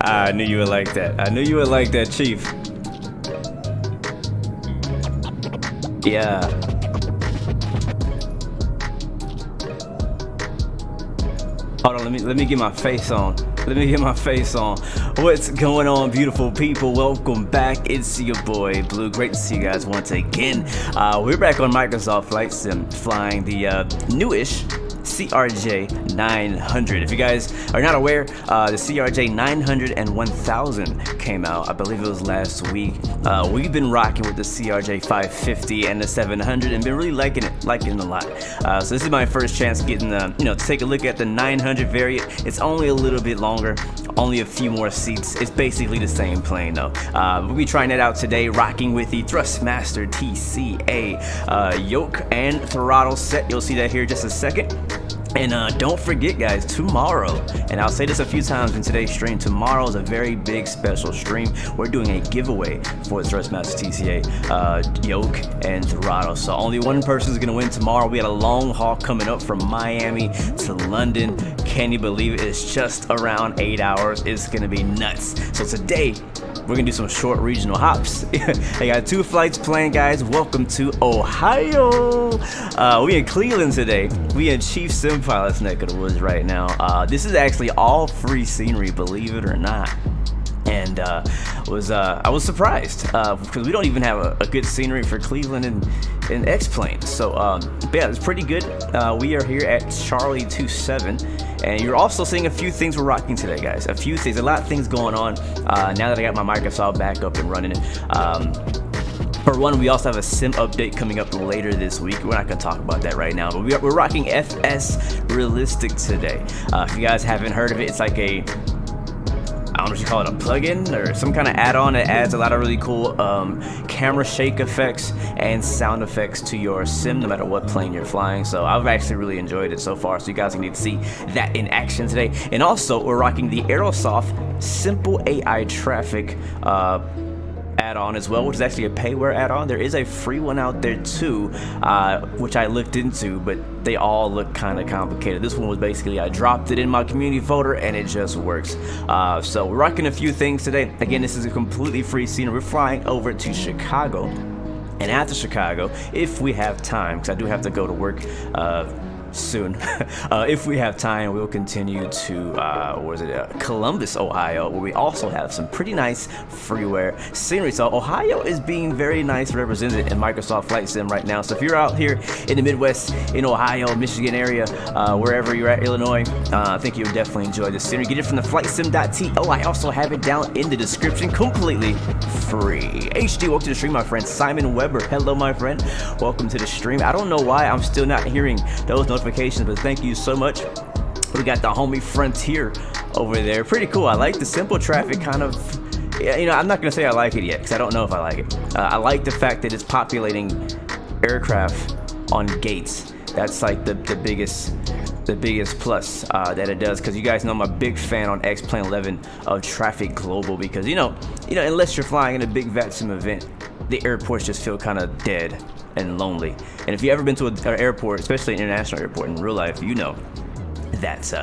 I knew you would like that. I knew you would like that, Chief. Yeah. Hold on, let me get my face on. Let me get my face on. What's going on, beautiful people? Welcome back. It's your boy Blue. Great to see you guys once again. We're back on Microsoft Flight Sim, flying the newish CRJ 900. If you guys are not aware, the CRJ 900 and 1000 came out. I believe it was last week. We've been rocking with the CRJ 550 and the 700 and been really liking it a lot. So this is my first chance getting to take a look at the 900 variant. It's only a little bit longer, only a few more seats. It's basically the same plane though. We'll be trying it out today, rocking with the Thrustmaster TCA yoke and throttle set. You'll see that here in just a second. And don't forget, guys, tomorrow, and I'll say this a few times in today's stream, tomorrow is a very big special stream. We're doing a giveaway for the Thrustmaster TCA yoke and throttle. So only one person is going to win tomorrow. We got a long haul coming up from Miami to London. Can you believe it? It's just around 8 hours. It's going to be nuts. So today, we're gonna do some short regional hops. I got 2 flights planned, guys. Welcome to Ohio. We in Cleveland today. We in Chief Sim Pilot's neck of the woods right now. This is actually all free scenery, believe it or not. and I was surprised because we don't even have a good scenery for Cleveland and X-Plane. So but yeah, it's pretty good. We are here at Charlie 27, and you're also seeing a few things we're rocking today, guys. A few things, a lot of things going on now that I got my Microsoft back up and running. For one, we also have a sim update coming up later this week. We're not going to talk about that right now, but we're rocking FS Realistic today. If you guys haven't heard of it, it's like a, I don't know what you call it, a plugin or some kind of add-on that adds a lot of really cool camera shake effects and sound effects to your sim, no matter what plane you're flying. So I've actually really enjoyed it so far, so you guys need to see that in action today. And also, we're rocking the Aerosoft Simple AI Traffic add-on as well, which is actually a payware add-on. There is a free one out there too, which I looked into, but they all look kind of complicated. This one was basically, I dropped it in my community folder and it just works. So we're rocking a few things today. Again, this is a completely free scene. We're flying over to Chicago, and after Chicago, if we have time, because I do have to go to work soon, if we have time, we'll continue to Columbus, Ohio, where we also have some pretty nice freeware scenery. So Ohio is being very nice represented in Microsoft Flight Sim right now. So if you're out here in the Midwest, in Ohio, Michigan area, wherever you're at, Illinois, I think you'll definitely enjoy this scenery. Get it from the flightsim.to. I also have it down in the description, completely free. HD, welcome to the stream, my friend Simon Weber. Hello, my friend. Welcome to the stream. I don't know why I'm still not hearing those notifications, but thank you so much. We got the homie Frontier over there. Pretty cool. I like the simple traffic kind of. Yeah, you know, I'm not gonna say I like it yet because I don't know if I like it. I like the fact that it's populating aircraft on gates. That's like the biggest plus that it does, because you guys know I'm a big fan on X-Plane 11 of Traffic Global, because you know unless you're flying in a big VATSIM event, the airports just feel kind of dead and lonely. And if you've ever been to an airport, especially an international airport in real life, you know that's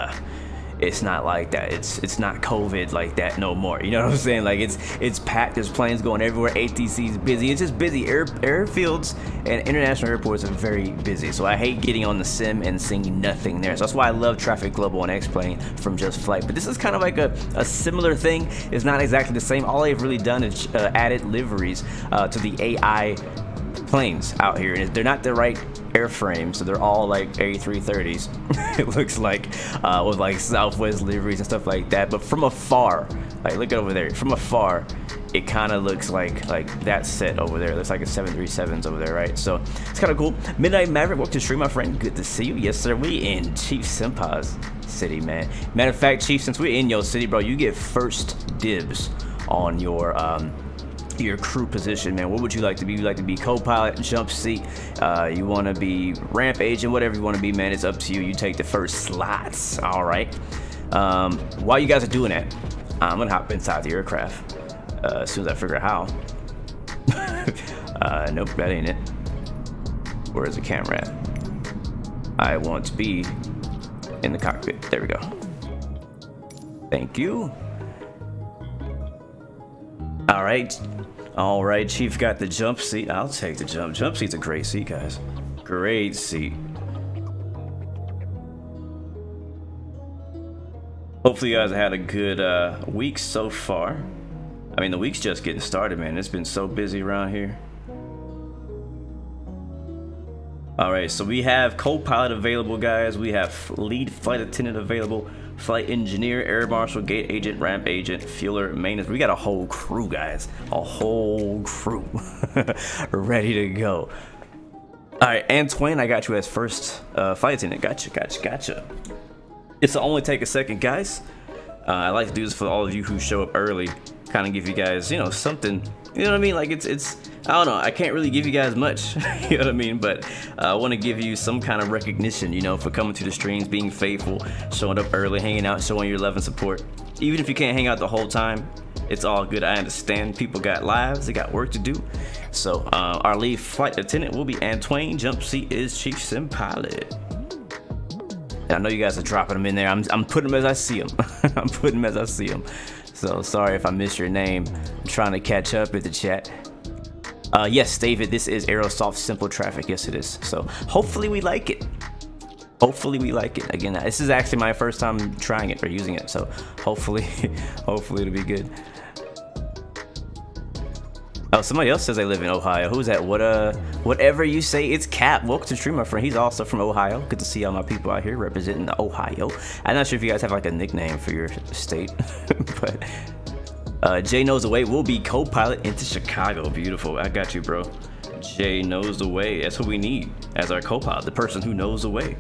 it's not like that. It's not COVID like that no more. You know what I'm saying? Like it's packed. There's planes going everywhere. ATC's busy. It's just busy. Airfields and international airports are very busy. So I hate getting on the sim and seeing nothing there. So that's why I love Traffic Global on X-Plane from Just Flight. But this is kind of like a similar thing. It's not exactly the same. All they've really done is added liveries to the AI planes out here, and they're not the right airframe, so they're all like A330s. It looks like with like Southwest liveries and stuff like that. But from afar, like look over there, from afar, it kind of looks like that set over there. It looks like a 737s over there, right? So it's kind of cool. Midnight Maverick, welcome to the stream, my friend. Good to see you. Yes, sir. We in Chief Senpai's city, man. Matter of fact, Chief, since we're in your city, bro, you get first dibs on your crew position, man. What would you like to be? You like to be co-pilot, jump seat, you want to be ramp agent, whatever you want to be, man, it's up to you. You take the first slots. All right. While you guys are doing that, I'm gonna hop inside the aircraft as soon as I figure out how. Nope, that ain't it. Where is the camera at? I want to be in the cockpit. There we go. Thank you. All right, Chief got the jump seat. I'll take the jump seat's a great seat, guys. Great seat. Hopefully you guys had a good week so far. I mean, the week's just getting started, man. It's been so busy around here. All right, so we have co-pilot available, guys. We have lead flight attendant available, flight engineer, air marshal, gate agent, ramp agent, fueler, maintenance. We got a whole crew, guys. A whole crew ready to go. All right, Antoine, I got you as first flight attendant. Gotcha. It's only take a second, guys. I like to do this for all of you who show up early. Kind of give you guys, you know, something. You know what I mean? Like it's I don't know. I can't really give you guys much. You know what I mean? But I want to give you some kind of recognition, you know, for coming to the streams, being faithful, showing up early, hanging out, showing your love and support. Even if you can't hang out the whole time, it's all good. I understand people got lives, they got work to do. So our lead flight attendant will be Antoine. Jump seat is Chief Sim Pilot. And I know you guys are dropping them in there. I'm putting them as I see them. I'm putting them as I see them. So sorry if I missed your name. I'm trying to catch up with the chat. Yes, David, this is Aerosoft Simple Traffic. Yes, it is. So hopefully we like it. Hopefully we like it. Again, this is actually my first time trying it or using it. So hopefully, hopefully it'll be good. Oh, somebody else says they live in Ohio. Who's that? Whatever you say, it's Cap. Welcome to stream, my friend. He's also from Ohio. Good to see all my people out here representing Ohio. I'm not sure if you guys have like a nickname for your state, but Jay Knows the Way will be co-pilot into Chicago. Beautiful. I got you, bro. Jay knows the way. That's what we need as our co-pilot, the person who knows the way.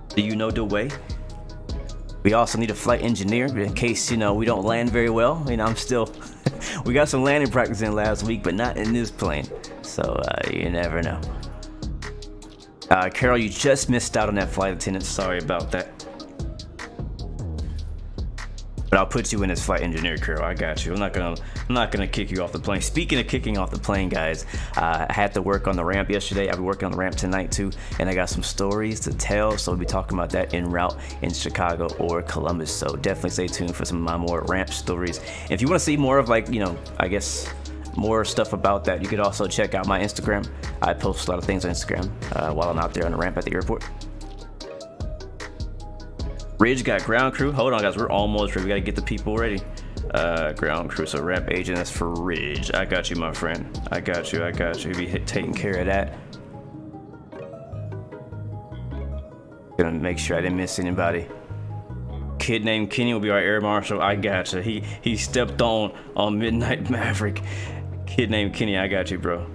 Do you know the way? We also need a flight engineer in case, you know, we don't land very well. You know, I'm still, we got some landing practice in last week, but not in this plane. So you never know. Carol, you just missed out on that flight attendant. Sorry about that. But I'll put you in as flight engineer, Carol. I got you. I'm not gonna kick you off the plane. Speaking of kicking off the plane, guys, I had to work on the ramp yesterday. I'll be working on the ramp tonight too, and I got some stories to tell. So we'll be talking about that en route in Chicago or Columbus. So definitely stay tuned for some of my more ramp stories. And if you want to see more of, like, you know, I guess more stuff about that, you could also check out my Instagram. I post a lot of things on Instagram while I'm out there on the ramp at the airport. Ridge got ground crew. Hold on, guys, we're almost ready. We gotta get the people ready. Ground crew, so ramp agent, that's for Ridge. I got you, my friend. I got you. Be taking care of that. Gonna make sure I didn't miss anybody. Kid named Kenny will be our air marshal. I got you. He stepped on Midnight Maverick. Kid named Kenny, I got you, bro.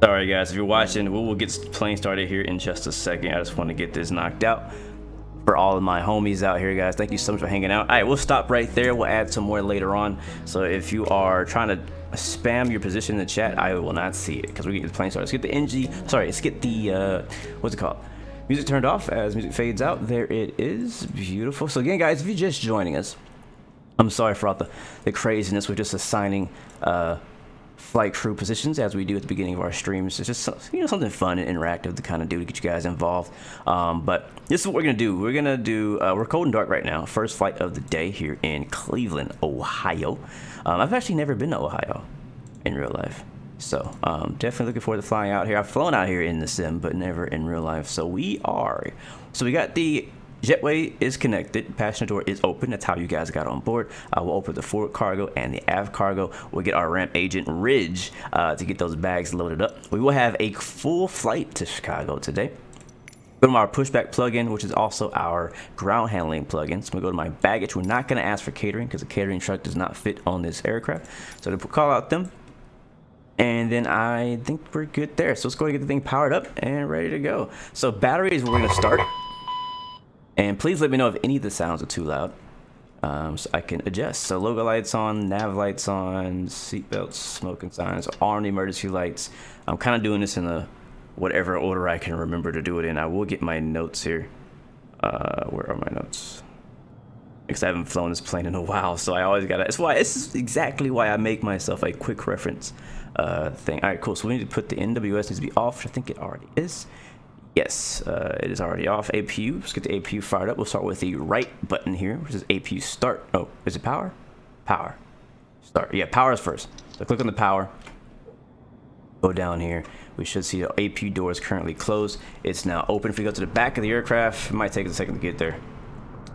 Sorry, guys, if you're watching, we'll get the plane started here in just a second. I just want to get this knocked out. For all of my homies out here, guys, thank you so much for hanging out. All right, we'll stop right there. We'll add some more later on. So if you are trying to spam your position in the chat, I will not see it because we get the plane started. Let's get the NG. Sorry, let's get the what's it called? Music turned off. As music fades out, there it is. Beautiful. So again, guys, if you're just joining us, I'm sorry for all the craziness. We're just assigning flight crew positions as we do at the beginning of our streams. It's just, you know, something fun and interactive to kind of do to get you guys involved. But this is what we're gonna do. We're cold and dark right now. First flight of the day here in Cleveland, Ohio. I've actually never been to Ohio in real life, so definitely looking forward to flying out here. I've flown out here in the sim, but never in real life. So we got the jetway is connected, passenger door is open. That's how you guys got on board. We'll open the forward cargo and the aft cargo. We'll get our ramp agent Ridge to get those bags loaded up. We will have a full flight to Chicago today. Go to our pushback plugin, which is also our ground handling plugin. So we go to my baggage. We're not going to ask for catering because the catering truck does not fit on this aircraft. So to call out them, and then I think we're good there. So let's go and get the thing powered up and ready to go. So battery is where we're going to start. And please let me know if any of the sounds are too loud, so I can adjust. So logo lights on, nav lights on, seat belts, smoking signs, armed emergency lights. I'm kind of doing this in a whatever order I can remember to do it in. I will get my notes here. Where are my notes? Because I haven't flown this plane in a while, so I always gotta. This is exactly why I make myself a quick reference thing. All right, cool. So we need to put the NWS needs to be off. I think it already is. Yes, it is already off. APU, let's get the APU fired up. We'll start with the right button here, which is APU start. Oh, is it power? Power. Start. Yeah, power is first. So click on the power. Go down here. We should see the APU door is currently closed. It's now open. If we go to the back of the aircraft, it might take a second to get there.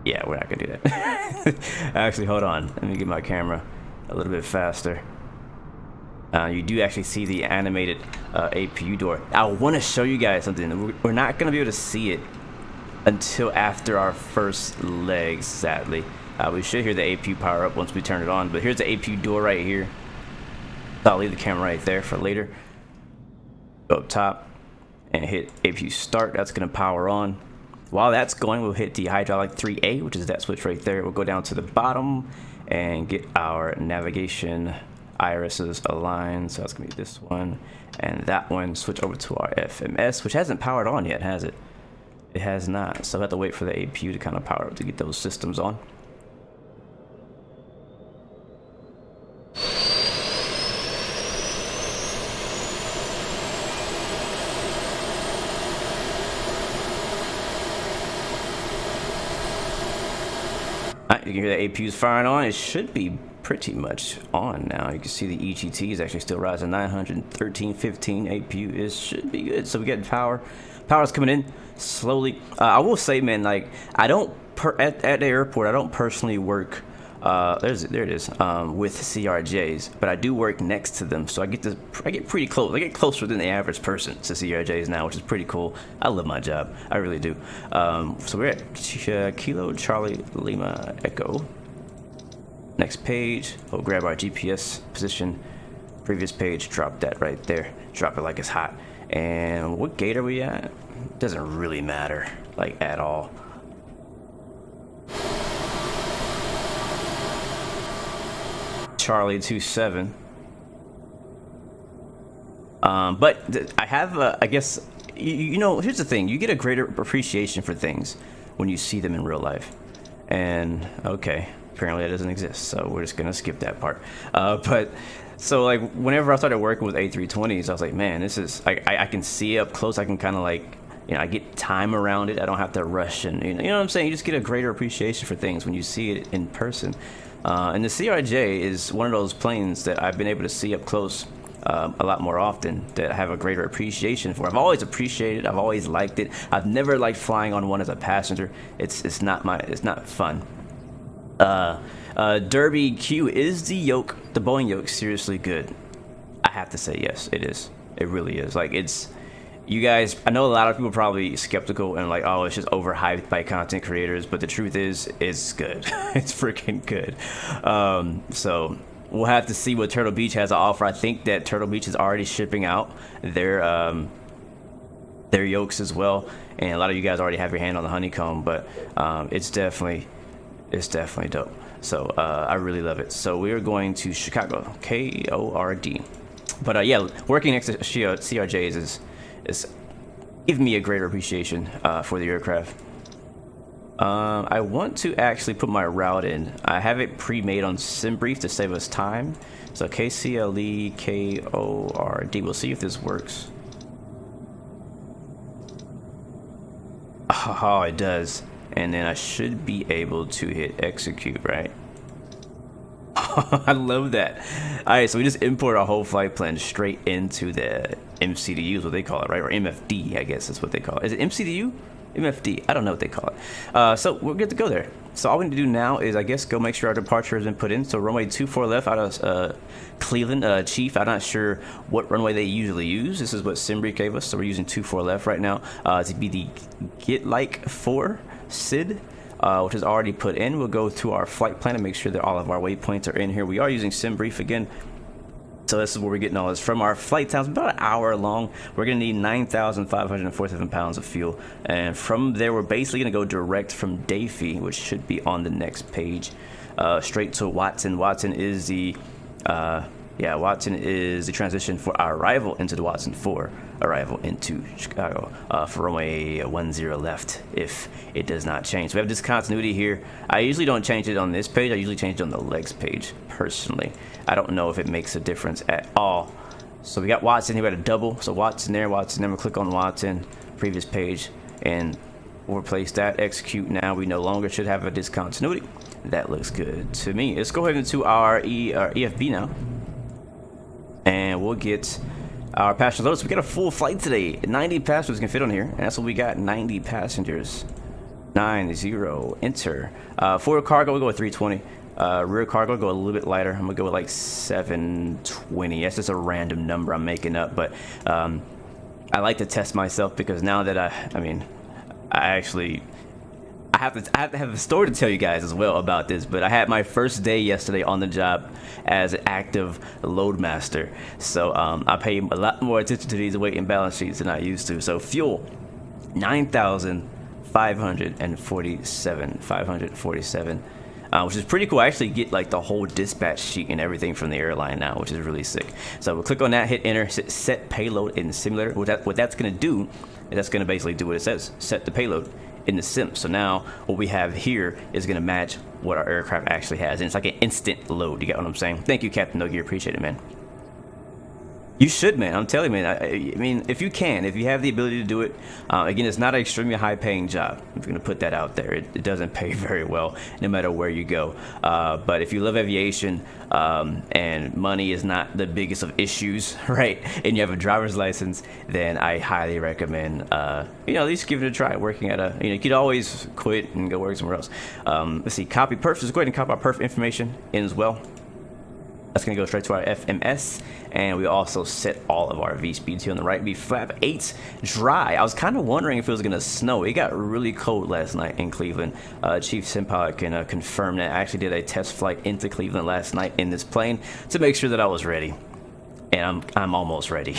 Yeah, we're not gonna do that. Actually, hold on. Let me get my camera a little bit faster. You do actually see the animated APU door. I want to show you guys something. We're not going to be able to see it until after our first legs, sadly. We should hear the APU power up once we turn it on, but here's the APU door right here. So I'll leave the camera right there for later. Go up top and hit APU start. That's going to power on. While that's going, we'll hit the hydraulic 3A, which is that switch right there. We'll go down to the bottom and get our navigation irises aligned. So that's gonna be this one and that one. Switch over to our FMS, which hasn't powered on yet, has it? It has not. So I have to wait for the APU to kind of power up to get those systems on. Alright, you can hear the APU's firing on. It should be pretty much on now. You can see the EGT is actually still rising. 913.15 APU should be good. So we get power's coming in slowly. I will say, man, like I don't at the airport I don't personally work there it is, with CRJs, but I do work next to them, so I get pretty close. I get closer than the average person to CRJs now, which is pretty cool. I love my job, I really do. So we're at Kilo Charlie Lima Echo. Next page, we'll grab our GPS position. Previous page, drop that right there. Drop it like it's hot. And what gate are we at? Doesn't really matter, like, at all. Charlie 27. But I have, I guess, you know, here's the thing. You get a greater appreciation for things when you see them in real life. And, okay, apparently that doesn't exist, so we're just gonna skip that part. But, so, like, whenever I started working with A320s, I was like, man, this is, I can see up close. I can kind of, like, you know, I get time around it. I don't have to rush, and you know what I'm saying? You just get a greater appreciation for things when you see it in person. And the CRJ is one of those planes that I've been able to see up close a lot more often, that I have a greater appreciation for. I've always appreciated it. I've always liked it. I've never liked flying on one as a passenger. It's not fun. Derby Q, is the Yoke, the Boeing Yoke, seriously good? I have to say yes, it is. It really is. Like, it's, you guys, I know a lot of people are probably skeptical and like, oh, it's just overhyped by content creators, but the truth is, it's good. It's freaking good. So we'll have to see what Turtle Beach has to offer. I think that Turtle Beach is already shipping out their Yokes as well, and a lot of you guys already have your hand on the honeycomb, but it's definitely dope. So I really love it. So we are going to Chicago, KORD. But yeah, working next to CRJs is giving me a greater appreciation for the aircraft. I want to actually put my route in. I have it pre-made on SimBrief to save us time. So KCLE-KORD. We'll see if this works. Oh, it does. And then I should be able to hit execute, right? I love that. Alright, so we just import our whole flight plan straight into the MCDU is what they call it, right? Or MFD, I guess is what they call it. Is it MCDU? MFD, I don't know what they call it. So we're good to go there. So all we need to do now is, I guess, go make sure our departure has been put in. So runway 24 left out of Cleveland, Chief. I'm not sure what runway they usually use. This is what SimBrief gave us, so we're using 24 left right now to be the Get Like 4 SID. Which is already put in. We'll go to our flight plan and make sure that all of our waypoints are in here. We are using SimBrief again. So this is where we're getting all this from. Our flight time's about an hour long. We're going to need 9,547 pounds of fuel. And from there, we're basically going to go direct from DAIFE, which should be on the next page, straight to WATSN. WATSN is the WATSN is the transition for our arrival into the WATSN 4 arrival into Chicago for runway 10 left, if it does not change. So we have discontinuity here. I usually don't change it on this page. I usually change it on the legs page, personally. I don't know if it makes a difference at all. So we got WATSN here, we got a double. So WATSN there, WATSN there. We'll click on WATSN, previous page, and we'll replace that. Execute now. We no longer should have a discontinuity. That looks good to me. Let's go ahead into our EFB now. And we'll get our passenger load. So we got a full flight today. 90 passengers can fit on here. And that's what we got, 90 passengers. 90, enter. Forward cargo, we'll go with 320. Rear cargo, we'll go a little bit lighter. I'm gonna go with like 720. That's just a random number I'm making up. But I like to test myself, because now that I have to have a story to tell you guys as well about this. But I had my first day yesterday on the job as an active load master, so I pay a lot more attention to these weight and balance sheets than I used to. So fuel, 9,547, which is pretty cool. I actually get like the whole dispatch sheet and everything from the airline now, which is really sick. So we'll click on that, hit enter, set payload in the simulator. What that's going to do is that's going to basically do what it says, set the payload in the sim. So now what we have here is going to match what our aircraft actually has, and it's like an instant load. You get what I'm saying? Thank you, Captain No Gear, appreciate it, man. You should, man. I'm telling you, man. I mean, if you can, if you have the ability to do it, again, it's not an extremely high-paying job. I'm going to put that out there. It doesn't pay very well, no matter where you go. But if you love aviation and money is not the biggest of issues, right, and you have a driver's license, then I highly recommend, you know, at least give it a try. Working at a, you could always quit and go work somewhere else. Let's see, copy perf. Just go ahead and copy our perf information in as well. That's going to go straight to our FMS, and we also set all of our V speeds here on the right. Be flap 8 dry. I was kind of wondering if it was going to snow. It got really cold last night in Cleveland. Chief Sim Pilot can confirm that. I actually did a test flight into Cleveland last night in this plane to make sure that I was ready, and I'm almost ready.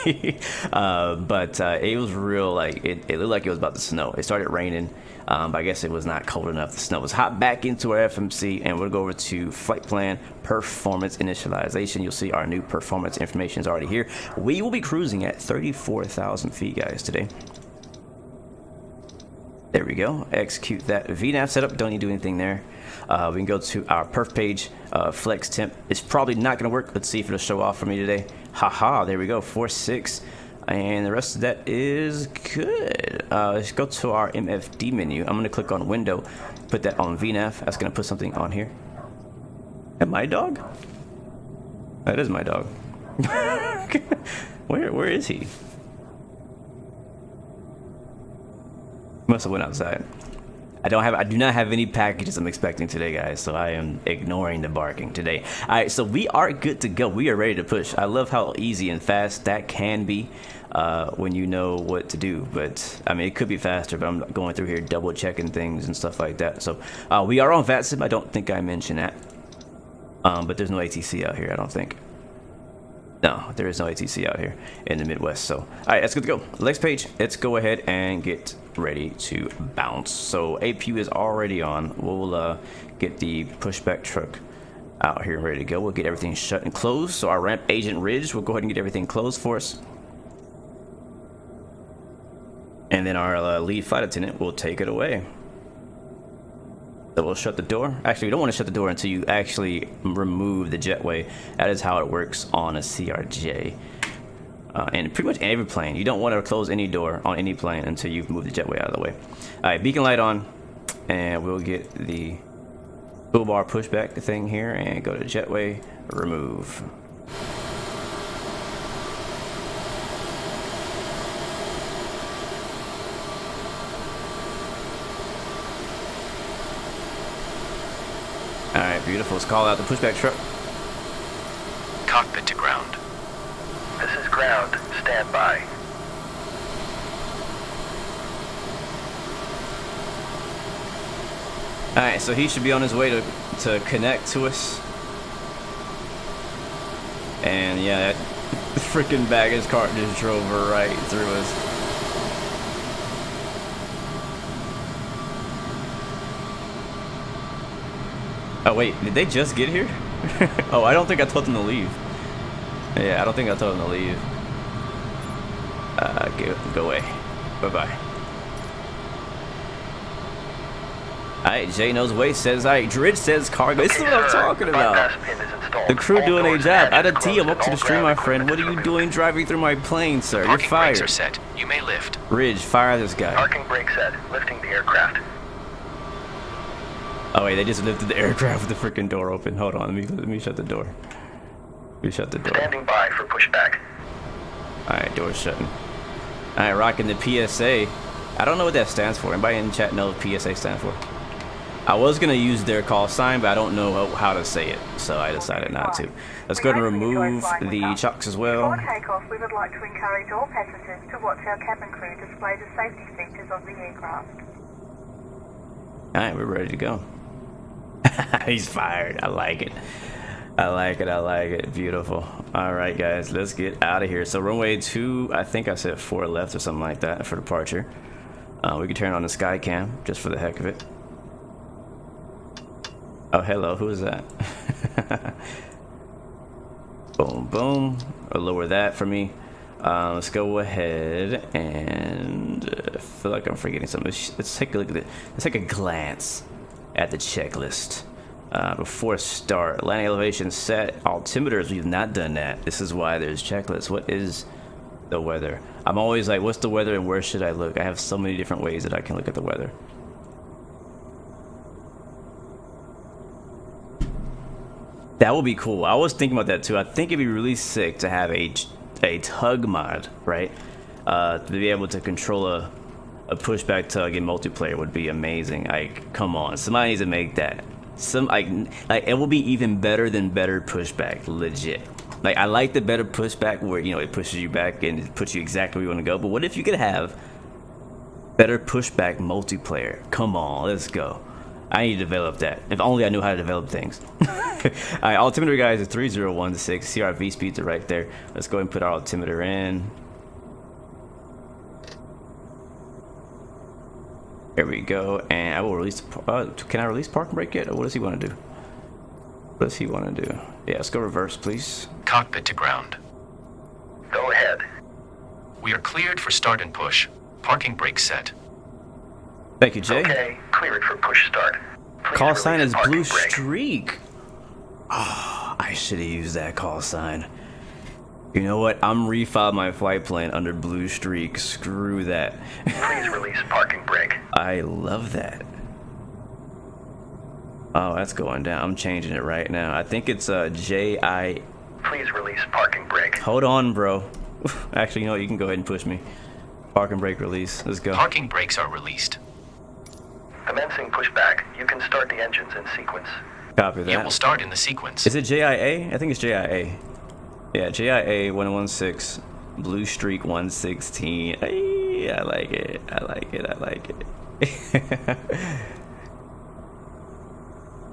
But it was real, like it looked like it was about to snow. It started raining. But I guess it was not cold enough. The snow was hot. Back into our FMC, and we'll go over to flight plan performance initialization. You'll see our new performance information is already here. We will be cruising at 34,000 feet, guys, today. There we go. Execute that VNAV setup. Don't need to do anything there. We can go to our perf page. Flex temp. It's probably not going to work. Let's see if it'll show off for me today. Haha, there we go. 4.6. And the rest of that is good. Let's go to our MFD menu. I'm going to click on window, put that on VNAV. That's going to put something on here. Is that my dog? That is my dog. Where is he? Must have went outside. I do not have any packages I'm expecting today, guys, so I am ignoring the barking today. All right, so we are good to go. We are ready to push. I love how easy and fast that can be when you know what to do. But I mean, it could be faster, but I'm going through here double checking things and stuff like that. So we are on VATSIM. I don't think I mentioned that, but there's no ATC out here, I don't think. No, there is no ATC out here in the Midwest. So, all right, that's good to go. Next page, let's go ahead and get ready to bounce. So, APU is already on. We'll get the pushback truck out here and ready to go. We'll get everything shut and closed. So, our ramp agent Ridge, we'll go ahead and get everything closed for us. And then our lead flight attendant will take it away. So we'll shut the door. Actually, we don't want to shut the door until you actually remove the jetway. That is how it works on a CRJ. And pretty much every plane. You don't want to close any door on any plane until you've moved the jetway out of the way. All right, beacon light on. And we'll get the toolbar pushback thing here and go to jetway, remove. Alright, beautiful. Let's call out the pushback truck. Cockpit to ground. This is ground. Stand by. Alright, so he should be on his way to connect to us. And yeah, that freaking baggage cart just drove right through us. Oh wait, did they just get here? Oh, I don't think I told them to leave. Yeah, I don't think I told them to leave. Go away. Bye-bye. Alright, Jay knows way says, alright, Dridge says cargo. This is what I'm talking about. The crew doing a job. Out of T, welcome to the stream, my friend. What are you doing driving through my plane, sir? You're fired. Parking brakes are set. You may lift. Ridge, fire this guy. Parking brake set. Lifting the aircraft. Oh wait, they just lifted the aircraft with the freaking door open. Hold on, let me shut the door. Let me shut the door. Standing by for pushback. Alright, door's shutting. Alright, rocking the PSA. I don't know what that stands for. Anybody in the chat know what PSA stands for? I was gonna use their call sign, but I don't know how to say it, so I decided not to. Let's go ahead and remove the chocks as well. Before takeoff, we would like to encourage all passengers to watch our cabin crew display the safety features of the aircraft. Alright, we're ready to go. He's fired. I like it. I like it. I like it. Beautiful. All right, guys, let's get out of here. So runway 2, I think I said 4 left or something like that for departure. We can turn on the sky cam just for the heck of it. Oh, hello. Who is that? Boom, boom. I'll lower that for me. Let's go ahead and I feel like I'm forgetting something. Let's take a look at it. Let's take a glance at the checklist. Before start, landing elevation set. Altimeters, we've not done that. This is why there's checklists. What is the weather? I'm always like, what's the weather and where should I look? I have so many different ways that I can look at the weather. That would be cool. I was thinking about that too. I think it'd be really sick to have a tug mod, right? To be able to control a pushback tug in multiplayer would be amazing. Like, come on, somebody needs to make that. Like it will be even better than better pushback, legit. Like, I like the better pushback where, you know, it pushes you back and it puts you exactly where you want to go. But what if you could have better pushback multiplayer? Come on, let's go. I need to develop that. If only I knew how to develop things. Alright, altimeter guys is 3016. See our V speeds are right there. Let's go ahead and put our altimeter in. There we go. And I will release. Can I release park and brake yet? Or what does he want to do? What does he want to do? Yeah, let's go reverse, please. Cockpit to ground. Go ahead. We are cleared for start and push. Parking brake set. Thank you, Jay. Okay, cleared for push start. Please Call sign release is parking blue brake. streak. Oh, I should have used that call sign. You know what? I'm refiling my flight plan under blue streak. Screw that. Please release parking brake. I love that. Oh, that's going down. I'm changing it right now. I think it's J-I... Please release parking brake. Hold on, bro. Actually, you know what? You can go ahead and push me. Parking brake release. Let's go. Parking brakes are released. Commencing pushback. You can start the engines in sequence. Copy that. It will start in the sequence. Is it JIA? I think it's JIA. Yeah, JIA 116. Blue streak 116. Hey, I like it. I like it. I like it.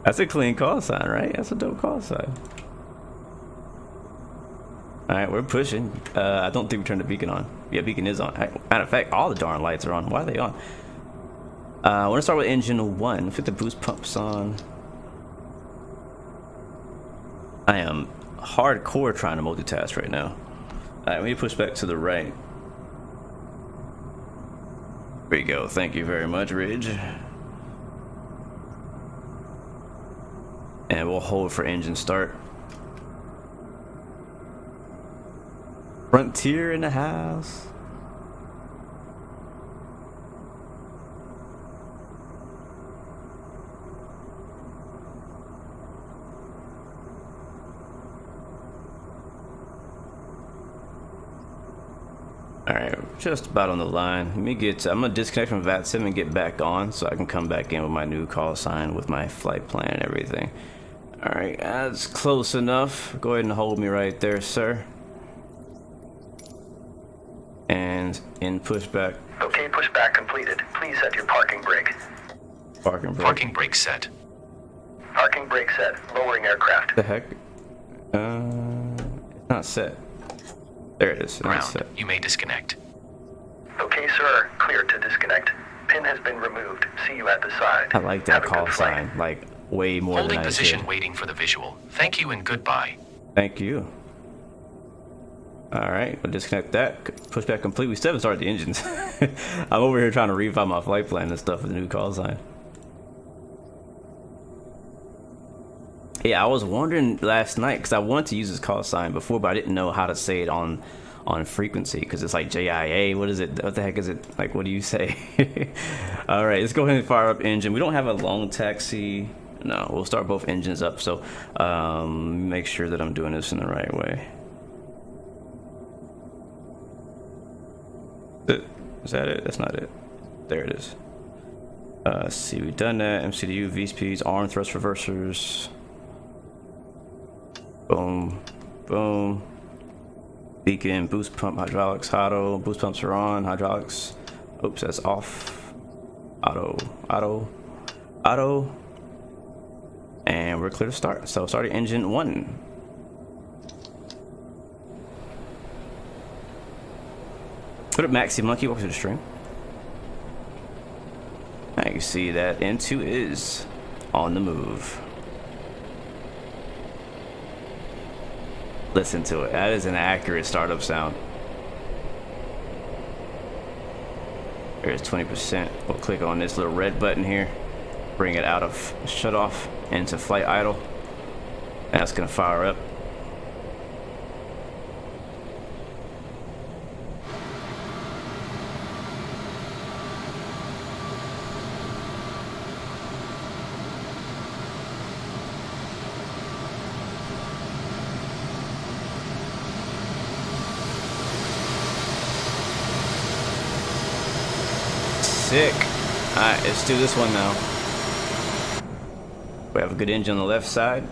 That's a clean call sign, right? That's a dope call sign. Alright, we're pushing. I don't think we turned the beacon on. Yeah, beacon is on. Matter of fact, all the darn lights are on. Why are they on? I want to start with engine 1. Fit the boost pumps on. I am hardcore trying to multitask right now. Alright, we need to push back to the right. There you go. Thank you very much, Ridge. And we'll hold for engine start. Frontier in the house. Alright, just about on the line. Let me get, I'm gonna disconnect from VATSIM and get back on so I can come back in with my new call sign with my flight plan and everything. Alright, that's close enough. Go ahead and hold me right there, sir. And in pushback. Okay, pushback completed. Please set your parking brake. Parking brake. Parking brake set. Parking brake set. Lowering aircraft. The heck? It's not set. There it is. Not Ground. set. You may disconnect. Okay, sir. Cleared to disconnect. Pin has been removed. See you at the side. I like that Have a call good flight. sign. Like, way more Holding than I position should. waiting for the visual. Thank you and goodbye. Thank you. Alright, we'll disconnect that. Pushback complete. We still haven't started the engines. I'm over here trying to refine my flight plan and stuff with the new call sign. Yeah, I was wondering last night because I wanted to use this call sign before, but I didn't know how to say it on frequency because it's like JIA. What is it? What the heck is it? Like, what do you say? Alright, let's go ahead and fire up engine. We don't have a long taxi. No, we'll start both engines up. So make sure that I'm doing this in the right way. Is that it? That's not it. There it is. Let's see, we've done that. MCDU, V-speeds, arm thrust reversers. Boom, boom. Beacon, boost pump, hydraulics, auto. Boost pumps are on, hydraulics. Oops, that's off. Auto, auto, auto. And we're clear to start. So starting engine 1. Put up Maxi Monkey, welcome to the stream. Now you can see that N2 is on the move. Listen to it. That is an accurate startup sound. There's 20%. We'll click on this little red button here. bring it out of shut off into flight idle. That's gonna fire up. Sick. Alright, let's do this one now. We have a good engine on the left side.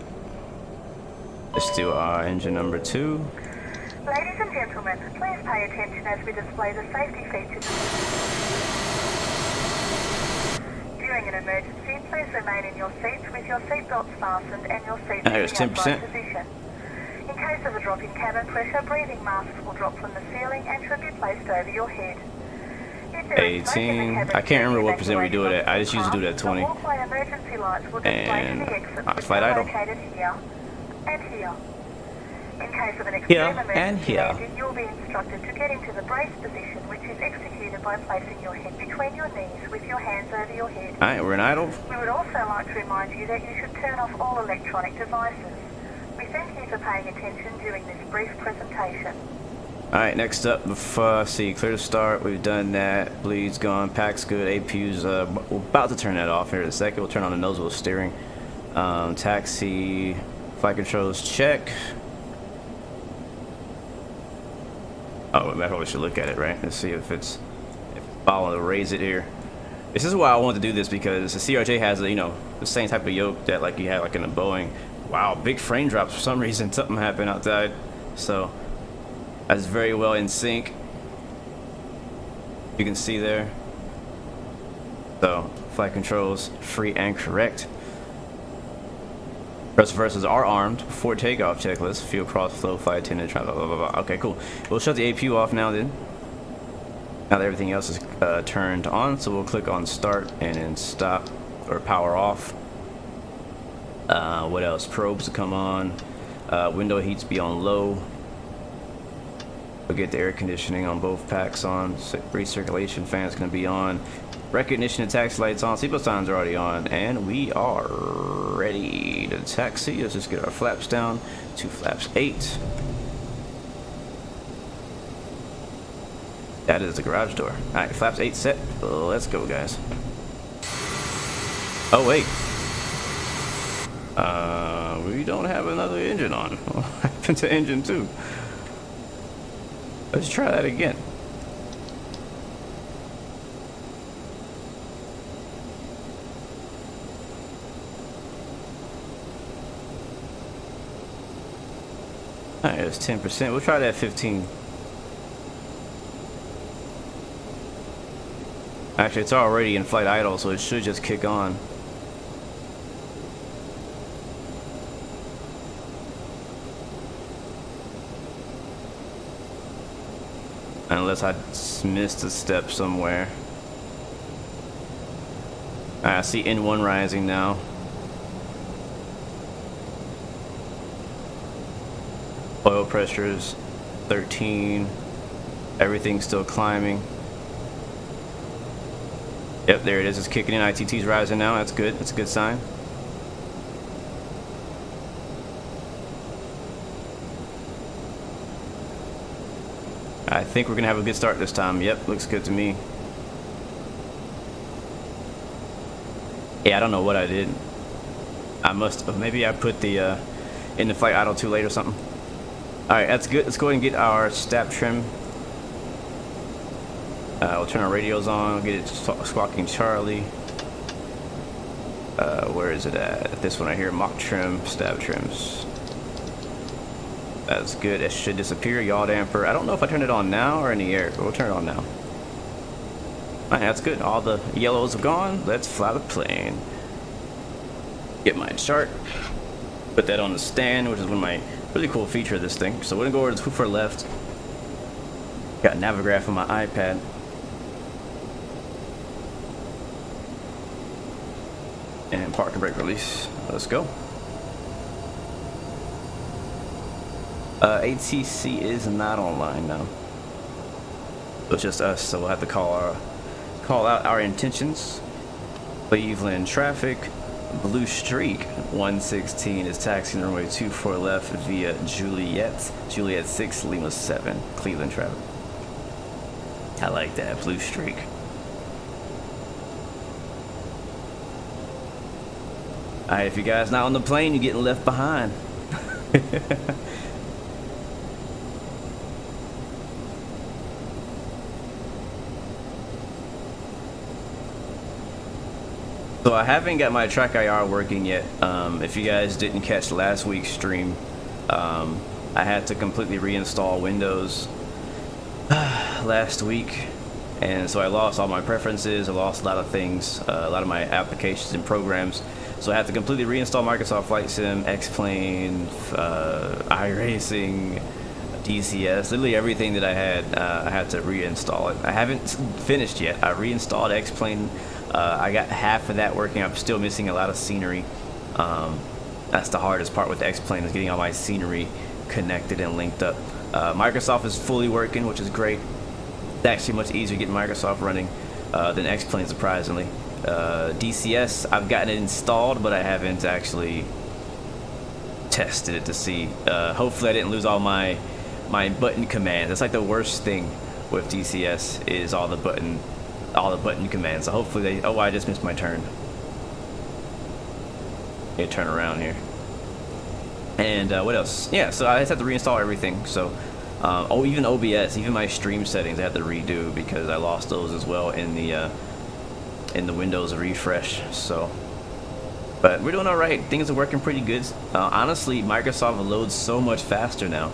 Let's do our engine number 2. Ladies and gentlemen, please pay attention as we display the safety features. During an emergency, please remain in your seats with your seatbelts fastened and your seats in There's the 10%. upright position. In case of a drop in cabin pressure, breathing masks will drop from the ceiling and should be placed over your head. 18. I can't remember what percent we do it at. I just usually do it at 20. And flight idle. And here. In case of an Here extreme and emergency here. landing, you'll be instructed to get into the brace position, which is executed by placing your head between your knees with your hands over your head. Alright, we're in idle. We would also like to remind you that you should turn off all electronic devices. We thank you for paying attention during this brief presentation. Alright, next up, see, clear to start. We've done that. Bleed's gone. Pack's good. APU's we're about to turn that off here in a second. We'll turn on the nozzle steering. Taxi, flight controls, check. Oh, I probably should look at it, right? Let's see if it's following to raise it here. This is why I wanted to do this, because the CRJ has a, the same type of yoke that like you have like in a Boeing. Wow, big frame drops for some reason. Something happened outside, so. That's very well in sync. You can see there. So, flight controls, free and correct. Thrust versus are armed. Before takeoff checklist. Fuel cross flow, flight attendant, blah, blah, blah, blah. Okay, cool. We'll shut the APU off now then. Now that everything else is turned on, so we'll click on start and then stop or power off. What else? Probes to come on. Window heats be on low. We'll get the air conditioning on both packs on. Recirculation fan's gonna be on. Recognition and taxi lights on. Seatbelt signs are already on, and we are ready to taxi. Let's just get our flaps down to flaps 8. That is the garage door. All right, flaps 8 set. Let's go, guys. Oh wait, we don't have another engine on. What happened to engine 2? Let's try that again. Alright, it's 10%. We'll try that at 15. Actually, it's already in flight idle, so it should just kick on. Unless I missed a step somewhere. I see N1 rising now. Oil pressures 13. Everything's still climbing. Yep, there it is. It's kicking in. ITT's rising now. That's good. That's a good sign. I think we're gonna have a good start this time. Yep, looks good to me. Yeah, I don't know what I did. I must have, maybe I put the in the flight idle too late or something. Alright, that's good. Let's go ahead and get our stab trim. We'll turn our radios on, get it squawking Charlie. Where is it at? This one right here, mock trim, stab trims. That's good. It should disappear. Yaw damper. I don't know if I turn it on now or in the air, but we'll turn it on now. Alright, that's good. All the yellows are gone. Let's fly the plane. Get my chart. Put that on the stand, which is one of my really cool feature of this thing. So we're gonna go over to for left. Got Navigraph on my iPad. And park and brake release. Let's go. ATC is not online now. So it's just us, so we'll have to call out our intentions. Cleveland traffic. Blue Streak 116 is taxiing runway 24 left via Juliet 6 Lima 7 Cleveland traffic. I like that, Blue Streak. Alright, if you guys not on the plane, you're getting left behind. So I haven't got my track IR working yet. If you guys didn't catch last week's stream, I had to completely reinstall Windows last week, and so I lost all my preferences. I lost a lot of things, a lot of my applications and programs. So I had to completely reinstall Microsoft Flight Sim, X-Plane, iRacing, DCS, literally everything that I had to reinstall it. I haven't finished yet. I reinstalled X-Plane. I got half of that working. I'm still missing a lot of scenery. That's the hardest part with the X-Plane, is getting all my scenery connected and linked up. Microsoft is fully working, which is great. It's actually much easier getting Microsoft running than X-Plane, surprisingly. DCS, I've gotten it installed, but I haven't actually tested it to see. Hopefully I didn't lose all my button commands. That's like the worst thing with DCS, is all the button commands. So hopefully they... Oh, I just missed my turn. Okay, turn around here. And what else? Yeah, so I just have to reinstall everything. So oh, even OBS, even my stream settings I have to redo, because I lost those as well in the Windows refresh. So, but we're doing all right. Things are working pretty good. Honestly, Microsoft loads so much faster now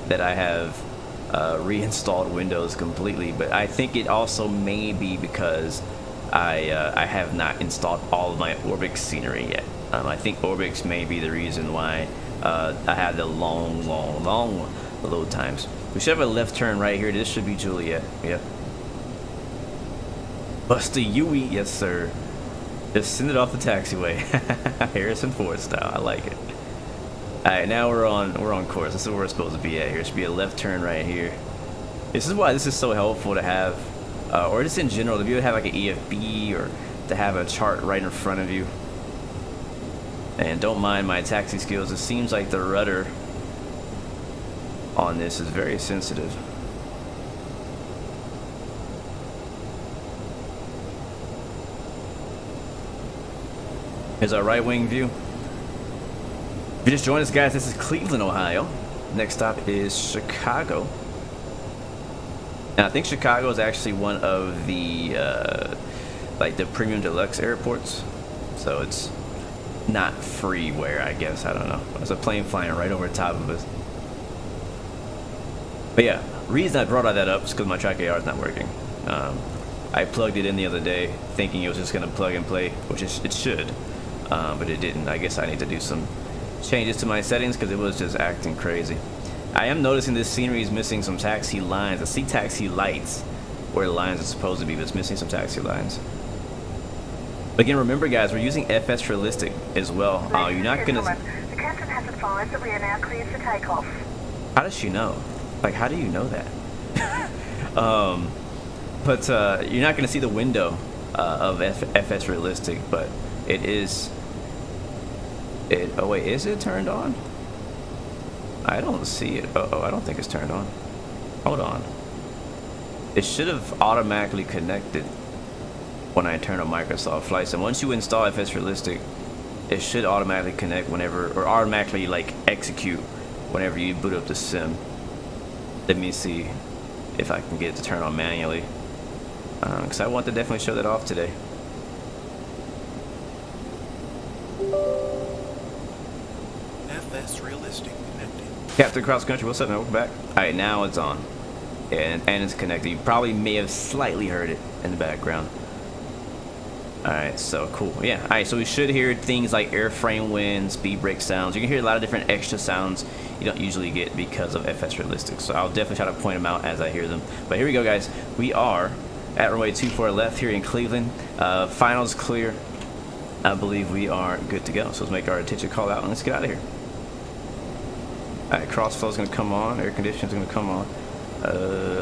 that I have reinstalled Windows completely. But I think it also may be because I have not installed all of my Orbix scenery yet. I think Orbix may be the reason why I had the long load times. We should have a left turn right here. This should be Juliet. Yep. Bust a Yui, yes sir. Just send it off the taxiway. Harrison Ford style. I like it. Alright, now we're on course. This is where we're supposed to be at here. It should be a left turn right here. This is why this is so helpful to have, or just in general, to be able to have like an EFB, or to have a chart right in front of you. And don't mind my taxi skills. It seems like the rudder on this is very sensitive. Here's our right wing view. If you just joined us, guys, this is Cleveland, Ohio. Next stop is Chicago. And I think Chicago is actually one of the like the premium deluxe airports. So it's not freeware, I guess. I don't know. There's a plane flying right over the top of us. But yeah, reason I brought all that up is because my track AR is not working. I plugged it in the other day thinking it was just going to plug and play, which it should. But it didn't. I guess I need to do some changes to my settings because it was just acting crazy. I am noticing this scenery is missing some taxi lines. I see taxi lights where the lines are supposed to be, but it's missing some taxi lines. But again, remember guys, we're using FS Realistic as well. You're not gonna... The captain has advised that we are now cleared for takeoff. How does she know? Like, how do you know that? But you're not gonna see the window of FS Realistic, but it is... Oh wait, is it turned on? I don't see it. Oh, I don't think it's turned on. Hold on. It should have automatically connected when I turn on Microsoft Flight Sim. Once you install FS Realistic, it should automatically connect whenever, or automatically like execute whenever you boot up the sim. Let me see if I can get it to turn on manually, because I want to definitely show that off today. FS Realistic connected. Captain Cross Country, what's up, man? Welcome back. Alright, now it's on. And it's connected. You probably may have slightly heard it in the background. Alright, so cool. Yeah, alright, so we should hear things like airframe wind, speed brake sounds. You can hear a lot of different extra sounds you don't usually get because of FS Realistic. So I'll definitely try to point them out as I hear them. But here we go, guys. We are at runway 24 left here in Cleveland. Finals clear. I believe we are good to go. So let's make our attention call out and let's get out of here. Alright, crossflow is going to come on. Air conditioning is going to come on.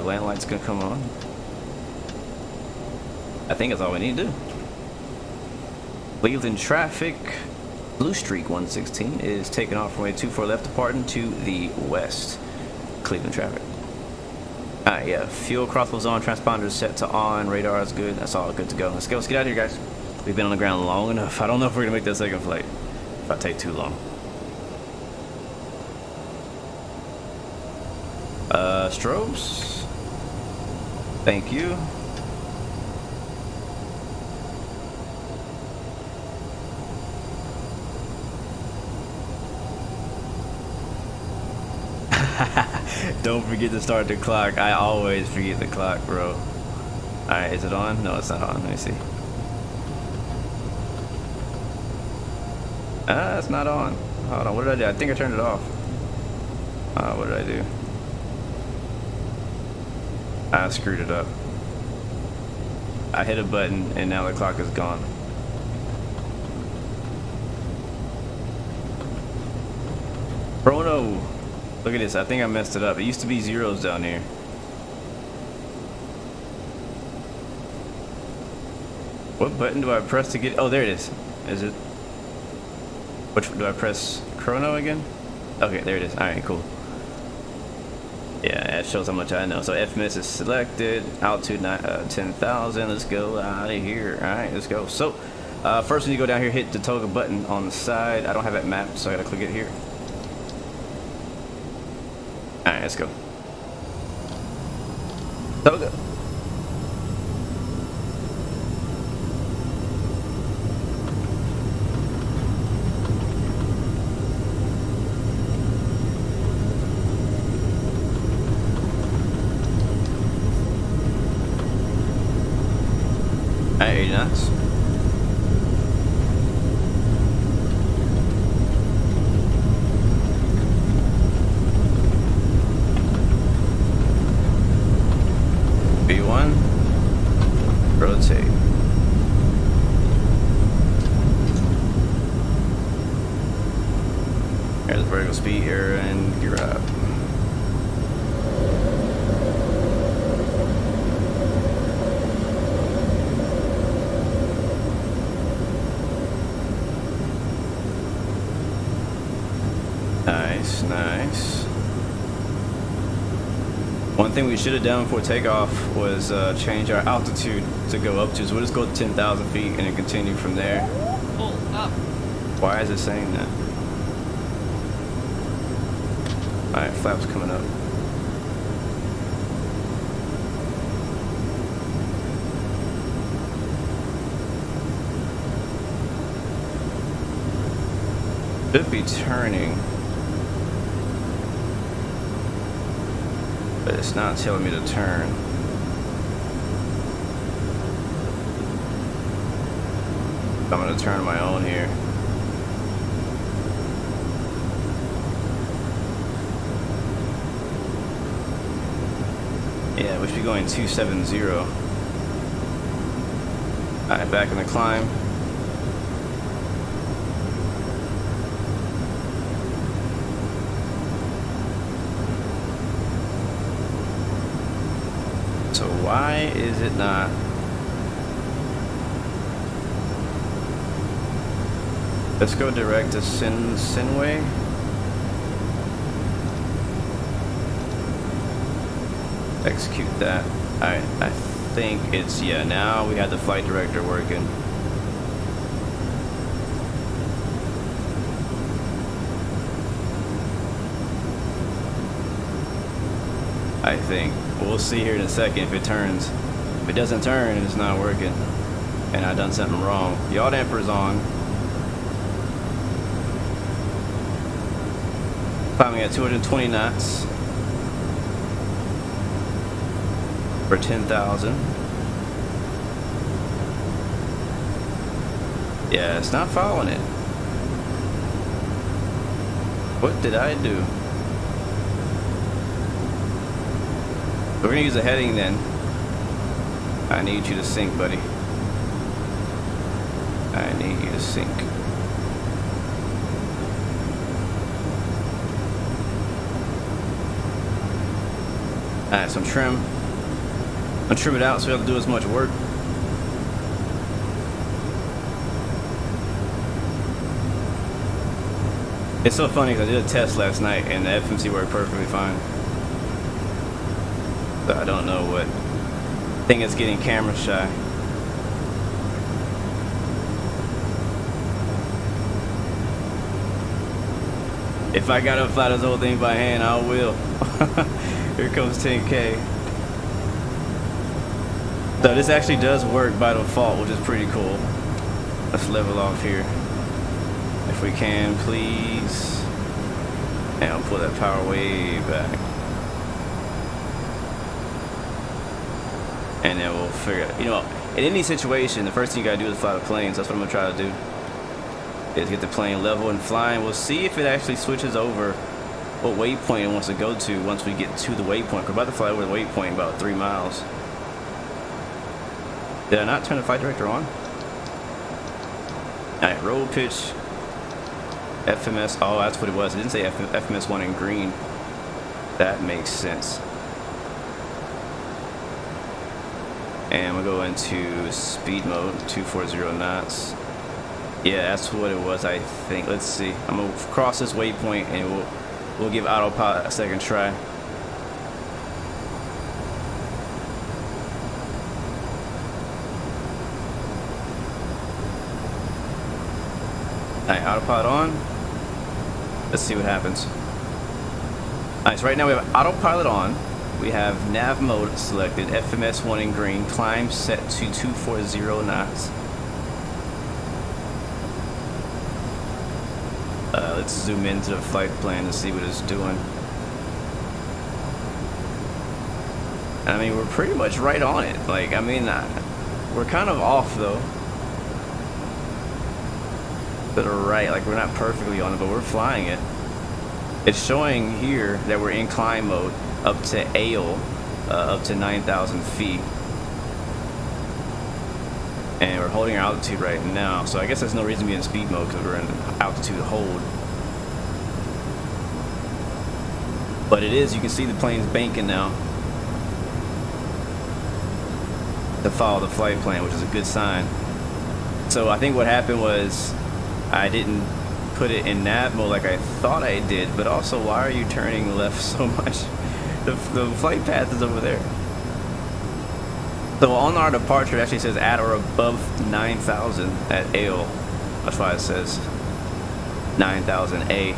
Land light's going to come on. I think that's all we need to do. Cleveland traffic. Blue Streak 116 is taking off runway 24 left, departing to the west. Cleveland traffic. Alright, yeah. Fuel crossbows on, transponders set to on, radar is good. That's all good to go. Let's go. Let's get out of here, guys. We've been on the ground long enough. I don't know if we're gonna make that second flight. If I take too long. Strobes. Thank you. Don't forget to start the clock. I always forget the clock, bro. Alright, is it on? No, it's not on. Let me see. It's not on. Hold on, what did I do? I think I turned it off. What did I do? I screwed it up. I hit a button and now the clock is gone. Chrono! Look at this, I think I messed it up. It used to be zeros down here. What button do I press to get? Oh, there it is. Is it? Which do I press? Chrono again? Okay, there it is. Alright, cool. Yeah, it shows how much I know. So FMS is selected. Altitude 10,000. Let's go out of here. Alright, let's go. So, first when you go down here, hit the toggle button on the side. I don't have that mapped, so I gotta click it here. Alright, let's go. Toggle. Alright, 80 knots. B1. Rotate. Here's the vertical speed, air, and gear up. Nice. One thing we should have done before takeoff was change our altitude to go up to. So we'll just go to 10,000 feet and then continue from there. Pull up. Why is it saying that? Alright, flaps coming up. Should be turning. But it's not telling me to turn. I'm gonna turn on my own here. Yeah, we should be going 270. Alright, back in the climb. So why is it not? Let's go direct to Sinway. Execute that. Alright, I think it's, yeah, now we have the flight director working. I think. We'll see here in a second if it turns. If it doesn't turn, it's not working. And I've done something wrong. Yaw damper's on. Climbing at 220 knots. For 10,000. Yeah, it's not following it. What did I do? We're gonna use a heading then. I need you to sink, buddy. I need you to sink. Alright, so I'm trim it out so we don't have to do as much work. It's so funny because I did a test last night and the FMC worked perfectly fine. So I don't know what thing is getting camera shy. If I gotta fly this whole thing by hand, I will. Here comes 10K. So this actually does work by default, which is pretty cool. Let's level off here. If we can, please. And I'll pull that power way back. And then we'll figure it. You know, in any situation, the first thing you gotta do is fly the planes. That's what I'm gonna try to do. Is get the plane level and flying. We'll see if it actually switches over what waypoint it wants to go to once we get to the waypoint. We're about to fly over the waypoint about 3 miles. Did I not turn the flight director on? Alright, roll pitch. FMS. Oh, that's what it was. It didn't say FMS 1 in green. That makes sense. And we'll go into speed mode, 240 knots. Yeah, that's what it was, I think. Let's see. I'm gonna cross this waypoint and we'll give autopilot a second try. Alright, autopilot on. Let's see what happens. Alright, so right now we have autopilot on. We have nav mode selected, FMS 1 in green, climb set to 240 knots. Let's zoom into the flight plan to see what it's doing. I mean, we're pretty much right on it. Like, I mean, we're kind of off though. But right, like we're not perfectly on it, but we're flying it. It's showing here that we're in climb mode up to AO, up to 9,000 feet. And we're holding our altitude right now, so I guess there's no reason to be in speed mode because we're in altitude hold. But it is, you can see the plane's banking now to follow the flight plan, which is a good sign. So I think what happened was I didn't put it in nav mode like I thought I did, but also why are you turning left so much? The flight path is over there. So on our departure, it actually says at or above 9,000 at AO. That's why it says 9,000 A.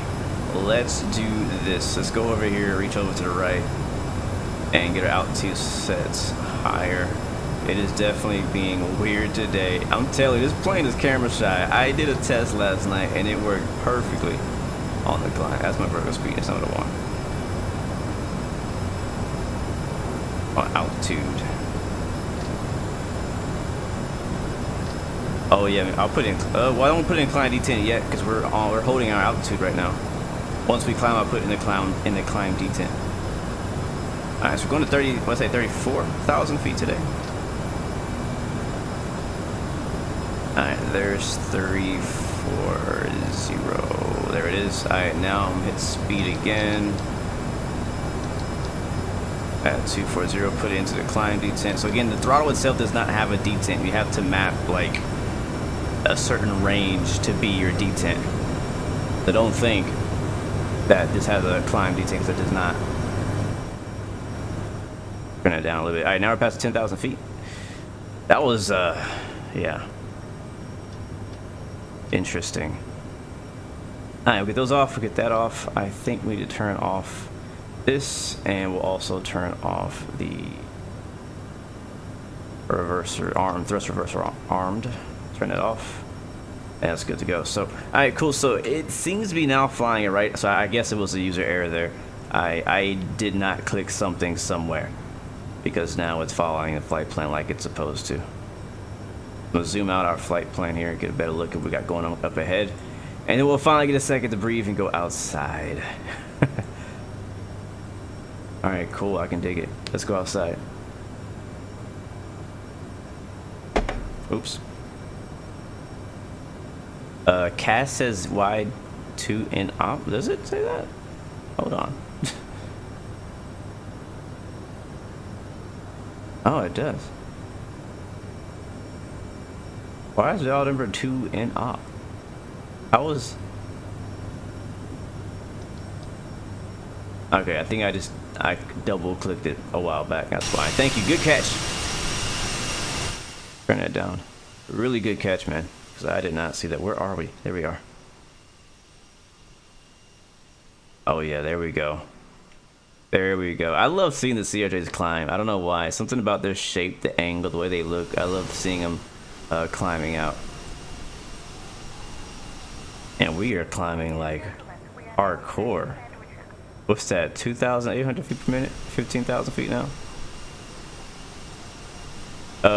Let's do this. Let's go over here, reach over to the right, and get our altitude sets higher. It is definitely being weird today. I'm telling you, this plane is camera shy. I did a test last night, and it worked perfectly on the climb. That's my vertical speed. It's not what I want. On altitude. Oh yeah, I'll put in. Well, I don't put in climb D10 yet because we're holding our altitude right now. Once we climb, I'll put in the climb D10. All right, so we're going to 34,000 feet today. All right, there's 340. There it is. All right, now I'm hit speed again. At 240, put it into the climb detent. So again, the throttle itself does not have a detent. You have to map like a certain range to be your detent. So don't think that this has a climb detent, because it does not. Turn it down a little bit. All right, now we're past 10,000 feet. That was, yeah, interesting. All right, we'll get those off. We'll get that off. I think we need to turn off this, and we'll also turn off the reverser arm, thrust reverser armed. Turn it off, and that's good to go. So, all right, cool. So it seems to be now flying it right. So I guess it was a user error there. I did not click something somewhere because now it's following the flight plan like it's supposed to. We'll zoom out our flight plan here and get a better look at what we got going on up ahead, and then we'll finally get a second to breathe and go outside. All right, cool. I can dig it. Let's go outside. Oops. CAS says wide 2 in op. Does it say that? Hold on. Oh, it does. Why is it all number 2 in op? I was. Okay, I think I double clicked it a while back. That's fine. Thank you. Good catch. Turn that down. Really good catch, man. Because I did not see that. Where are we? There we are. Oh yeah, there we go. There we go. I love seeing the CRJs climb. I don't know why. Something about their shape, the angle, the way they look. I love seeing them climbing out. And we are climbing like hardcore. What's that? 2,800 feet per minute? 15,000 feet now?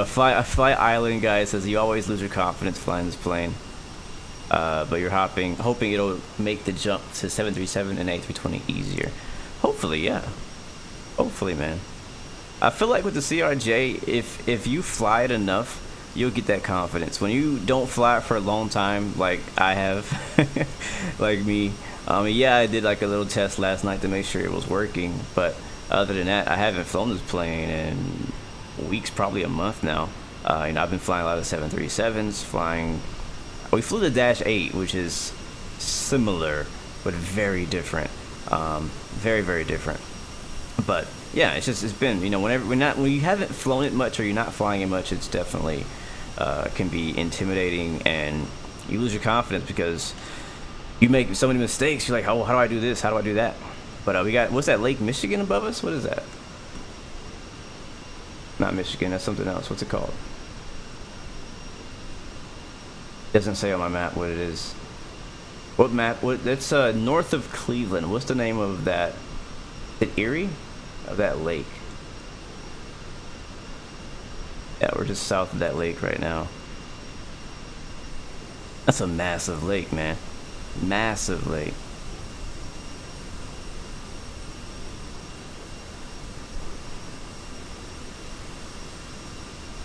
Fly Island guy says you always lose your confidence flying this plane. But you're hoping it'll make the jump to 737 and A320 easier. Hopefully, yeah. Hopefully, man. I feel like with the CRJ, if you fly it enough, you'll get that confidence. When you don't fly it for a long time, like I have, like me, yeah, I did like a little test last night to make sure it was working. But other than that, I haven't flown this plane in weeks, probably a month now. You know, I've been flying a lot of 737s, we flew the Dash 8, which is similar but very different. Very, very different. But yeah, it's been, you know, when you haven't flown it much or you're not flying it much, it's definitely can be intimidating, and you lose your confidence because you make so many mistakes. You're like, oh, how do I do this? How do I do that? But we got, what's that, Lake Michigan above us? What is that? Not Michigan, that's something else. What's it called? Doesn't say on my map what it is. What map? That's north of Cleveland. What's the name of that? Is it Erie? Of that lake? Yeah, we're just south of that lake right now. That's a massive lake, man. Massive lake.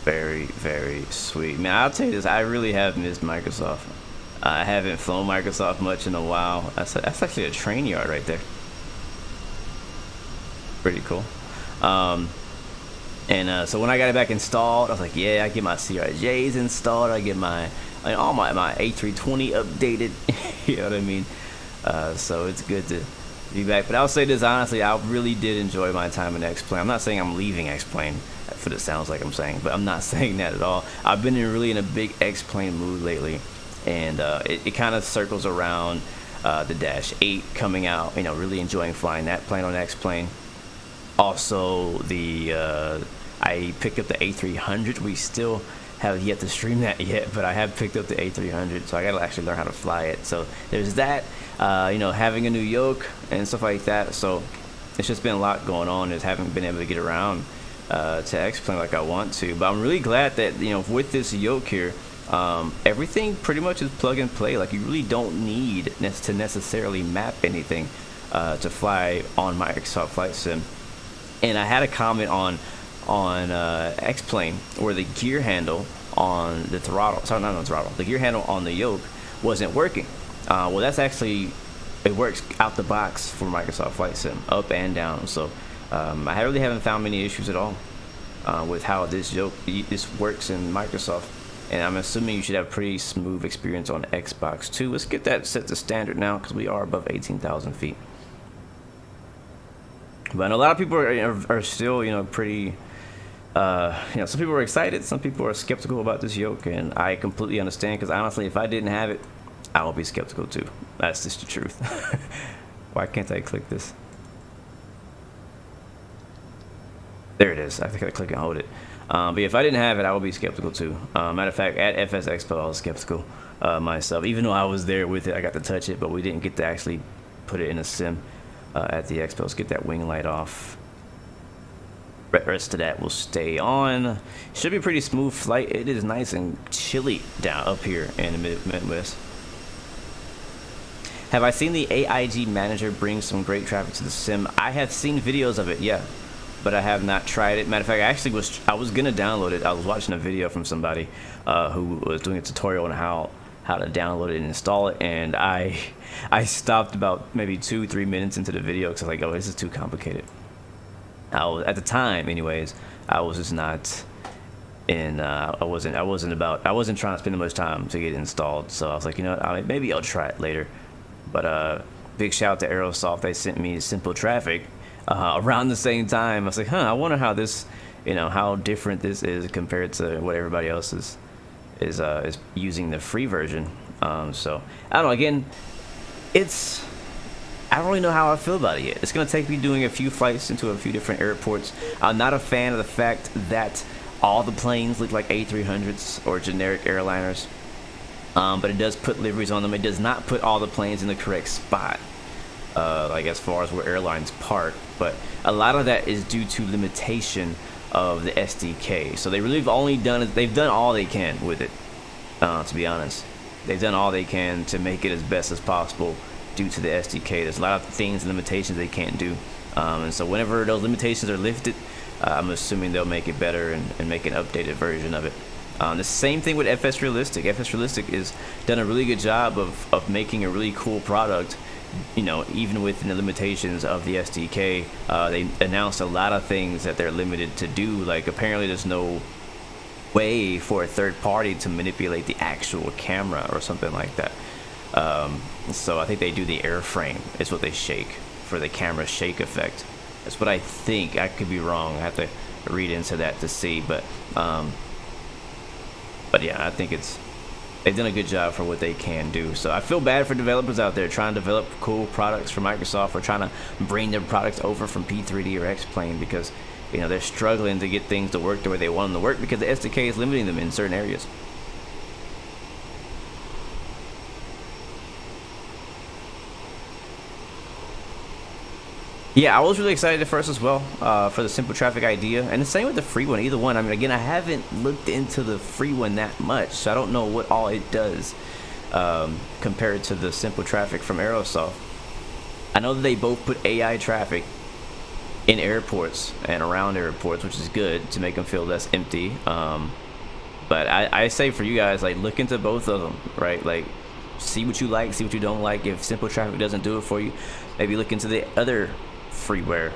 Very, very sweet. Man, I'll tell you this, I really have missed Microsoft. I haven't flown Microsoft much in a while. That's actually a train yard right there. Pretty cool. So when I got it back installed, I was like, yeah, I get my CRJs installed. I get all my A320 updated. You know what I mean? So it's good to be back. But I'll say this honestly, I really did enjoy my time in X-Plane. I'm not saying I'm leaving X-Plane. That's what it sounds like I'm saying, but I'm not saying that at all. I've been really in a big X-Plane mood lately, and it kind of circles around the Dash 8 coming out. You know, really enjoying flying that plane on X-Plane. Also, I picked up the A300. We still have yet to stream that yet, but I have picked up the A300, so I gotta actually learn how to fly it. So there's that. You know, having a new yoke and stuff like that. So it's just been a lot going on. Just haven't been able to get around to X-Plane like I want to, but I'm really glad that, you know, with this yoke here, everything pretty much is plug and play. Like, you really don't need to necessarily map anything to fly on Microsoft Flight Sim. And I had a comment on X-Plane where the gear handle on the throttle, sorry, not on the throttle, the gear handle on the yoke wasn't working. Well, that's actually, it works out the box for Microsoft Flight Sim, up and down. So I really haven't found many issues at all with how this works in Microsoft, and I'm assuming you should have pretty smooth experience on Xbox too. Let's get that set to standard now, because we are above 18,000 feet. But I know a lot of people are still, you know, pretty, you know, some people are excited, some people are skeptical about this yoke, and I completely understand, because honestly, if I didn't have it, I would be skeptical too. That's just the truth. Why can't I click this? There it is. I think I click and hold it. But if I didn't have it, I would be skeptical too. Matter of fact, at FS Expo, I was skeptical myself. Even though I was there with it, I got to touch it, but we didn't get to actually put it in a sim at the expo. Let's get that wing light off. Rest of that will stay on. Should be a pretty smooth flight. It is nice and chilly down up here in the Midwest. Have I seen the AIG manager bring some great traffic to the sim? I have seen videos of it, yeah, but I have not tried it. Matter of fact, I was gonna download it. I was watching a video from somebody who was doing a tutorial on how to download it and install it, and I stopped about maybe 2-3 minutes into the video because I was like, oh, this is too complicated. At the time, anyways, I was just not in. I wasn't trying to spend much time to get it installed. So I was like, you know what, maybe I'll try it later. But big shout out to Aerosoft. They sent me Simple Traffic around the same time. I was like, huh, I wonder how this, how different this is compared to what everybody else is using the free version. So I don't know. Again, I don't really know how I feel about it yet. It's gonna take me doing a few flights into a few different airports. I'm not a fan of the fact that all the planes look like A300s or generic airliners. But it does put liveries on them. It does not put all the planes in the correct spot, like as far as where airlines park. But a lot of that is due to limitation of the SDK. So they really they've done all they can with it. To be honest, they've done all they can to make it as best as possible due to the SDK. There's a lot of things and limitations they can't do. And so whenever those limitations are lifted, I'm assuming they'll make it better and make an updated version of it. The same thing with FS Realistic. FS Realistic has done a really good job of making a really cool product, even within the limitations of the SDK. They announced a lot of things that they're limited to do. Like apparently there's no way for a third party to manipulate the actual camera or something like that. So I think they do the airframe is what they shake for the camera shake effect. That's what I think. I could be wrong. I have to read into that to see, but yeah, I think they've done a good job for what they can do. So I feel bad for developers out there trying to develop cool products for Microsoft or trying to bring their products over from P3D or X-Plane because they're struggling to get things to work the way they want them to work because the SDK is limiting them in certain areas. Yeah, I was really excited at first as well for the Simple Traffic idea, and the same with the free one. Either one. I mean, again, I haven't looked into the free one that much, so I don't know what all it does compared to the Simple Traffic from Aerosoft. I know that they both put AI traffic in airports and around airports, which is good to make them feel less empty. But I say for you guys, like, look into both of them, right? Like, see what you like, see what you don't like. If Simple Traffic doesn't do it for you, maybe look into the other freeware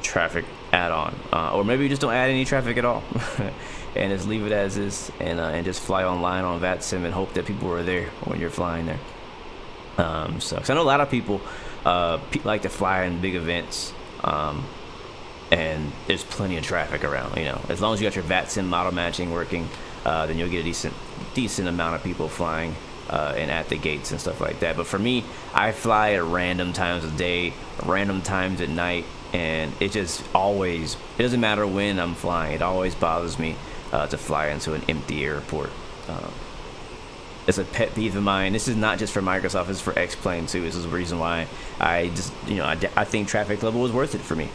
traffic add-on, or maybe you just don't add any traffic at all and just leave it as is and just fly online on VATSIM and hope that people are there when you're flying there. So 'cause I know a lot of people like to fly in big events, and there's plenty of traffic around. As long as you got your VATSIM model matching working, then you'll get a decent amount of people flying and at the gates and stuff like that. But for me, I fly at random times of day, random times at night, and it doesn't matter when I'm flying, it always bothers me to fly into an empty airport. It's a pet peeve of mine. This is not just for Microsoft, it's for X-Plane too. This is the reason why I just I think traffic level is worth it for me.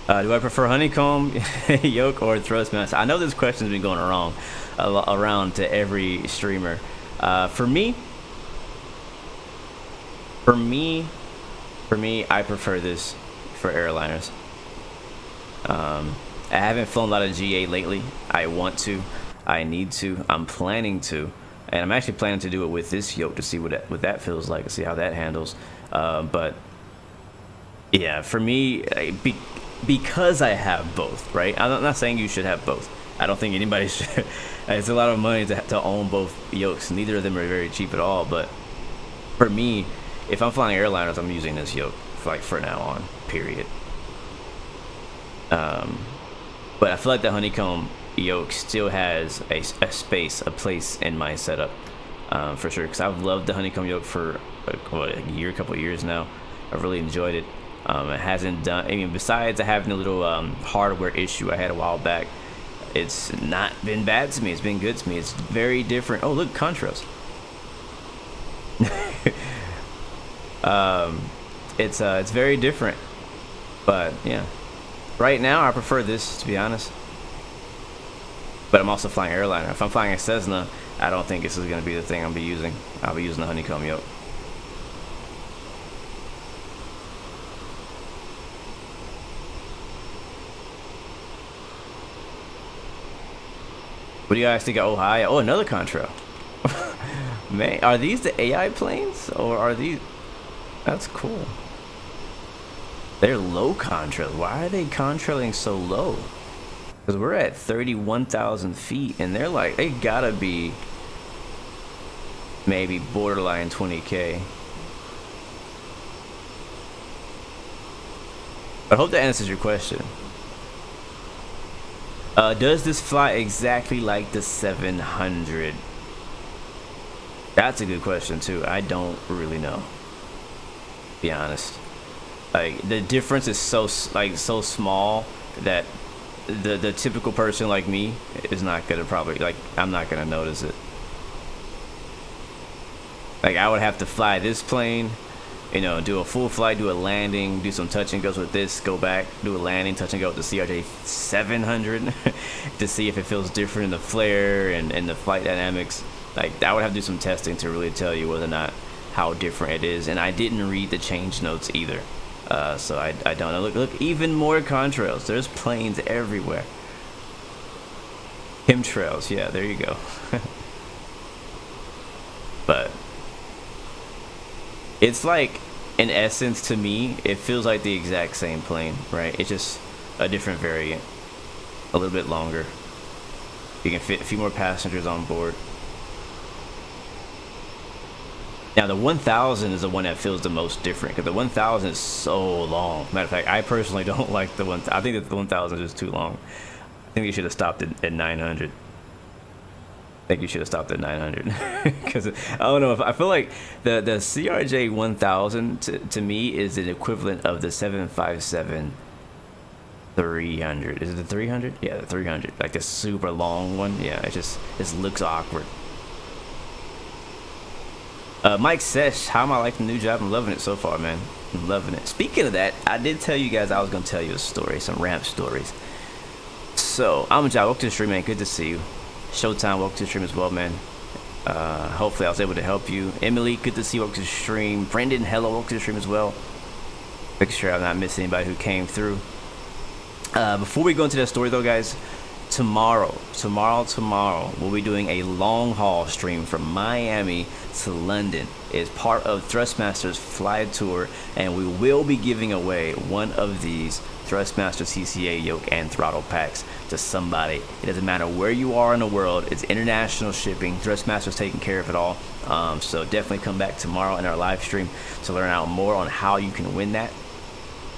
Do I prefer honeycomb, yoke, or Thrustmaster? I know this question's been going around to every streamer. For me, I prefer this for airliners. I haven't flown a lot of GA lately. I want to. I need to. I'm planning to. And I'm actually planning to do it with this yoke to see what that feels like, to see how that handles. But yeah, for me, because I have both, right? I'm not saying you should have both. I don't think anybody should. It's a lot of money to own both yokes. Neither of them are very cheap at all. But for me, if I'm flying airliners, I'm using this yoke for now on, period. But I feel like the honeycomb yoke still has a place in my setup, for sure. Because I've loved the honeycomb yoke for a couple of years now. I've really enjoyed it. It hasn't done. I mean, besides having a little hardware issue I had a while back, it's not been bad to me. It's been good to me. It's very different. Oh, look, contrast. It's very different. But yeah, right now I prefer this, to be honest. But I'm also flying airliner. If I'm flying a Cessna, I don't think this is going to be the thing I'll be using. I'll be using the honeycomb yoke. What do you guys think of Ohio? Oh, another Contra. Man, are these the AI planes? Or are these... That's cool. They're low contrails. Why are they contrailing so low? Because we're at 31,000 feet, and they're like, they gotta be maybe borderline 20K. I hope that answers your question. Does this fly exactly like the 700? That's a good question too. I don't really know, to be honest. Like, the difference is so small that the typical person like me is not gonna probably, like, I'm not gonna notice it. Like, I would have to fly this plane, you know, do a full flight, do a landing, do some touch and goes with this, go back, do a landing, touch and go with the CRJ 700 to see if it feels different in the flare and the flight dynamics. Like, I would have to do some testing to really tell you whether or not how different it is. And I didn't read the change notes either, so I don't know. Look, even more contrails. There's planes everywhere. Chemtrails, yeah, there you go. But it's like, in essence, to me, it feels like the exact same plane, right? It's just a different variant, a little bit longer. You can fit a few more passengers on board. Now, the 1000 is the one that feels the most different, because the 1000 is so long. Matter of fact, I personally don't like the one. I think that the 1000 is too long. I think you should have stopped at 900. I think you should have stopped at 900. Because I don't know, if I feel like the CRJ 1000 to me is an equivalent of the 757 300. Is it the 300? Yeah, the 300. Like the super long one. Yeah, it just looks awkward. Mike Sesh, how am I liking the new job? I'm loving it so far, man. I'm loving it. Speaking of that, I did tell you guys I was going to tell you a story, some ramp stories. So, I'm John. Welcome to the stream, man. Good to see you. Showtime, welcome to the stream as well, man. Hopefully I was able to help you. Emily, good to see you. Welcome to the stream. Brendan, hello. Welcome to the stream as well. Making sure I'm not missing anybody who came through. Before we go into that story, though, guys, tomorrow, we'll be doing a long haul stream from Miami to London. It's part of Thrustmaster's fly tour, and we will be giving away one of these Thrustmaster TCA, Yoke, and Throttle packs to somebody. It doesn't matter where you are in the world. It's international shipping. Thrustmaster's taking care of it all. So definitely come back tomorrow in our live stream to learn out more on how you can win that.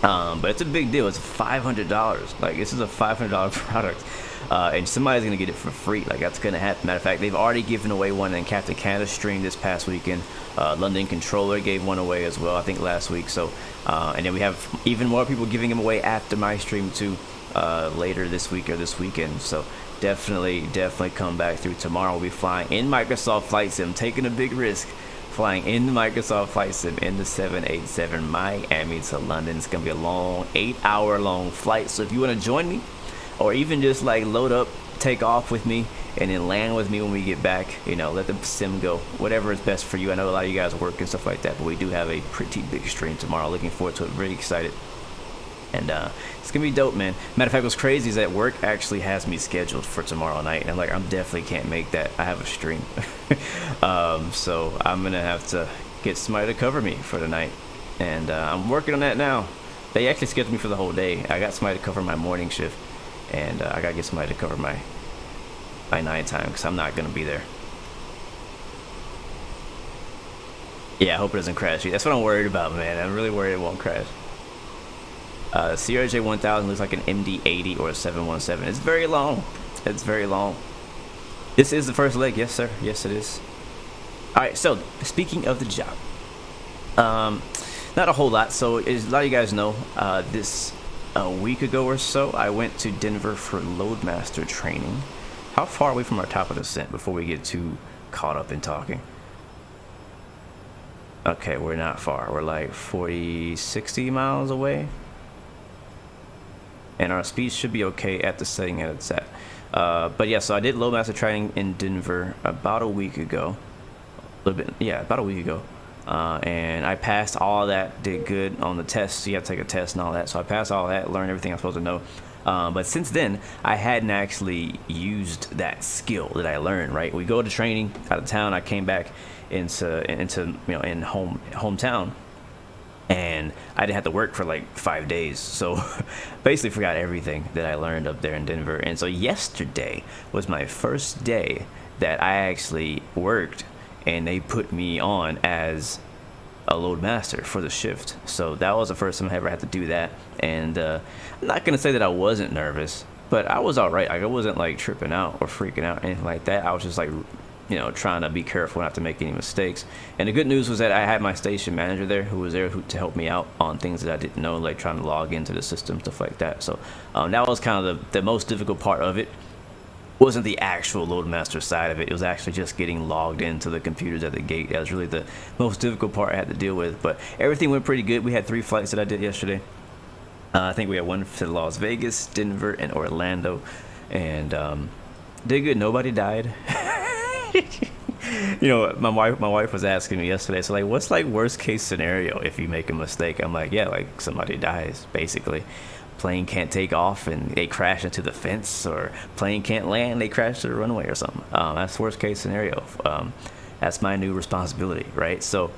But it's a big deal. It's $500. Like, this is a $500 product. And somebody's gonna get it for free. Like, that's gonna happen. Matter of fact, they've already given away one in Captain Canada's stream this past weekend. London Controller gave one away as well, I think last week. So, and then we have even more people giving them away after my stream too, later this week or this weekend. So definitely come back through tomorrow. We'll be flying in Microsoft Flight Sim, taking a big risk, flying in the Microsoft Flight Sim in the 787 Miami to London. It's gonna be a long 8-hour long flight. So if you want to join me, or even just like load up, take off with me, and then land with me when we get back, you know, let the sim go, whatever is best for you. I know a lot of you guys work and stuff like that, but we do have a pretty big stream tomorrow. Looking forward to it, very excited. And it's gonna be dope, man. Matter of fact, what's crazy is that work actually has me scheduled for tomorrow night, and I'm like, I definitely can't make that. I have a stream. So I'm gonna have to get somebody to cover me for the night, and I'm working on that now. They actually scheduled me for the whole day. I got somebody to cover my morning shift, and I gotta get somebody to cover my nighttime, because I'm not gonna be there. Yeah, I hope it doesn't crash. That's what I'm worried about, man. I'm really worried it won't crash. CRJ 1000 looks like an MD-80 or a 717. It's very long. It's very long. This is the first leg. Yes, sir. Yes, it is. Alright, so speaking of the job, not a whole lot. So as a lot of you guys know, a week ago or so, I went to Denver for Loadmaster training. How far away from our top of the descent before we get too caught up in talking? Okay, we're not far. We're like 60 miles away. And our speed should be okay at the setting that it's at. But yeah, so I did Loadmaster training in Denver about a week ago. A little bit, yeah, about a week ago. And I passed all that, did good on the test. So you have to take a test and all that. So I passed all that, learned everything I'm supposed to know. But since then, I hadn't actually used that skill that I learned, right? We go to training out of town. I came back into you know, in hometown. and I didn't have to work for like 5 days. So basically forgot everything that I learned up there in Denver. And so yesterday was my first day that I actually worked, and they put me on as a load master for the shift. So that was the first time I ever had to do that. And I'm not gonna say that I wasn't nervous, but I was all right. Like, I wasn't like tripping out or freaking out or anything like that. I was just like, you know, trying to be careful not to make any mistakes. And the good news was that I had my station manager there who was there to help me out on things that I didn't know, like trying to log into the system, stuff like that. So that was kind of the most difficult part of it. Wasn't the actual loadmaster side of it. It was actually just getting logged into the computers at the gate. That was really the most difficult part I had to deal with. But everything went pretty good. We had 3 flights that I did yesterday. I think we had one to Las Vegas, Denver, and Orlando, and did good. Nobody died. You know, my wife was asking me yesterday, so like, what's like worst case scenario if you make a mistake? I'm like, yeah, like somebody dies, basically. Plane can't take off and they crash into the fence, or plane can't land, they crash to the runway or something. That's worst case scenario. That's my new responsibility, right? So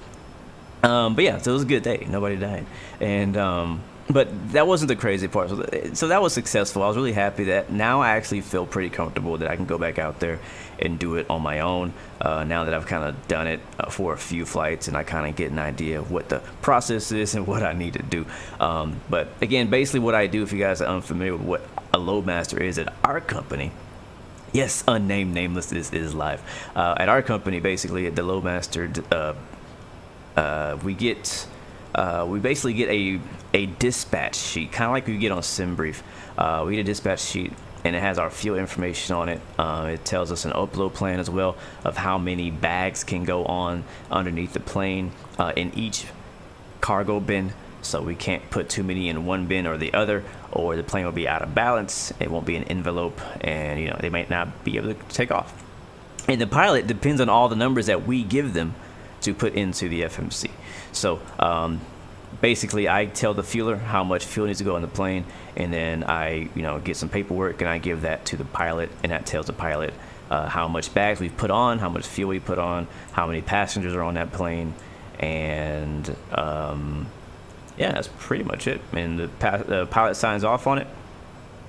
but yeah, so it was a good day. Nobody died. And but that wasn't the crazy part. So that was successful. I was really happy that now I actually feel pretty comfortable that I can go back out there and do it on my own. Now that I've kind of done it for a few flights, and I kind of get an idea of what the process is and what I need to do. But again, basically what I do, if you guys are unfamiliar with what a loadmaster is at our company, yes, unnamed, nameless is live. At our company, basically, the loadmaster, we basically get a dispatch sheet, kind of like we get on SimBrief. We get a dispatch sheet, and it has our fuel information on it. It tells us an upload plan as well of how many bags can go on underneath the plane in each cargo bin. So we can't put too many in one bin or the other, or the plane will be out of balance. It won't be an envelope, and you know, they might not be able to take off. And the pilot depends on all the numbers that we give them to put into the FMC. So basically, I tell the fueler how much fuel needs to go on the plane, and then I, you know, get some paperwork and I give that to the pilot, and that tells the pilot how much bags we've put on, how much fuel we put on, how many passengers are on that plane, and yeah, that's pretty much it. And the pilot signs off on it.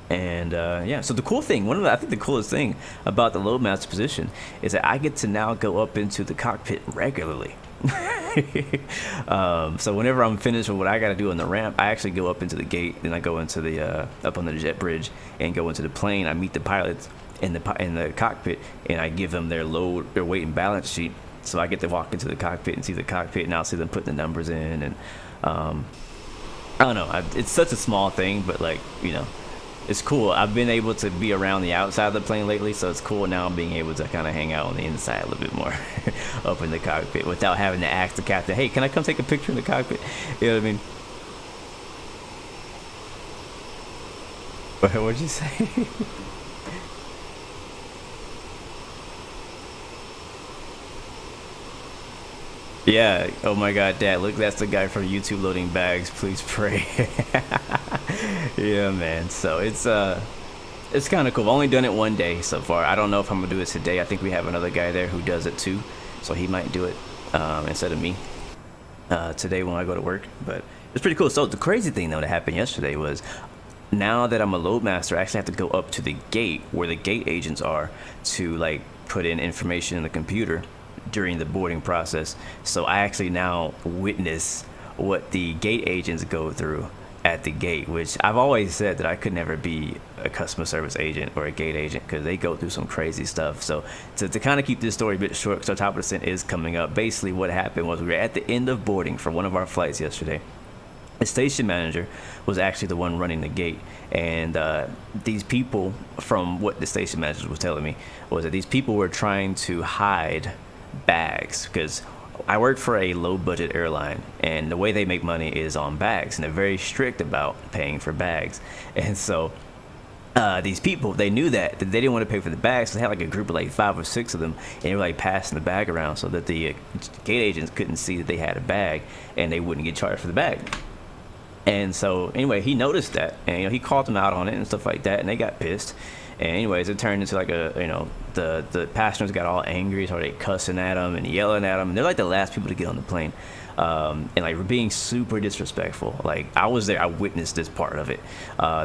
And yeah, so the cool thing, I think the coolest thing about the loadmaster position is that I get to now go up into the cockpit regularly. So whenever I'm finished with what I got to do on the ramp, I actually go up into the gate, then I go into the up on the jet bridge and go into the plane. I meet the pilots in the cockpit, and I give them their weight and balance sheet. So I get to walk into the cockpit and see the cockpit, and I'll see them putting the numbers in. And I don't know, it's such a small thing, but like, you know, it's cool. I've been able to be around the outside of the plane lately, so it's cool now being able to kind of hang out on the inside a little bit more up in the cockpit without having to ask the captain, hey, can I come take a picture in the cockpit? You know what I mean? What'd you say? Yeah, oh my god, Dad, look, that's the guy from YouTube loading bags, please pray. Yeah, man, so it's kind of cool. I've only done it one day so far. I don't know if I'm gonna do it today. I think we have another guy there who does it too, so he might do it instead of me today when I go to work. But it's pretty cool. So the crazy thing though that happened yesterday was, now that I'm a loadmaster, I actually have to go up to the gate where the gate agents are to like put in information in the computer during the boarding process. So I actually now witness what the gate agents go through at the gate, which I've always said that I could never be a customer service agent or a gate agent because they go through some crazy stuff. So to kind of keep this story a bit short, because our top percent is coming up, basically what happened was we were at the end of boarding for one of our flights yesterday. The station manager was actually the one running the gate, and these people, from what the station manager was telling me, was that these people were trying to hide bags, because I work for a low budget airline, and the way they make money is on bags, and they're very strict about paying for bags. And so these people, they knew that they didn't want to pay for the bags, so they had like a group of like 5 or 6 of them, and they were like passing the bag around so that the gate agents couldn't see that they had a bag and they wouldn't get charged for the bag. And so anyway, he noticed that, and you know, he called them out on it and stuff like that, and they got pissed. And anyways, it turned into like a, you know, the passengers got all angry, started cussing at them and yelling at them. And they're like the last people to get on the plane. And like being super disrespectful. Like I was there, I witnessed this part of it.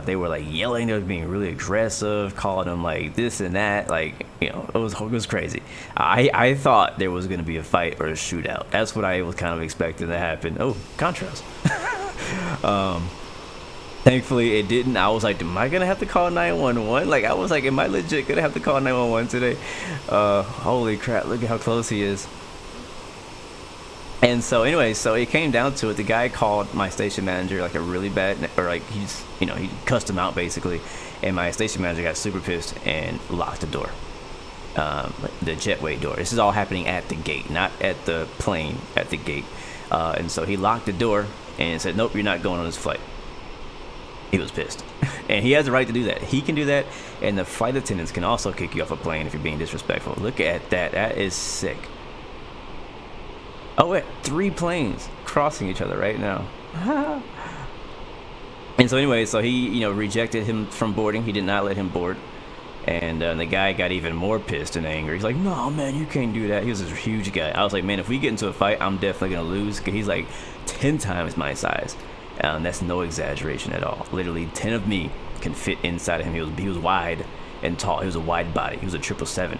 They were like yelling, they were being really aggressive, calling them like this and that. Like, you know, it was crazy. I thought there was gonna be a fight or a shootout. That's what I was kind of expecting to happen. Oh, contrast. Thankfully it didn't. I was like, am I gonna have to call 911? Like I was like, am I legit gonna have to call 911 today? Holy crap, look at how close he is. And so anyway, so it came down to it. The guy called my station manager like a really bad, or like he's, you know, he cussed him out basically. And my station manager got super pissed and locked the door, the jetway door. This is all happening at the gate, not at the plane, at the gate. And so he locked the door and said, nope, you're not going on this flight. He was pissed. And he has the right to do that. He can do that, and the flight attendants can also kick you off a plane if you're being disrespectful. Look at that. That is sick. Oh, wait, 3 planes crossing each other right now. And so anyway, so he, you know, rejected him from boarding. He did not let him board. And the guy got even more pissed and angry. He's like, no, man, you can't do that. He was this huge guy. I was like, man, if we get into a fight, I'm definitely going to lose, because he's like 10 times my size. That's no exaggeration at all. Literally 10 of me can fit inside of him. He was wide and tall. He was a wide body. He was a 777.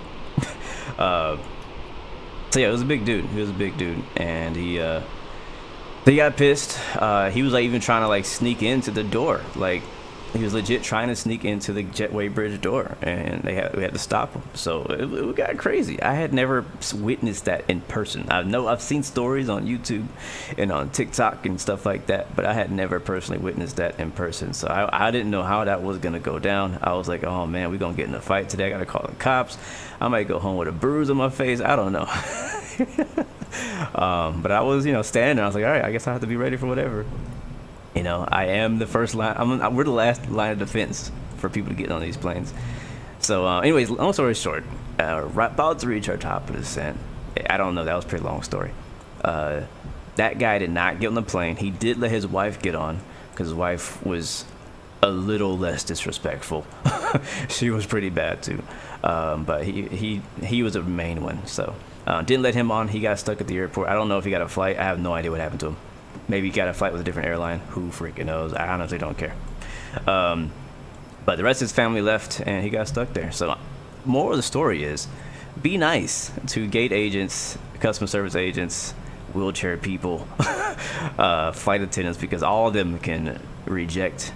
So yeah, it was a big dude. He was a big dude, and he got pissed. He was like even trying to like sneak into the door. Like he was legit trying to sneak into the jetway bridge door, and we had to stop him. So it got crazy. I had never witnessed that in person. I've seen stories on YouTube and on TikTok and stuff like that, but I had never personally witnessed that in person. So I didn't know how that was gonna go down. I was like, oh man, we're gonna get in a fight today. I gotta call the cops. I might go home with a bruise on my face. I don't know. But I was, you know, standing there. I was like, all right, I guess I have to be ready for whatever. You know, I am the first line. We're the last line of defense for people to get on these planes. So, anyways, long story short, about to reach our top of the descent. I don't know. That was a pretty long story. That guy did not get on the plane. He did let his wife get on, because his wife was a little less disrespectful. She was pretty bad too. But he was the main one. So, didn't let him on. He got stuck at the airport. I don't know if he got a flight. I have no idea what happened to him. Maybe he got a flight with a different airline. Who freaking knows? I honestly don't care. But the rest of his family left, and he got stuck there. So, moral of the story is, be nice to gate agents, customer service agents, wheelchair people, flight attendants, because all of them can reject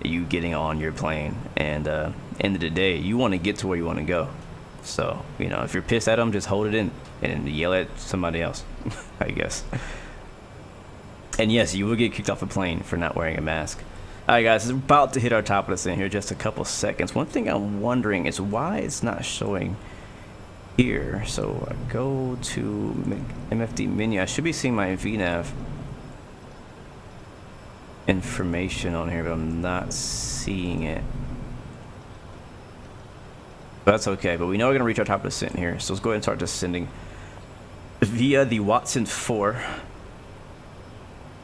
you getting on your plane. And end of the day, you want to get to where you want to go. So, you know, if you're pissed at them, just hold it in and yell at somebody else, I guess. And yes, you will get kicked off a plane for not wearing a mask. Alright guys, it's about to hit our top of the scene here, just a couple seconds. One thing I'm wondering is why it's not showing here. So I go to MFD menu. I should be seeing my VNAV information on here, but I'm not seeing it. But that's okay, but we know we're going to reach our top of the descent here. So let's go ahead and start descending via the WATSN 4.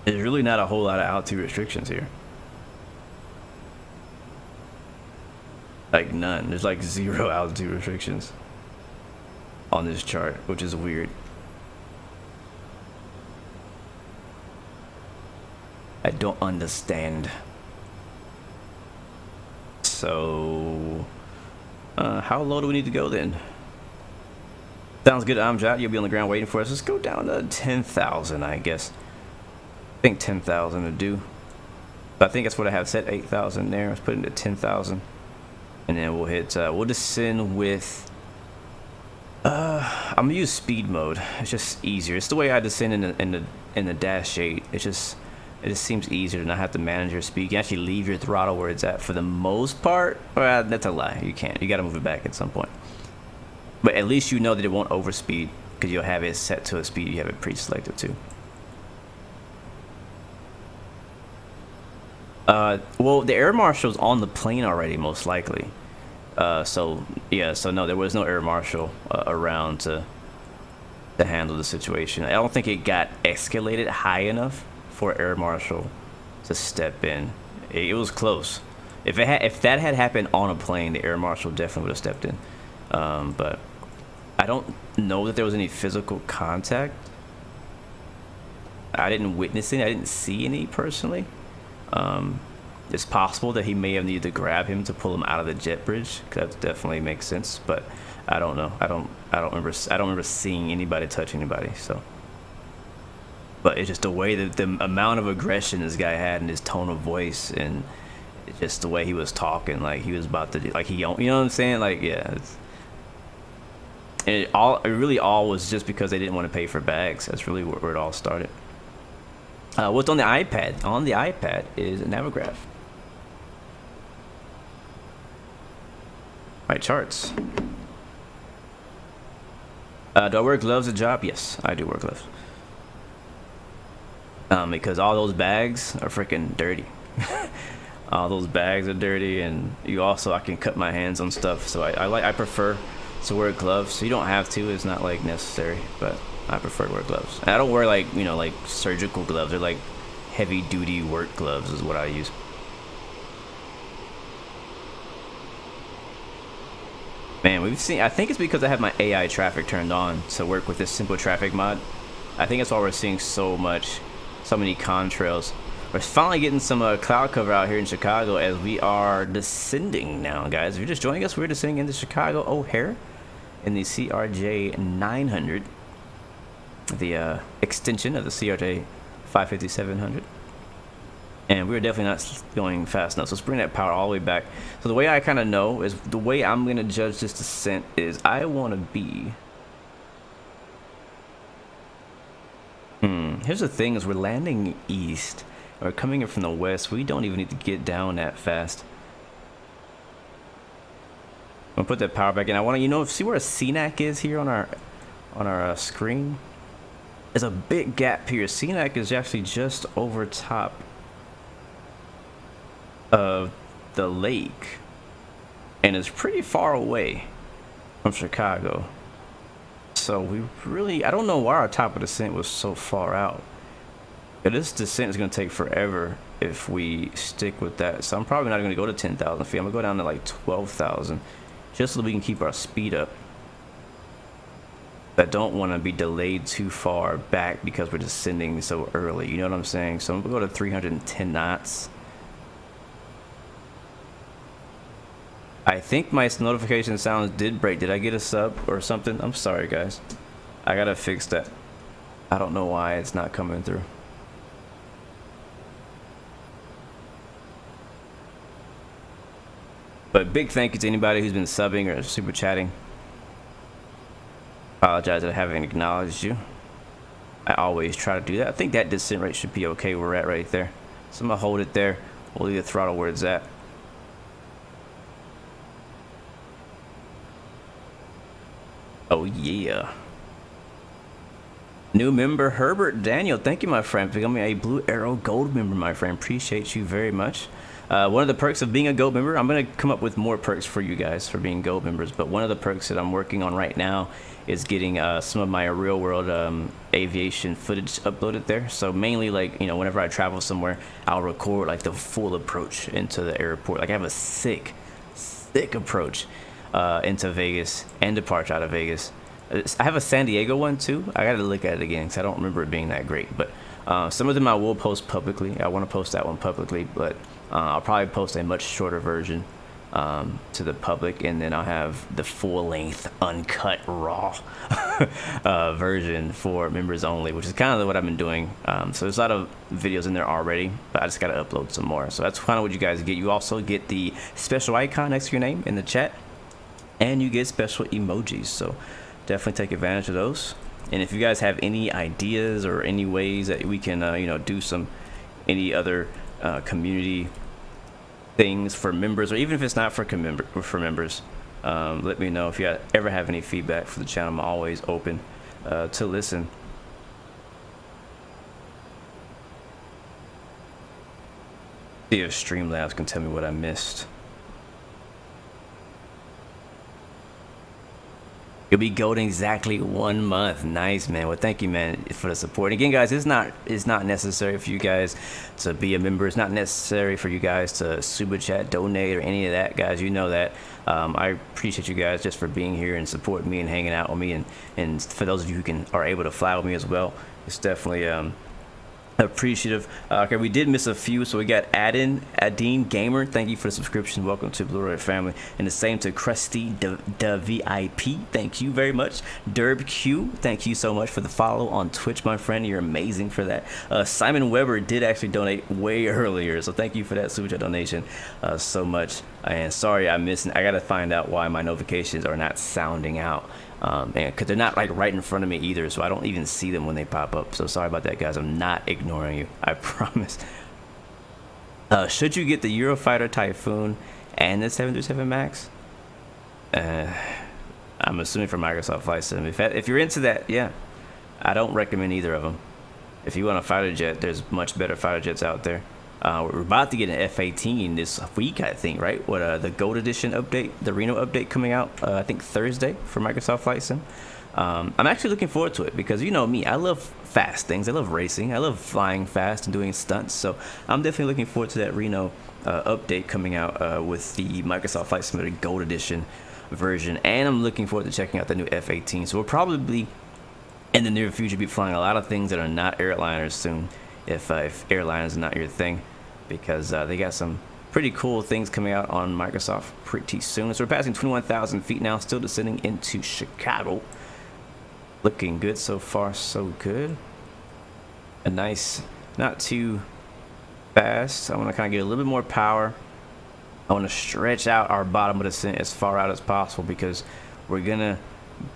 There's really not a whole lot of altitude restrictions here. Like none. There's like 0 altitude restrictions on this chart, which is weird. I don't understand. So, how low do we need to go then? Sounds good, Amjad. You'll be on the ground waiting for us. Let's go down to 10,000, I guess. I think 10,000 would do. But I think that's what I have set, 8,000 there. Let's put it into 10,000. And then we'll hit, we'll descend with, I'm gonna use speed mode. It's just easier. It's the way I descend in the dash 8. It just seems easier to not have to manage your speed. You can actually leave your throttle where it's at for the most part. Well, that's a lie. You can't. You gotta move it back at some point. But at least you know that it won't overspeed, because you'll have it set to a speed you have it pre-selected to. Well, the air marshal's on the plane already, most likely. So yeah, so no, there was no air marshal around to handle the situation. I don't think it got escalated high enough for air marshal to step in. It was close, If that had happened on a plane, the air marshal definitely would have stepped in. But I don't know that there was any physical contact. I didn't witness any. I didn't see any personally. It's possible that he may have needed to grab him to pull him out of the jet bridge. That definitely makes sense, but I don't know. I don't remember seeing anybody touch anybody. So, but it's just the way that the amount of aggression this guy had in his tone of voice, and it's just the way he was talking, like he was about to, like you know what I'm saying? Like, yeah. And it really all was just because they didn't want to pay for bags. That's really where it all started. What's on the iPad? On the iPad is a Navigraph. My charts. Do I wear gloves at job? Yes, I do wear gloves. Because all those bags are freaking dirty. All those bags are dirty, and I can cut my hands on stuff. So I prefer to wear gloves. So you don't have to. It's not like necessary, but I prefer to wear gloves. And I don't wear like surgical gloves. They're like heavy duty work gloves is what I use. Man, we've seen, I think it's because I have my AI traffic turned on to work with this simple traffic mod. I think that's why we're seeing so many contrails. We're finally getting some cloud cover out here in Chicago as we are descending now, guys. If you're just joining us, we're descending into Chicago O'Hare in the CRJ 900, the extension of the CRJ 550-700. And we're definitely not going fast enough, so let's bring that power all the way back. So the way I kind of know is, the way I'm going to judge this descent is I want to be... Here's the thing, is we're landing east. We're coming in from the west. We don't even need to get down that fast. I'm going to put that power back in. I want to, see where a CNAC is here on our screen? There's a big gap here. CNAC is actually just over top of the lake, and it's pretty far away from Chicago. So we really, I don't know why our top of descent was so far out. But this descent is going to take forever if we stick with that. So I'm probably not going to go to 10,000 feet. I'm going to go down to like 12,000 just so we can keep our speed up. I don't want to be delayed too far back because we're descending so early. You know what I'm saying? So I'm going to go to 310 knots. I think my notification sounds did break. Did I get a sub or something? I'm sorry, guys. I gotta fix that. I don't know why it's not coming through. But big thank you to anybody who's been subbing or super chatting. Apologize that I haven't acknowledged you. I always try to do that. I think that descent rate should be okay where we're at right there. So I'm gonna hold it there. We'll leave the throttle where it's at. Oh yeah. New member Herbert Daniel, thank you, my friend, for becoming a Blue Arrow Gold member, my friend. Appreciate you very much. One of the perks of being a Gold member, I'm going to come up with more perks for you guys for being Gold members, but one of the perks that I'm working on right now is getting some of my real world aviation footage uploaded there. So mainly, like, whenever I travel somewhere, I'll record like the full approach into the airport. Like I have a sick approach into Vegas and departure out of Vegas. I have a San Diego one too. I gotta look at it again because I don't remember it being that great, but some of them I will post publicly. I want to post that one publicly, but I'll probably post a much shorter version to the public, and then I'll have the full-length uncut raw version for members only, which is kind of what I've been doing. So there's a lot of videos in there already, but I just gotta upload some more. So that's kind of what you guys get. You also get the special icon next to your name in the chat, and you get special emojis. So definitely take advantage of those. And if you guys have any ideas or any ways that we can do any other community things for members, or even if it's not for members, let me know. If you ever have any feedback for the channel, I'm always open to listen. See if Streamlabs can tell me what I missed. You'll be golden exactly 1 month. Nice, man. Well, thank you, man, for the support. Again, guys, it's not necessary for you guys to be a member. It's not necessary for you guys to super chat, donate, or any of that, guys. You know that. I appreciate you guys just for being here and supporting me and hanging out with me, and for those of you who are able to fly with me as well, it's definitely appreciative. Okay, we did miss a few, so we got ADIME Gamer, thank you for the subscription, welcome to Blu-ray family, and the same to Krusty the VIP, thank you very much. Derb Q, thank you so much for the follow on Twitch, my friend, you're amazing for that. Simon Weber did actually donate way earlier, so thank you for that super chat donation so much. And sorry I gotta find out why my notifications are not sounding out. And because they're not like right in front of me either, so I don't even see them when they pop up. So sorry about that, guys. I'm not ignoring you, I promise. Should you get the Eurofighter Typhoon and the 737 Max? I'm assuming for Microsoft Flight Sim. If you're into that, yeah, I don't recommend either of them. If you want a fighter jet, there's much better fighter jets out there. We're about to get an F-18 this week, I think, right? What the Gold Edition update, the Reno update coming out, I think Thursday for Microsoft Flight Sim. I'm actually looking forward to it because you know me, I love fast things. I love racing. I love flying fast and doing stunts. So I'm definitely looking forward to that Reno update coming out with the Microsoft Flight Simulator Gold Edition version, and I'm looking forward to checking out the new F-18. So we'll probably in the near future be flying a lot of things that are not airliners soon. If airline is not your thing, because they got some pretty cool things coming out on Microsoft pretty soon. So we're passing 21,000 feet now, still descending into Chicago. Looking good so far, so good. A nice, not too fast. I want to kind of get a little bit more power. I want to stretch out our bottom of the descent as far out as possible because we got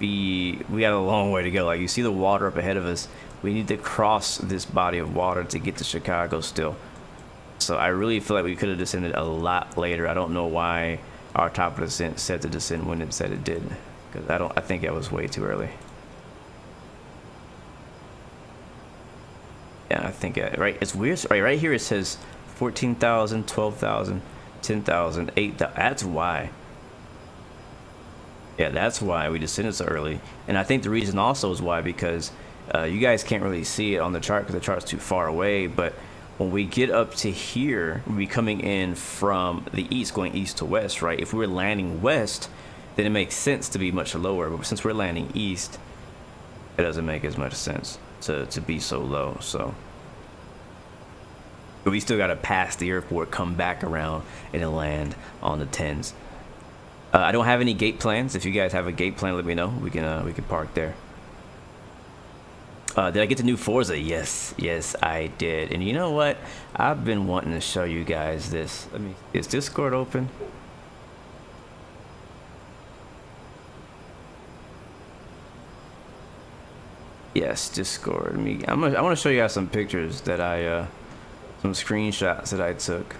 a long way to go. Like you see the water up ahead of us. We need to cross this body of water to get to Chicago still. So I really feel like we could have descended a lot later. I don't know why our top of the descent said to descend when it said it did. Because I think it was way too early. Yeah, I think, right, it's weird. Right here it says 14,000, 12,000, 10,000, 8,000. That's why. Yeah, that's why we descended so early. And I think the reason also is why, because you guys can't really see it on the chart because the chart's too far away, but when we get up to here, we'll be coming in from the east, going east to west, right? If we were landing west, then it makes sense to be much lower, but since we're landing east, it doesn't make as much sense to be so low. So but we still got to pass the airport, come back around, and then land on the 10s. I don't have any gate plans. If you guys have a gate plan, let me know. We can park there. Did I get the new Forza? Yes, I did. And you know what? I've been wanting to show you guys this. Is Discord open? Yes, Discord. I want to show you guys some pictures that some screenshots that I took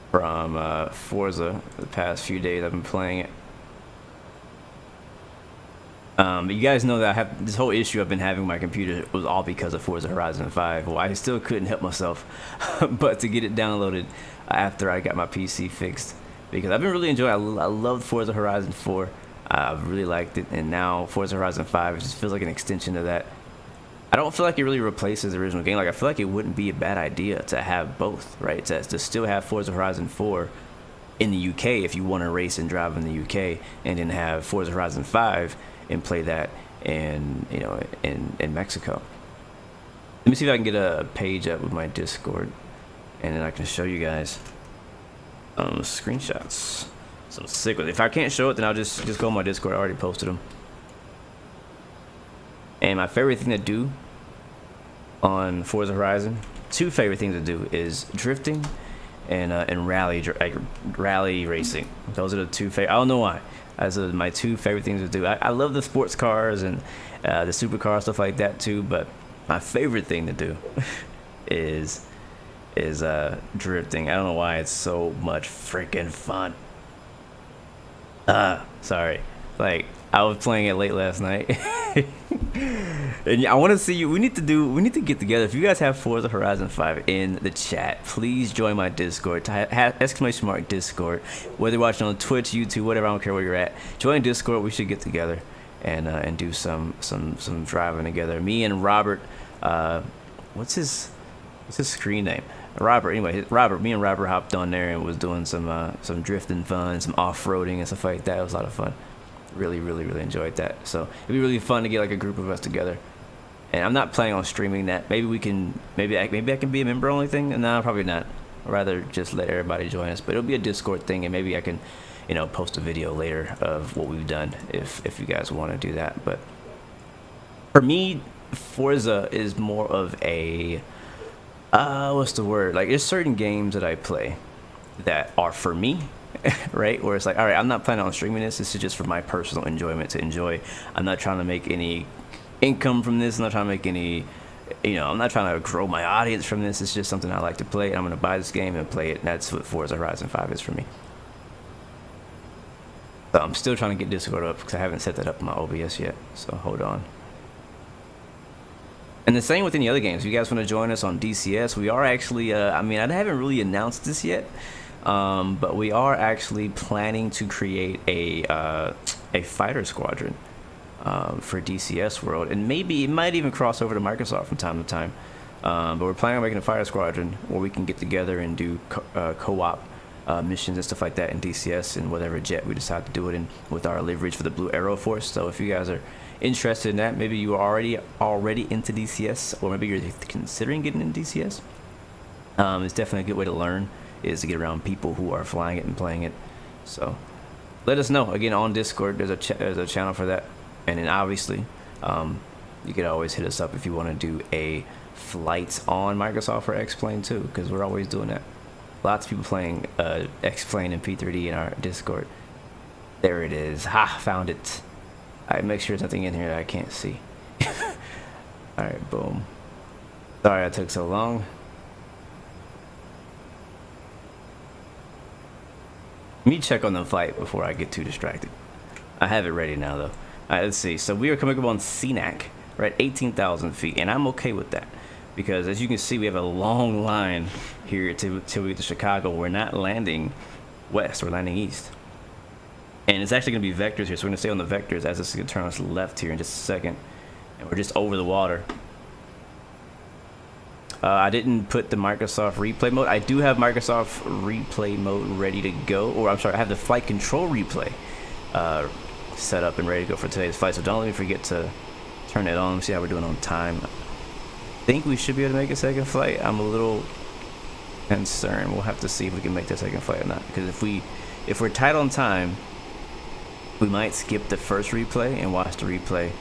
from Forza the past few days I've been playing it. But you guys know that I have this whole issue I've been having with my computer was all because of Forza Horizon 5. Well, I still couldn't help myself but to get it downloaded after I got my PC fixed, because I've been really enjoying it. I loved Forza Horizon 4. I really liked it, and now Forza Horizon 5 just feels like an extension of that. I don't feel like it really replaces the original game. Like, I feel like it wouldn't be a bad idea to have both, right? To still have Forza Horizon 4 in the UK if you want to race and drive in the UK, and then have Forza Horizon 5 and play that in Mexico. Let me see if I can get a page up with my Discord, and then I can show you guys screenshots. So sick with it. If I can't show it, then I'll just go on my Discord. I already posted them. And my favorite thing to do on Forza Horizon, two favorite things to do, is drifting and rally racing. Those are the two favorite. I don't know why. Those are my two favorite things to do. I love the sports cars and the supercars, stuff like that too. But my favorite thing to do is drifting. I don't know why, it's so much freaking fun. Sorry. Like, I was playing it late last night. And I want to see you. We need to get together. If you guys have Forza Horizon 5 in the chat, please join my Discord. !Discord. Whether you're watching on Twitch, YouTube, whatever, I don't care where you're at. Join Discord. We should get together and do some driving together. Me and Robert, what's his screen name? Robert. Anyway, Robert. Me and Robert hopped on there and was doing some drifting fun, some off-roading and stuff like that. It was a lot of fun. Really enjoyed that. So it'd be really fun to get like a group of us together. And I'm not planning on streaming that. Maybe we can. Maybe I can be a member only thing. No, probably not. I'd rather just let everybody join us. But it'll be a Discord thing, and maybe I can, post a video later of what we've done if you guys want to do that. But for me, Forza is more of a what's the word? Like, there's certain games that I play that are for me. Right, where it's like, all right, I'm not planning on streaming this. This is just for my personal enjoyment to enjoy. I'm not trying to make any income from this. I'm not trying to make any, I'm not trying to grow my audience from this. It's just something I like to play, and I'm going to buy this game and play it. And that's what Forza Horizon 5 is for me. So I'm still trying to get Discord up because I haven't set that up in my OBS yet. So hold on. And the same with any other games. If you guys want to join us on DCS, we are actually, I haven't really announced this yet. But we are actually planning to create a fighter squadron for DCS World, and maybe it might even cross over to Microsoft from time to time. But we're planning on making a fighter squadron where we can get together and do co-op missions and stuff like that in DCS and whatever jet we decide to do it in with our Livery for the Blue Arrow Force. So if you guys are interested in that, maybe you are already into DCS, or maybe you're considering getting into DCS, it's definitely a good way to learn, is to get around people who are flying it and playing it. So let us know. Again, on Discord, there's a channel for that. And then obviously, you could always hit us up if you want to do a flight on Microsoft or X-Plane too, because we're always doing that. Lots of people playing X-Plane and P3D in our Discord. There it is. Ha! Found it. Alright, make sure there's nothing in here that I can't see. Alright, boom. Sorry I took so long. Let me check on the flight before I get too distracted. I have it ready now, though. Alright, let's see. So we are coming up on CNAC. We're at 18,000 feet, and I'm okay with that. Because as you can see, we have a long line here till we get to Chicago. We're not landing west, we're landing east. And it's actually going to be vectors here, so we're going to stay on the vectors as this is going to turn us left here in just a second. And we're just over the water. I didn't put the Microsoft replay mode. I do have Microsoft replay mode ready to go. Or I'm sorry, I have the flight control replay set up and ready to go for today's flight. So don't let me forget to turn it on. See how we're doing on time. I think we should be able to make a second flight. I'm a little concerned. We'll have to see if we can make the second flight or not. Because if we're tight on time, we might skip the first replay and watch the replay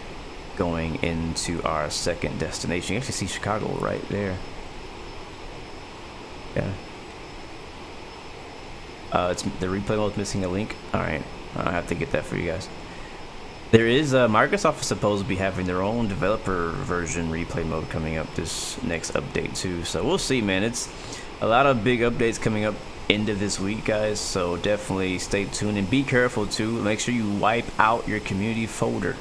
going into our second destination. You actually see Chicago right there. Yeah. It's the replay mode missing a link. All right, I'll have to get that for you guys. There is Microsoft is supposed to be having their own developer version replay mode coming up this next update too. So we'll see, man. It's a lot of big updates coming up end of this week, guys. So definitely stay tuned and be careful too. Make sure you wipe out your community folder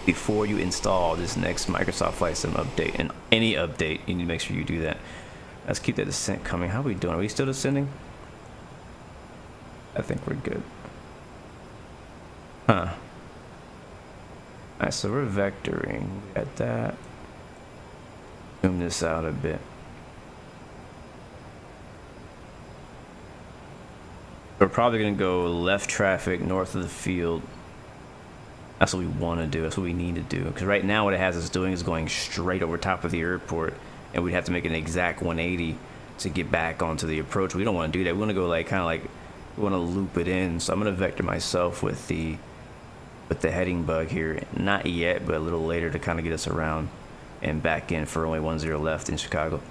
before you install this next Microsoft Flight Sim update. And any update, you need to make sure you do that. Let's keep that descent coming. How are we doing? Are we still descending? I think we're good. Huh. Alright, so we're vectoring. We got that. Zoom this out a bit. We're probably going to go left traffic north of the field. That's what we want to do. That's what we need to do. Because right now what it has us doing is going straight over top of the airport. And we'd have to make an exact 180 to get back onto the approach. We don't want to do that. We want to go like kind of like, we want to loop it in. So I'm going to vector myself with the heading bug here. Not yet, but a little later to kind of get us around and back in for only 10 left in Chicago.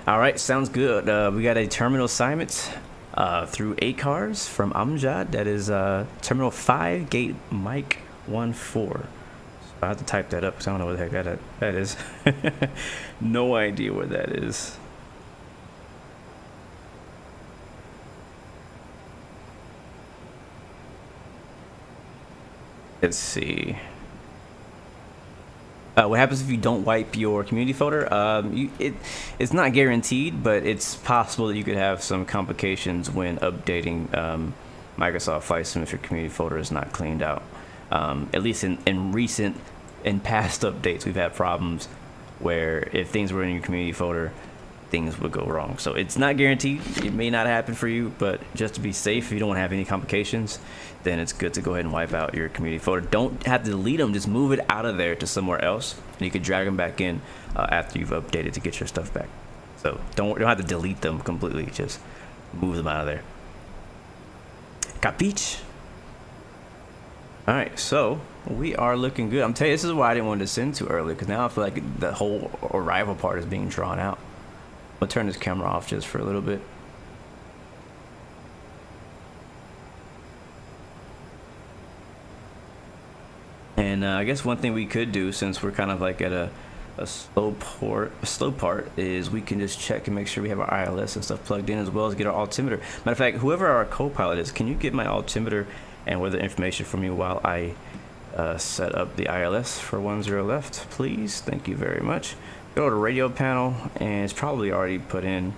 All right, sounds good. We got a terminal assignment through ACARS from Amjad. That is terminal 5, gate mic 14. So I have to type that up because I don't know what the heck that is. No idea what that is. Let's see. What happens if you don't wipe your community folder? It's not guaranteed, but it's possible that you could have some complications when updating Microsoft Flight Sim if your community folder is not cleaned out. At least in past updates, we've had problems where if things were in your community folder, things would go wrong. So it's not guaranteed. It may not happen for you, but just to be safe, if you don't want to have any complications, then it's good to go ahead and wipe out your community folder. Don't have to delete them. Just move it out of there to somewhere else, and you can drag them back in after you've updated to get your stuff back. So you don't have to delete them completely. Just move them out of there. Capiche? All right, so we are looking good. I'm telling you, this is why I didn't want to send too early, because now I feel like the whole arrival part is being drawn out. I'm gonna turn this camera off just for a little bit. And I guess one thing we could do, since we're kind of like at a slow part, is we can just check and make sure we have our ILS and stuff plugged in, as well as get our altimeter. Matter of fact, whoever our co-pilot is, can you get my altimeter and weather information for me while I set up the ILS for 10 left, please? Thank you very much. Go to radio panel, and it's probably already put in.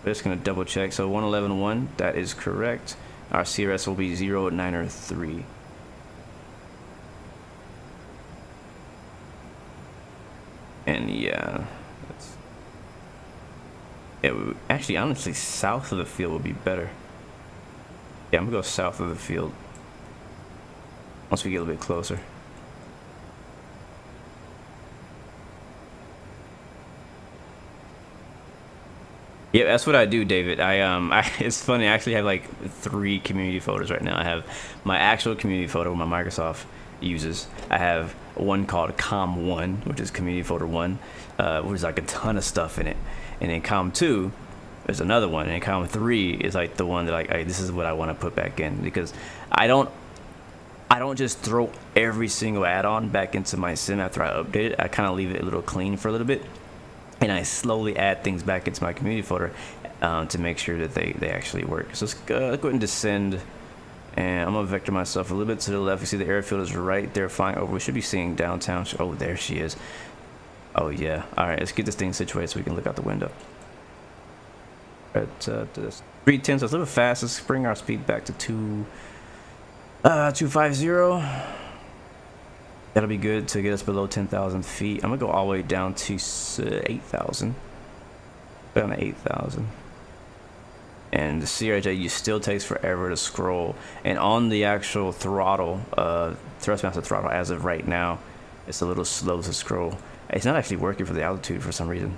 We're just gonna double check. So 111.1, that is correct. Our CRS will be 093. And yeah, actually, honestly, south of the field would be better. Yeah, I'm gonna go south of the field once we get a little bit closer. Yeah, that's what I do, David. It's funny, I actually have like 3 community folders right now. I have my actual community folder where my Microsoft uses. I have one called Com1, which is community folder 1, which is like a ton of stuff in it. And then Com2, there's another one, and Com3 is like the one that like, this is what I want to put back in, because I don't just throw every single add-on back into my sim after I update it. I kind of leave it a little clean for a little bit, and I slowly add things back into my community folder to make sure that they actually work. So let's go ahead and descend, and I'm gonna vector myself a little bit to the left. You see the airfield is right there flying over. We should be seeing downtown. Oh, there she is. Oh yeah. All right, let's get this thing situated so we can look out the window. At 310, so it's a little fast. Let's bring our speed back to 250. That'll be good to get us below 10,000 feet. I'm gonna go all the way down to 8,000. Down to 8,000. And the CRJ still takes forever to scroll. And on the actual throttle, Thrustmaster throttle, as of right now, it's a little slow to scroll. It's not actually working for the altitude for some reason.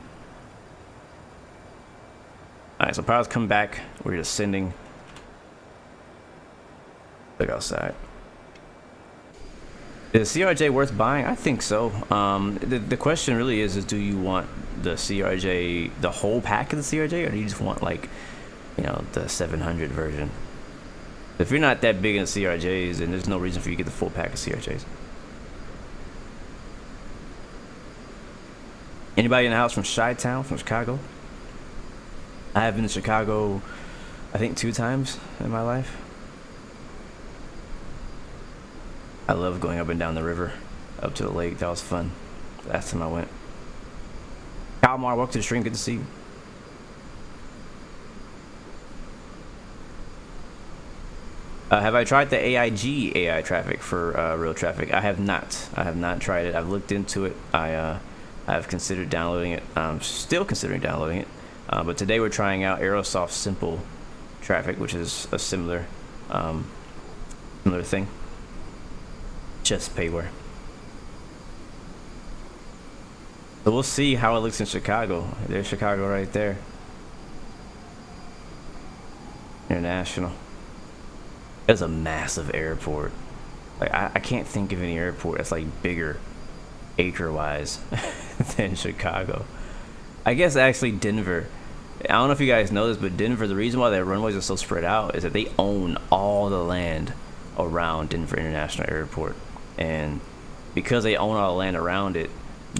Alright, so power's come back. We're descending. Look outside. Is CRJ worth buying? I think so. The question really is do you want the CRJ, the whole pack of the CRJ, or do you just want, like, you know, the 700 version? If you're not that big in CRJs, then there's no reason for you to get the full pack of CRJs. Anybody in the house from Chi-Town, from Chicago? I have been to Chicago, I think 2 times in my life. I love going up and down the river, up to the lake. That was fun. Last time I went. Kalmar, welcome to the stream. Good to see you. Have I tried the AIG AI traffic for real traffic? I have not. I have not tried it. I've looked into it. I've considered downloading it. I'm still considering downloading it. But today we're trying out Aerosoft Simple Traffic, which is a similar thing. Just payware. So we'll see how it looks in Chicago. There's Chicago right there. International. It's a massive airport. Like I can't think of any airport that's like bigger acre-wise than Chicago. I guess actually Denver. I don't know if you guys know this, but Denver, the reason why their runways are so spread out is that they own all the land around Denver International Airport. And because they own all the land around it,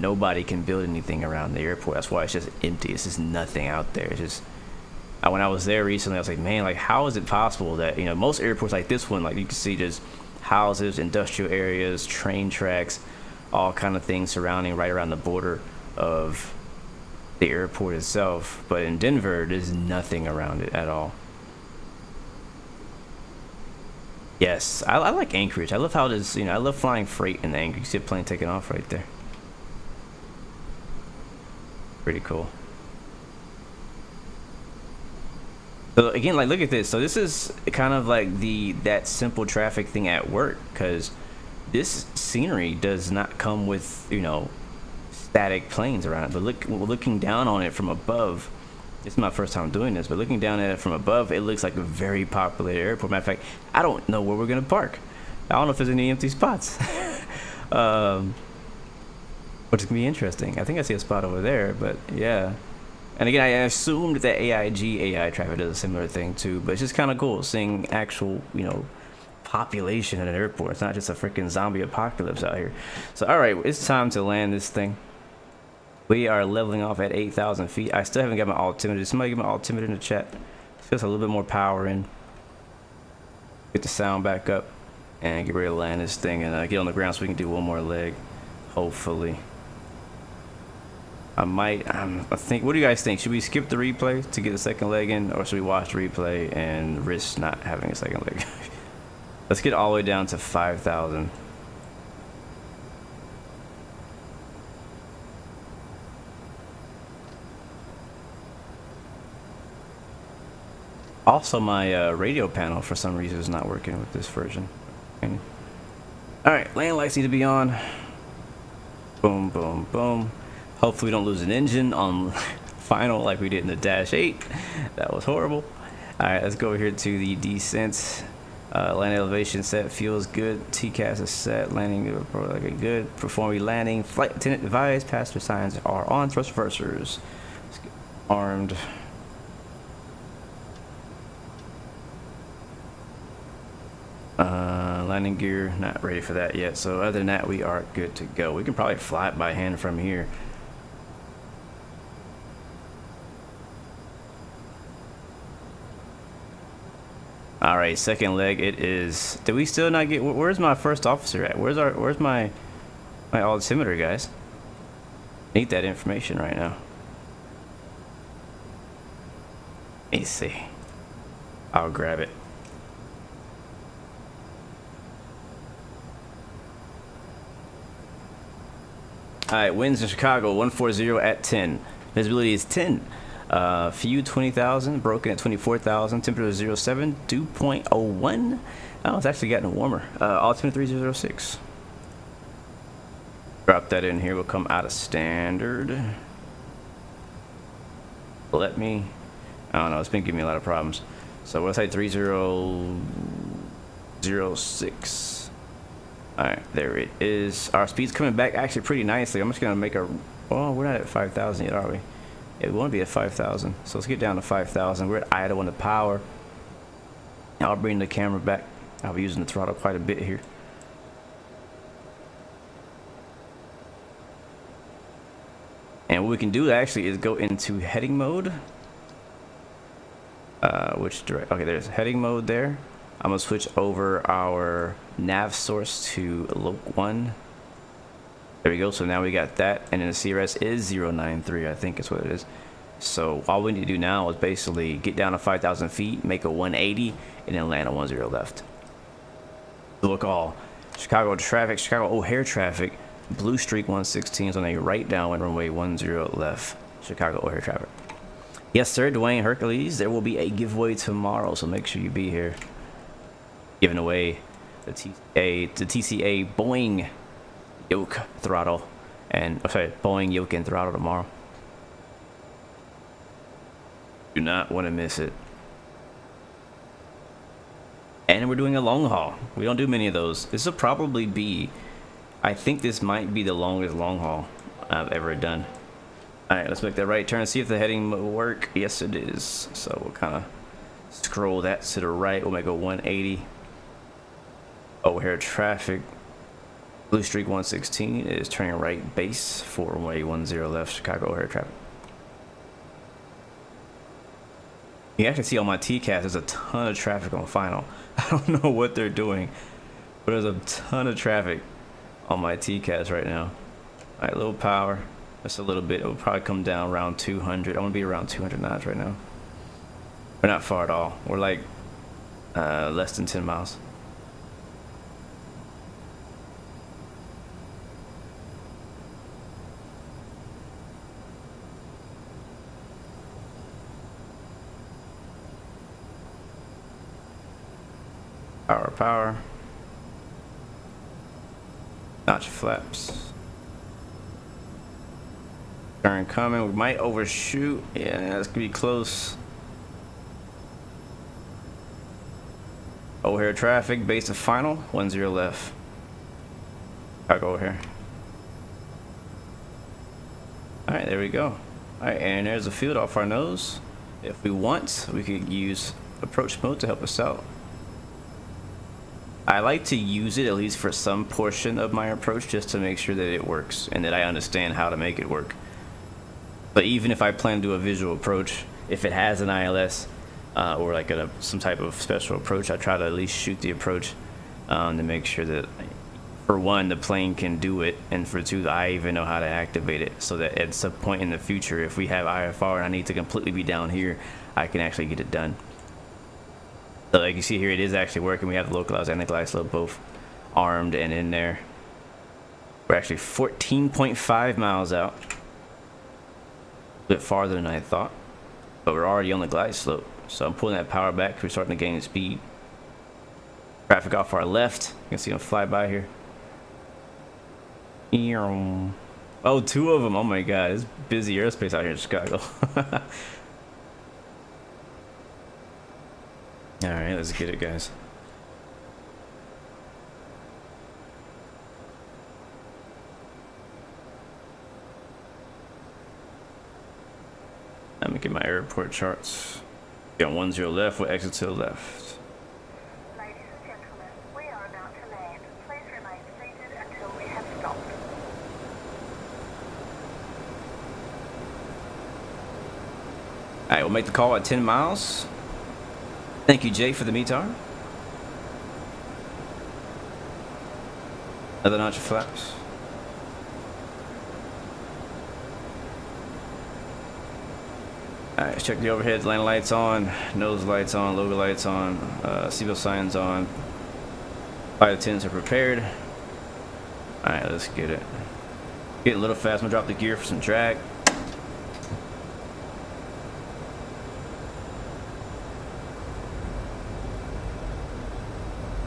nobody can build anything around the airport. That's why it's just empty. It's just nothing out there. It's just, when I was there recently, I was like, man, like, how is it possible that, you know, most airports like this one, like, you can see just houses, industrial areas, train tracks, all kind of things surrounding right around the border of the airport itself. But in Denver, there's nothing around it at all. Yes, I like Anchorage. I love how this, you know, I love flying freight in Anchorage. You see a plane taking off right there. Pretty cool. So again, like, look at this. So this is kind of like that simple traffic thing at work, because this scenery does not come with, you know, static planes around it. But looking down on it from above, this is my first time doing this, but looking down at it from above, it looks like a very popular airport. Matter of fact, I don't know where we're gonna park. I don't know if there's any empty spots. Which is gonna be interesting. I think I see a spot over there, but yeah. And again, I assumed that AI traffic does a similar thing too, but it's just kind of cool seeing actual, you know, population at an airport. It's not just a freaking zombie apocalypse out here. So, all right, it's time to land this thing. We are leveling off at 8,000 feet. I still haven't got my altimeter. Did somebody get my altimeter in the chat? Just a little bit more power in. Get the sound back up and get ready to land this thing and get on the ground so we can do one more leg, hopefully. I think, what do you guys think? Should we skip the replay to get the second leg in, or should we watch the replay and risk not having a second leg? Let's get all the way down to 5,000. Also, my radio panel for some reason is not working with this version. Okay. All right, land lights need to be on. Boom, boom, boom. Hopefully we don't lose an engine on final like we did in the Dash 8. That was horrible. Alright, let's go over here to the descent. Landing elevation set, feels good. TCAS is set. Landing like a good. Performing landing. Flight attendant advised. Passenger signs are on. Thrust reversers. Let's get armed. Landing gear, not ready for that yet. So other than that, we are good to go. We can probably fly it by hand from here. All right, second leg. It is. Did we still not get? Where's my first officer at? Where's my altimeter, guys? Need that information right now. Let me see. I'll grab it. All right, winds in Chicago 140 at 10. Visibility is 10. Few 20,000, broken at 24,000. Temperature 07, 2.01. Oh, it's actually gotten warmer. Altimeter 3006. Drop that in here. We'll come out of standard. Let me. I don't know. It's been giving me a lot of problems. So we'll say 3006. All right, there it is. Our speed's coming back actually pretty nicely. I'm just gonna make a. Oh, we're not at 5,000 yet, are we? Yeah, we want to be at 5,000. So let's get down to 5,000. We're at idle on the power. I'll bring the camera back. I'll be using the throttle quite a bit here. And what we can do actually is go into heading mode. Okay, there's heading mode there. I'm gonna switch over our nav source to Loc 1. There we go. So now we got that, and then the CRS is 093, I think is what it is. So all we need to do now is basically get down to 5,000 feet, make a 180, and then land a 10 left. Look all. Chicago traffic, Chicago O'Hare traffic, Blue Streak 116 is on a right downwind runway 10 left. Chicago O'Hare traffic. Yes, sir, Dwayne Hercules. There will be a giveaway tomorrow, so make sure you be here. Giving away the TCA Boeing Yoke throttle, and Boeing Yoke and throttle tomorrow. Do not want to miss it. And we're doing a long haul. We don't do many of those. This will probably be, I think this might be the longest long haul I've ever done. Alright, let's make that right turn and see if the heading will work. Yes, it is. So we'll kind of scroll that to the right. We'll make a 180. O'Hare traffic. Blue Streak 116 is turning right base for runway 10 left. Chicago O'Hare traffic. You actually see on my TCAS there's a ton of traffic on final. I don't know what they're doing, but there's a ton of traffic on my TCAS right now. Alright, little power. Just a little bit. It will probably come down around 200. I want to be around 200 knots right now. We're not far at all. We're like less than 10 miles. Power, power. Notch flaps. Turn coming. We might overshoot. Yeah, that's gonna be close. O'Hare traffic, base to final, 10 left. I'll go over here. Alright, there we go. Alright, and there's a field off our nose. If we want, we could use approach mode to help us out. I like to use it at least for some portion of my approach just to make sure that it works and that I understand how to make it work. But even if I plan to do a visual approach, if it has an ILS or like some type of special approach, I try to at least shoot the approach to make sure that, for one, the plane can do it, and for two, I even know how to activate it so that at some point in the future, if we have IFR and I need to completely be down here, I can actually get it done. So like you see here, it is actually working. We have the localized and the glide slope both armed and in there. We're actually 14.5 miles out. A bit farther than I thought, but we're already on the glide slope. So I'm pulling that power back. We're starting to gain speed. Traffic off our left. You can see them fly by here. Oh, two of them. Oh my god, it's busy airspace out here in Chicago. Alright, let's get it, guys. Let me get my airport charts. Got 10 left, we'll exit to the left. Ladies and gentlemen, we are about to land. Please remain seated until we have stopped. Alright, we'll make the call at 10 miles. Thank you, Jay, for the METAR. Another notch of flaps. Alright, let's check the overhead. Landing lights on, nose lights on, logo lights on, seatbelt signs on. Flight attendants are prepared. Alright, let's get it. Getting a little fast. I'm gonna drop the gear for some drag.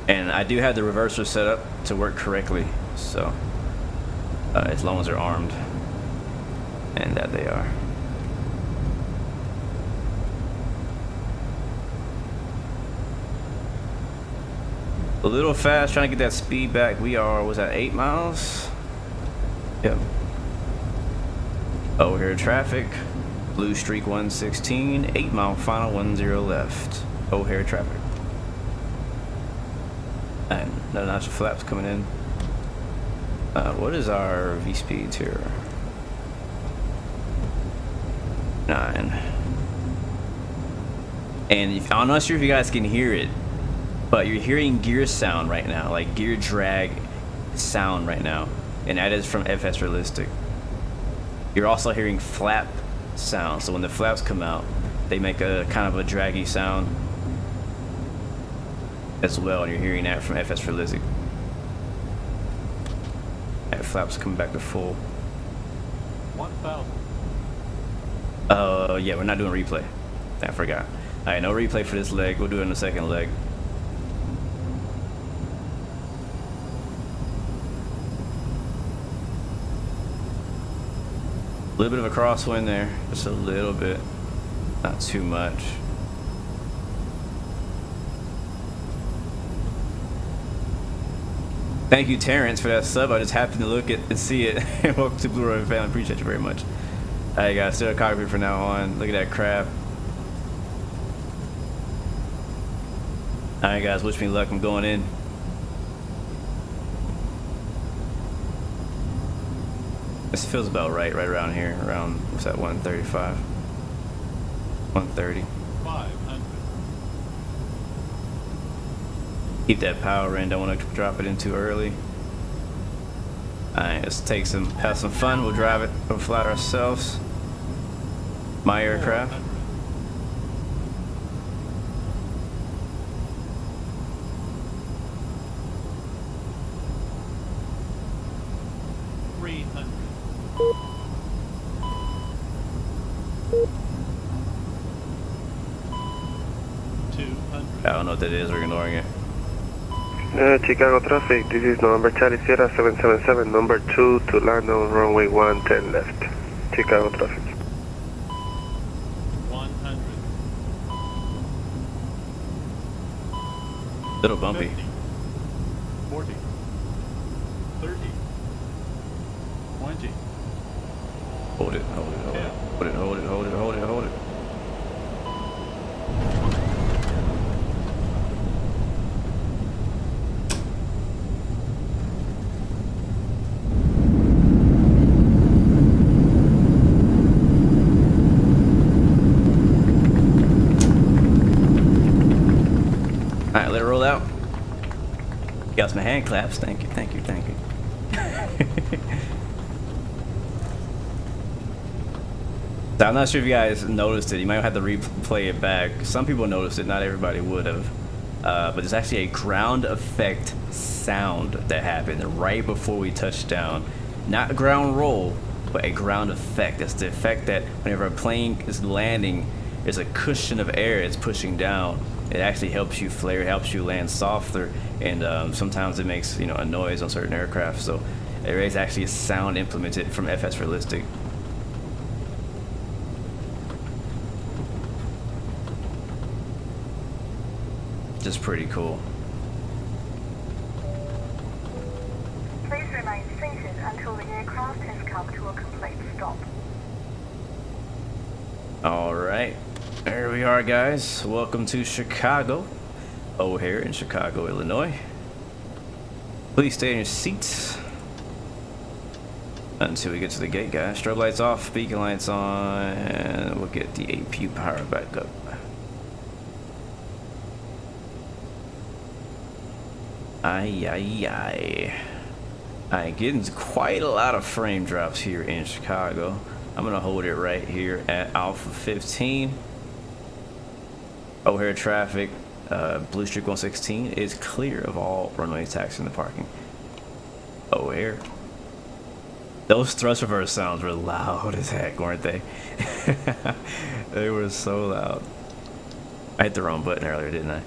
And I do have the reverser set up to work correctly, so as long as they're armed, and that they are. A little fast, trying to get that speed back. We are, was that 8 miles? Yep. Over here, traffic. Blue streak 116, 8 mile final, 10 left. O'Hare traffic. And another notch of flaps coming in. What is our V speeds here? 9. And if, I'm not sure if you guys can hear it, but you're hearing gear sound right now, like gear drag sound right now, and that is from FS Realistic. You're also hearing flap sound, so when the flaps come out, they make a kind of a draggy sound as well, and you're hearing that from FS Realistic. That flaps coming back to full. 1,000. Yeah, we're not doing replay. I forgot. Alright, no replay for this leg. We'll do it in the second leg. A little bit of a crosswind there, just a little bit, not too much. Thank you, Terrence, for that sub. I just happened to look at and see it. Welcome to Blue Royal family. Appreciate you very much. Alright, guys, still a cockpit from now on. Look at that crap. Alright, guys, wish me luck. I'm going in. This feels about right around here, around, what's that, 135? 130. 500. Keep that power in, don't want to drop it in too early. Alright, let's have some fun. We'll drive it, we'll fly it ourselves. My aircraft. 300. 200. I don't know what that is, we're ignoring it. Chicago traffic, this is November Charlie Sierra 777, number 2 to land on runway 110 left. Chicago traffic. 100. Little bumpy. 50, 40, 30, 20. Hold it, hold it, hold it. Yeah. Hold it, hold it, hold it, hold it, hold it. Alright, let it roll out. Got some hand claps. Thank you, thank you, thank you. So I'm not sure if you guys noticed it. You might have to replay it back. Some people noticed it, not everybody would have. But there's actually a ground effect sound that happened right before we touched down. Not ground roll, but a ground effect. That's the effect that whenever a plane is landing, there's a cushion of air it's pushing down. It actually helps you flare, helps you land softer, and sometimes it makes, you know, a noise on certain aircraft. So there is actually a sound implemented from FS Realistic. Just pretty cool. Please remain seated until the aircraft has come to a complete stop. All right, there we are, guys. Welcome to Chicago, O'Hare in Chicago, Illinois. Please stay in your seats until we get to the gate, guys. Strobe lights off, beacon lights on, and we'll get the APU power back up. Aye. Getting quite a lot of frame drops here in Chicago. I'm gonna hold it right here at Alpha 15. O'Hare traffic, Blue Streak 116 is clear of all runway taxi in the parking. O'Hare. Those thrust reverse sounds were loud as heck, weren't they? They were so loud. I hit the wrong button earlier, didn't I?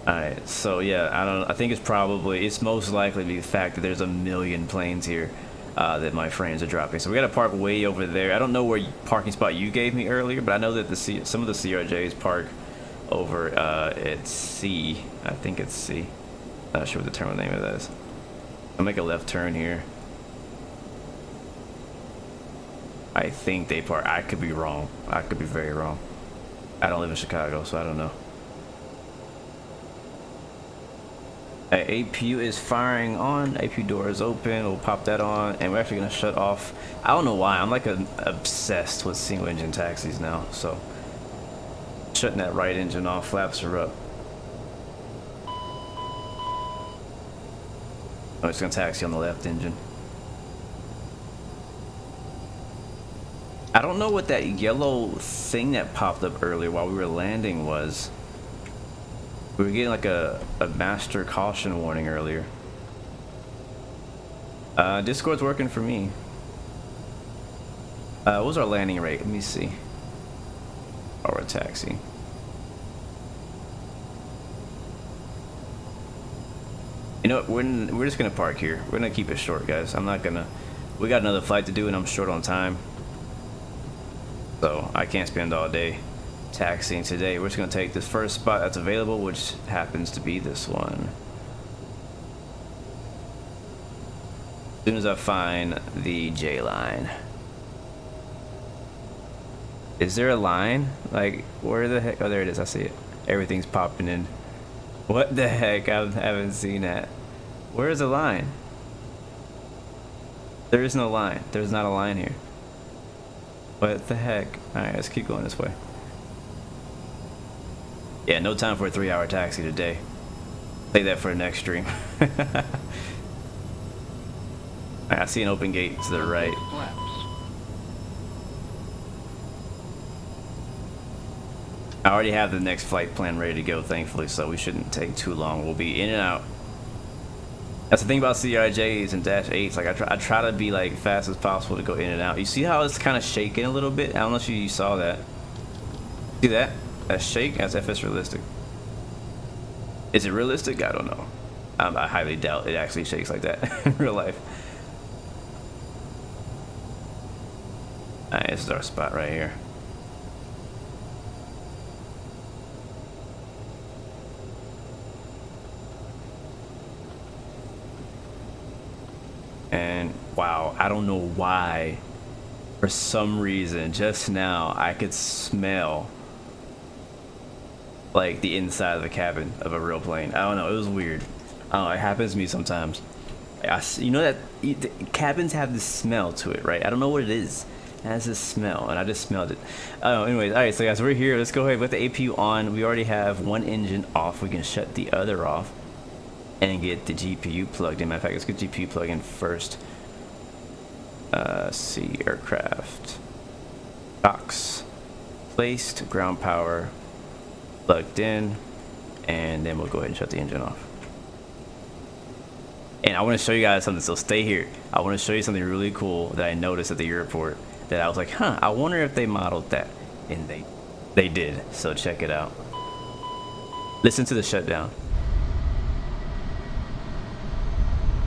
Alright, so yeah, I think it's most likely the fact that there's a million planes here that my frames are dropping. So we gotta park way over there. I don't know where parking spot you gave me earlier, but I know that some of the CRJs park over at C. I think it's C. Not sure what the terminal name of that is. I'll make a left turn here. I think they park. I could be wrong. I could be very wrong. I don't live in Chicago, so I don't know. APU is firing on. APU door is open. We'll pop that on, and we're actually gonna shut off. I don't know why. I'm like obsessed with single engine taxis now. So shutting that right engine off. Flaps are up. I'm just gonna taxi on the left engine. I don't know what that yellow thing that popped up earlier while we were landing was. We were getting like a master caution warning earlier. Discord's working for me. What was our landing rate? Let me see. Or a taxi. You know what? We're just gonna park here. We're gonna keep it short, guys. We got another flight to do, and I'm short on time. So I can't spend all day taxiing today. We're just going to take this first spot that's available, which happens to be this one. As soon as I find the J line. Is there a line? Like, where the heck? Oh, there it is. I see it. Everything's popping in. What the heck? I haven't seen that. Where is the line? There is no line. There's not a line here. What the heck? Alright, let's keep going this way. Yeah, no time for a 3-hour taxi today. Save that for the next stream. Alright, I see an open gate to the right. I already have the next flight plan ready to go, thankfully, so we shouldn't take too long. We'll be in and out. That's the thing about CRJs and Dash 8s. Like I try to be like fast as possible to go in and out. You see how it's kind of shaking a little bit? I don't know if you saw that. See that? That shake? That's FS Realistic. Is it realistic? I don't know. I highly doubt it actually shakes like that in real life. Alright, this is our spot right here. And wow, I don't know why, for some reason, just now I could smell like the inside of the cabin of a real plane. I don't know, it was weird. I don't know, it happens to me sometimes. You know that cabins have this smell to it, right? I don't know what it is. It has this smell, and I just smelled it. Anyways, all right, so guys, we're here. Let's go ahead with the APU on. We already have one engine off. We can shut the other off and get the GPU plugged in. Matter of fact, let's get GPU plugged in first. See, aircraft. Docks. Placed, ground power. Plugged in. And then we'll go ahead and shut the engine off. And I want to show you guys something, so stay here. I want to show you something really cool that I noticed at the airport that I was like, huh, I wonder if they modeled that. And they did, so check it out. Listen to the shutdown.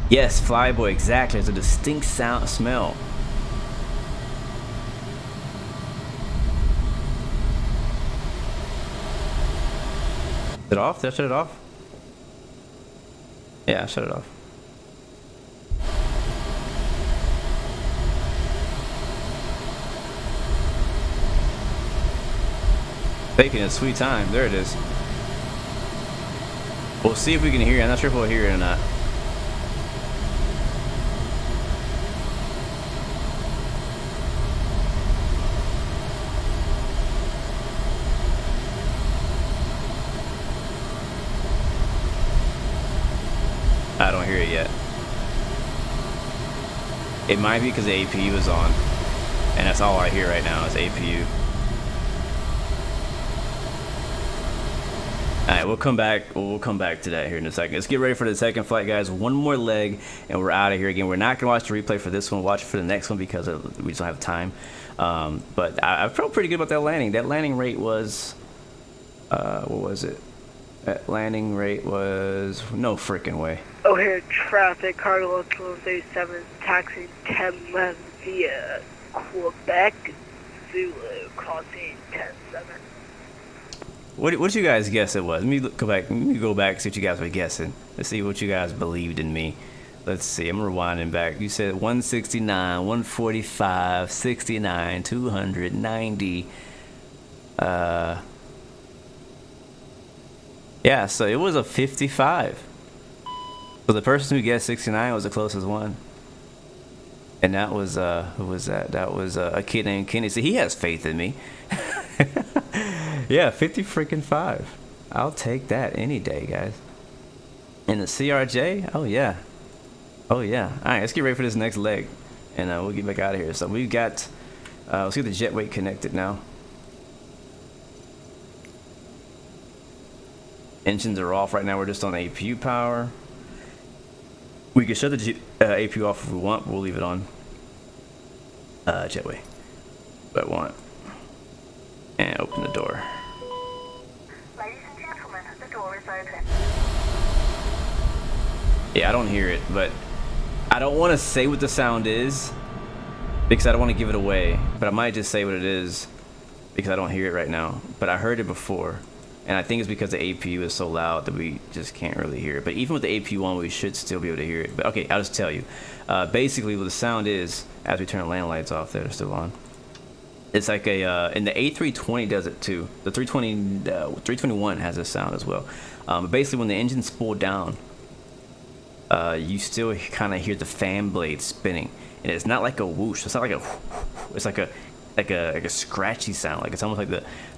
Yes, flyboy, exactly. It's a distinct sound, smell. Is it off? Did I shut it off? Yeah, I shut it off. Taking a sweet time. There it is. We'll see if we can hear it. I'm not sure if we'll hear it or not. I don't hear it yet. It might be because the APU is on, and that's all I hear right now is APU. Alright, we'll come back. We'll come back to that here in a second. Let's get ready for the second flight, guys. One more leg, and we're out of here again. We're not gonna watch the replay for this one. Watch it for the next one because we just don't have time. But I felt pretty good about that landing. That landing rate was, what was it? That landing rate was no freaking way. O'Hare traffic, cargo 1237, taxi 1011 via Quebec, Zulu, crossing 107. What did you guys guess it was? Let me go back. Let me go back and see what you guys were guessing. Let's see what you guys believed in me. Let's see. I'm rewinding back. You said 169, 145, 69, 290. Yeah, so it was a 55. So the person who guessed 69 was the closest one. And that was, who was that? That was a kid named Kenny. So he has faith in me. Yeah, 50 freaking 5. I'll take that any day, guys. And the CRJ? Oh, yeah. Oh, yeah. All right, let's get ready for this next leg. And we'll get back out of here. So we've got, let's get the jet weight connected now. Engines are off right now. We're just on APU power. We can shut the APU off if we want. We'll leave it on. Jetway. But I want. And open the door. Ladies and gentlemen, the door is open. Yeah, I don't hear it, but I don't want to say what the sound is because I don't want to give it away. But I might just say what it is because I don't hear it right now. But I heard it before. And I think it's because the APU is so loud that we just can't really hear it. But even with the APU on, we should still be able to hear it. But okay, I'll just tell you. Basically, what the sound is, as we turn the land lights off, they're still on. It's like a, and the A320 does it too. The 321 has this sound as well. But basically, when the engine's spooled down, you still kind of hear the fan blade spinning. And it's not like a whoosh. It's not like a, it's like a scratchy sound. Like it's almost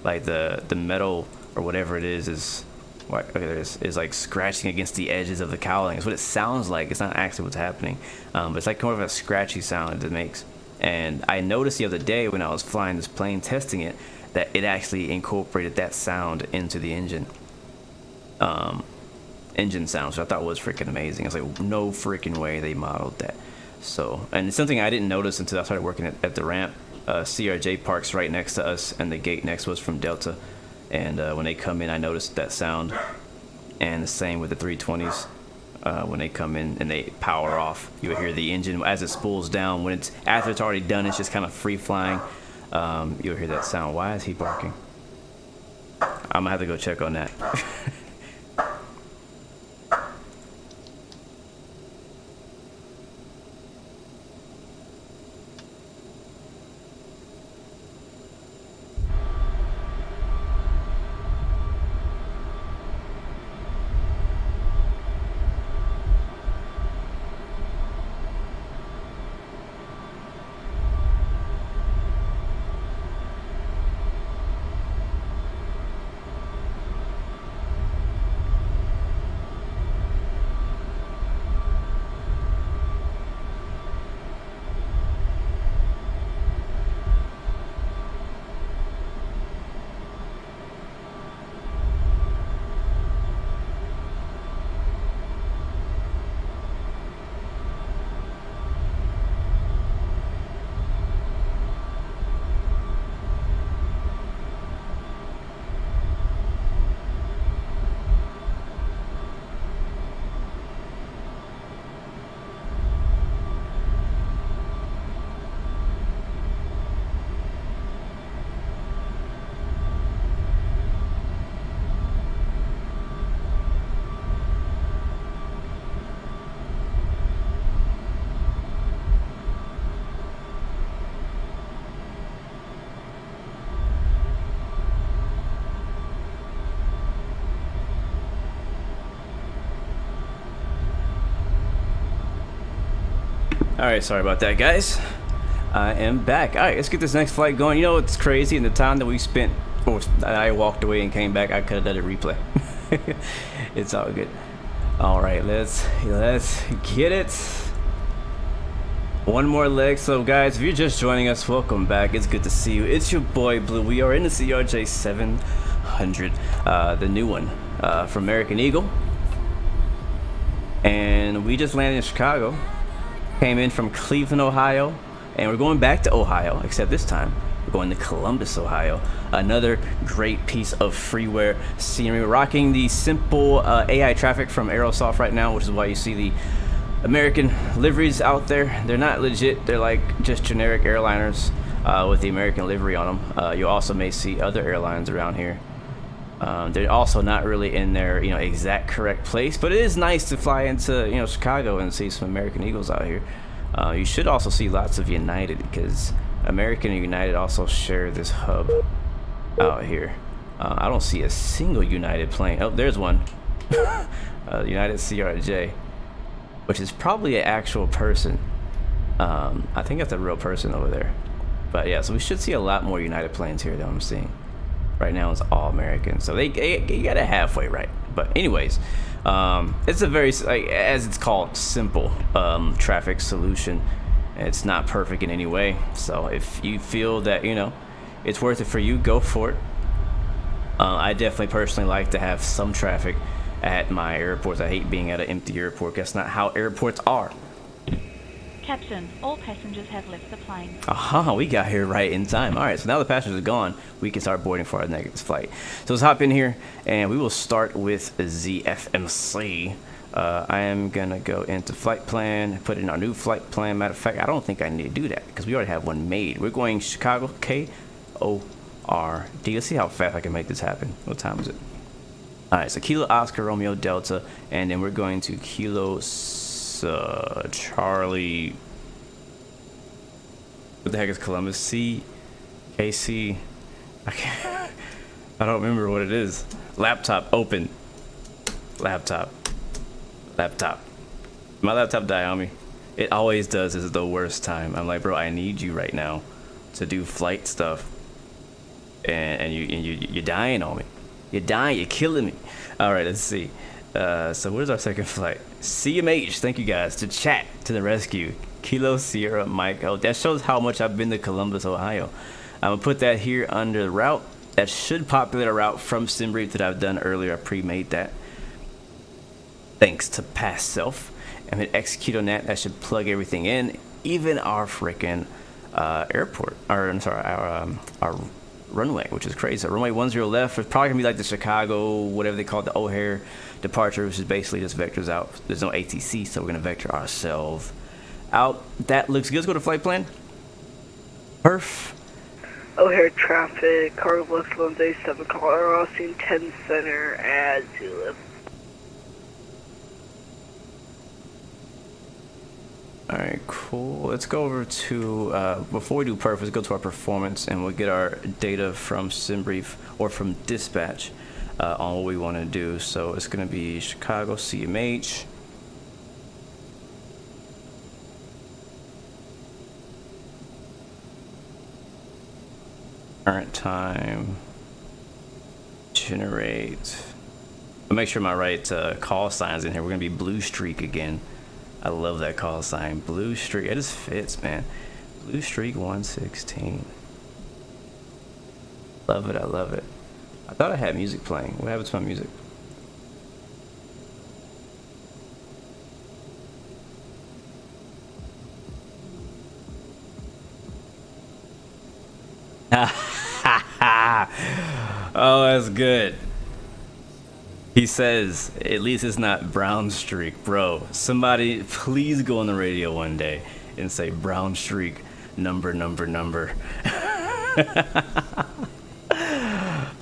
like the metal or whatever it is is like scratching against the edges of the cowling. It's what it sounds like. It's not actually what's happening, but it's like more of a scratchy sound that it makes. And I noticed the other day when I was flying this plane testing it that it actually incorporated that sound into the engine sound, so I thought it was freaking amazing. It's like no freaking way they modeled that. So, and it's something I didn't notice until I started working at the ramp. CRJ parks right next to us, and the gate next to us from Delta. And when they come in, I noticed that sound, and the same with the 320s. When they come in and they power off, you'll hear the engine as it spools down. When it's after it's already done, it's just kind of free flying. You'll hear that sound. Why is he barking? I'm gonna have to go check on that. Alright, sorry about that, guys. I am back. Alright, let's get this next flight going. You know what's crazy? In the time that we spent, or I walked away and came back, I could have done a replay. It's all good. Alright, let's get it. One more leg. So guys, if you're just joining us, welcome back. It's good to see you. It's your boy Blue. We are in the CRJ 700, the new one from American Eagle. And we just landed in Chicago. Came in from Cleveland, Ohio, and we're going back to Ohio, except this time we're going to Columbus, Ohio. Another great piece of freeware scenery. We're rocking the simple AI traffic from Aerosoft right now, which is why you see the American liveries out there. They're not legit, they're like just generic airliners with the American livery on them. You also may see other airlines around here. They're also not really in their exact correct place, but it is nice to fly into Chicago and see some American Eagles out here. You should also see lots of United, because American and United also share this hub out here. I don't see a single United plane. Oh, there's one. United CRJ, which is probably an actual person. I think that's a real person over there. But yeah, so we should see a lot more United planes here than I'm seeing. Right now it's all American, so they got it halfway right. But anyways, it's a very, as it's called, simple traffic solution. It's not perfect in any way, so if you feel that it's worth it for you, go for it. I definitely personally like to have some traffic at my airports. I hate being at an empty airport. That's not how airports are. Captain, all passengers have left the plane. Aha, we got here right in time. Alright, so now the passengers are gone, we can start boarding for our next flight. So let's hop in here, and we will start with ZFMC. I am gonna go into flight plan, put in our new flight plan. Matter of fact, I don't think I need to do that, because we already have one made. We're going Chicago, KORD. Let's see how fast I can make this happen. What time is it? Alright, so Kilo Oscar Romeo Delta, and then we're going to Kilo Charlie, what the heck is Columbus? KC, I don't remember what it is. Laptop open. Laptop. My laptop died on me. It always does. This is the worst time. I'm like, bro, I need you right now to do flight stuff, and you're dying on me. You're dying. You're killing me. All right, let's see. So where's our second flight? CMH, thank you guys. To chat to the rescue. Kilo Sierra Mike. Oh, that shows how much I've been to Columbus, Ohio. I'm gonna put that here under the route. That should populate a route from SimBrief that I've done earlier. I pre-made that. Thanks to past self. And hit execute on that. That should plug everything in, even our freaking airport. Or I'm sorry, our runway, which is crazy. So runway 10 left. It's probably gonna be like the Chicago, whatever they call it, the O'Hare departure, which is basically just vectors out. There's no ATC, so we're gonna vector ourselves out. That looks good. Let's go to flight plan. Perf. O'Hare traffic, cargo left 137, crossing 10 center at Zulu. Alright, cool. Let's go over to, before we do perf, let's go to our performance and we'll get our data from SimBrief or from dispatch on what we want to do. So it's going to be Chicago CMH. Current time. Generate. I'll make sure my right call sign's in here. We're going to be Blue Streak again. I love that call sign. Blue Streak. It just fits, man. Blue Streak 116. Love it. I love it. I thought I had music playing. What happened to my music? Oh, that's good. He says, at least it's not Brown Streak. Bro, somebody please go on the radio one day and say Brown Streak, number.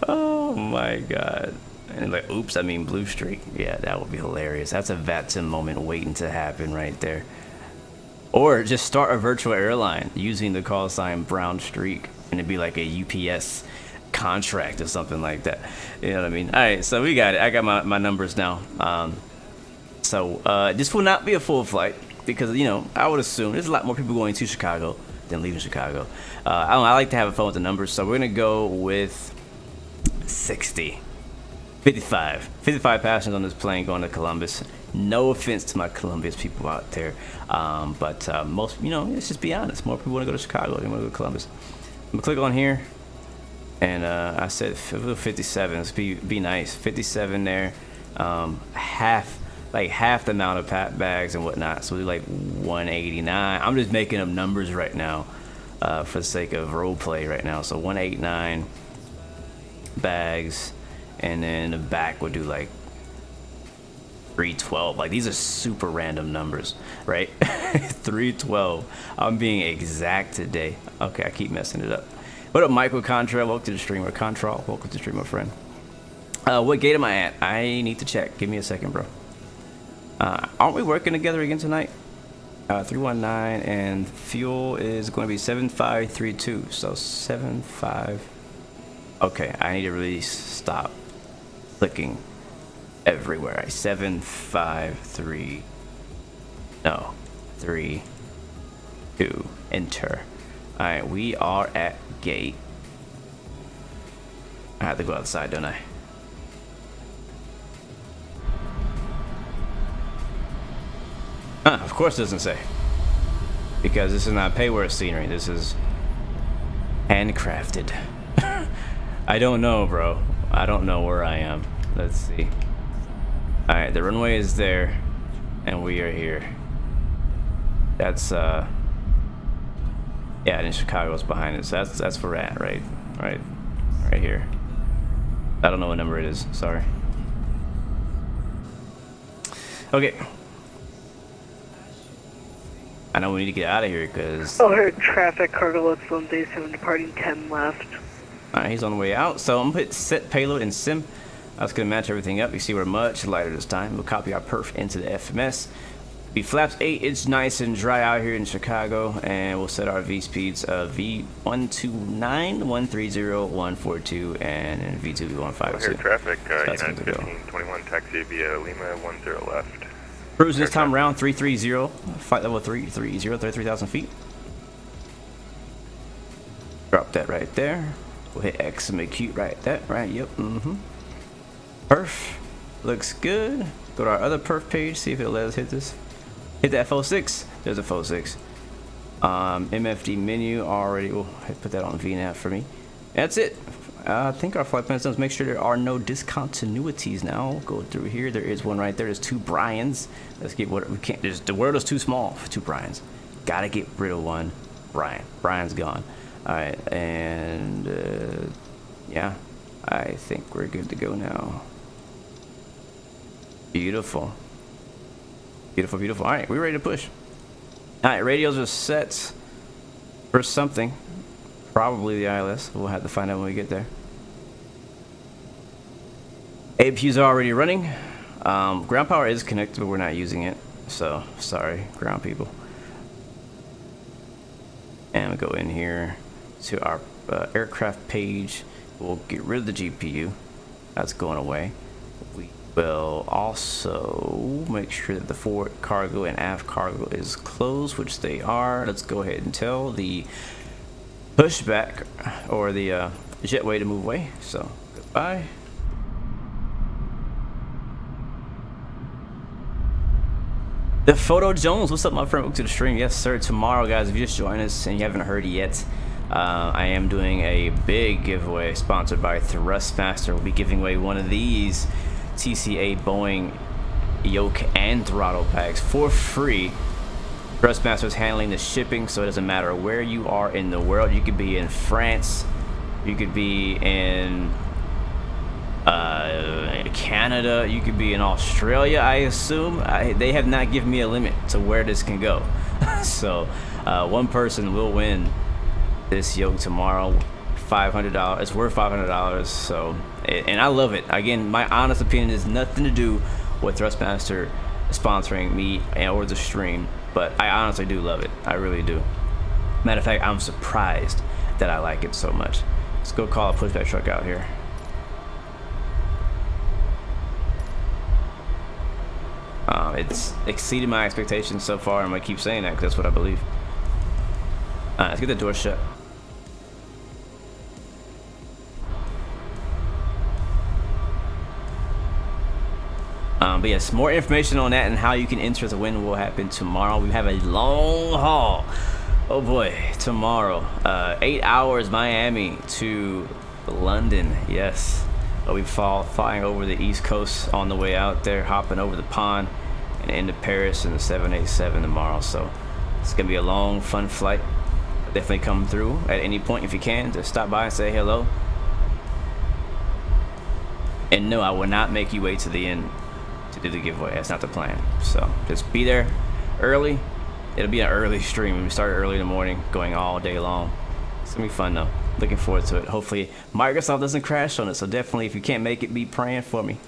Oh my God. And like, oops, I mean Blue Streak. Yeah, that would be hilarious. That's a VATSIM moment waiting to happen right there. Or just start a virtual airline using the call sign Brown Streak and it'd be like a UPS contract or something like that. You know what I mean? All right, so we got it. I got my numbers now. This will not be a full flight because, you know, I would assume there's a lot more people going to Chicago than leaving Chicago. I like to have fun with the numbers, so we're gonna go with 55 passengers on this plane going to Columbus. No offense to my Columbus people out there, but most, you know, let's just be honest, more people want to go to Chicago than want to go to Columbus. I'm gonna click on here. And I said 57. Let's be nice. 57 there. Half the amount of bags and whatnot. So we do like 189. I'm just making up numbers right now for the sake of role play right now. So 189 bags, and then the back would do like 312. Like these are super random numbers, right? 312. I'm being exact today. Okay, I keep messing it up. What up, Michael Contra? Welcome to the stream. Or Contra, welcome to the stream, my friend. What gate am I at? I need to check. Give me a second, bro. Aren't we working together again tonight? 319, and fuel is going to be 7532. So 75. Okay, I need to really stop clicking everywhere. 753. No, 3, 2. Enter. All right, we are at gate. I have to go outside, don't I? Of course it doesn't say. Because this is not payware scenery. This is handcrafted. I don't know, bro. I don't know where I am. Let's see. All right, the runway is there, and we are here. That's yeah, and Chicago's behind us. So that's where we're at, right here. I don't know what number it is. Sorry. Okay. I know we need to get out of here because. O'Hare traffic, cargo loads 137, departing 10 left. All right, he's on the way out. So I'm gonna put set payload and sim. That's gonna match everything up. You see we're much lighter this time. We'll copy our perf into the FMS. Be flaps 8. It's nice and dry out here in Chicago, and we'll set our V speeds of V129, 130, 142, and V2 V152. Here traffic, So United 1521, taxi via Lima 10 left. Cruise this time around 330, flight level 330, 33,000 feet. Drop that right there. We'll hit X and make cute right there, right? Yep. Perf looks good. Go to our other perf page, see if it'll let us hit this. Hit that FO6. There's a FO6. MFD menu already. We'll put that on VNAV for me. That's it. I think our flight plan is make sure there are no discontinuities now. Go through here. There is one right there. There's 2 Bryens. Let's get what we can't. The world is too small for 2 Bryens. Gotta get rid of one Bryen. Bryen's gone. All right, and Yeah, I think we're good to go now. Beautiful. Beautiful, beautiful. All right, we're ready to push. All right, radios are set for something. Probably the ILS. We'll have to find out when we get there. APUs are already running. Ground power is connected, but we're not using it. So, sorry, ground people. And we go in here to our aircraft page. We'll get rid of the GPU. That's going away. We will also make sure that the forward cargo and aft cargo is closed, which they are. Let's go ahead and tell the pushback or the jetway to move away. So, goodbye. The Photo Jones, what's up, my friend? Welcome to the stream. Yes, sir. Tomorrow, guys, if you just joined us and you haven't heard yet, I am doing a big giveaway sponsored by Thrustmaster. We'll be giving away one of these TCA, Boeing, Yoke, and Throttle packs for free. Thrustmaster is handling the shipping, so it doesn't matter where you are in the world. You could be in France, you could be in Canada, you could be in Australia, I assume. They have not given me a limit to where this can go. So one person will win this yoke tomorrow. $500. It's worth $500. So, and I love it. Again, my honest opinion is nothing to do with Thrustmaster sponsoring me or the stream, but I honestly do love it. I really do. Matter of fact, I'm surprised that I like it so much. Let's go call a pushback truck out here. It's exceeded my expectations so far. I'm gonna keep saying that because that's what I believe. Let's get the door shut. But yes, more information on that and how you can enter the win will happen tomorrow. We have a long haul. Oh boy, tomorrow. 8 hours Miami to London. Yes. We'll be flying over the East Coast on the way out there, hopping over the pond and into Paris in the 787 tomorrow. So it's gonna be a long, fun flight. Definitely come through at any point if you can. Just stop by and say hello. And no, I will not make you wait to the end to do the giveaway. That's not the plan. So just be there early. It'll be an early stream. We start early in the morning, going all day long. It's gonna be fun though. Looking forward to it. Hopefully Microsoft doesn't crash on it. So definitely, if you can't make it, be praying for me.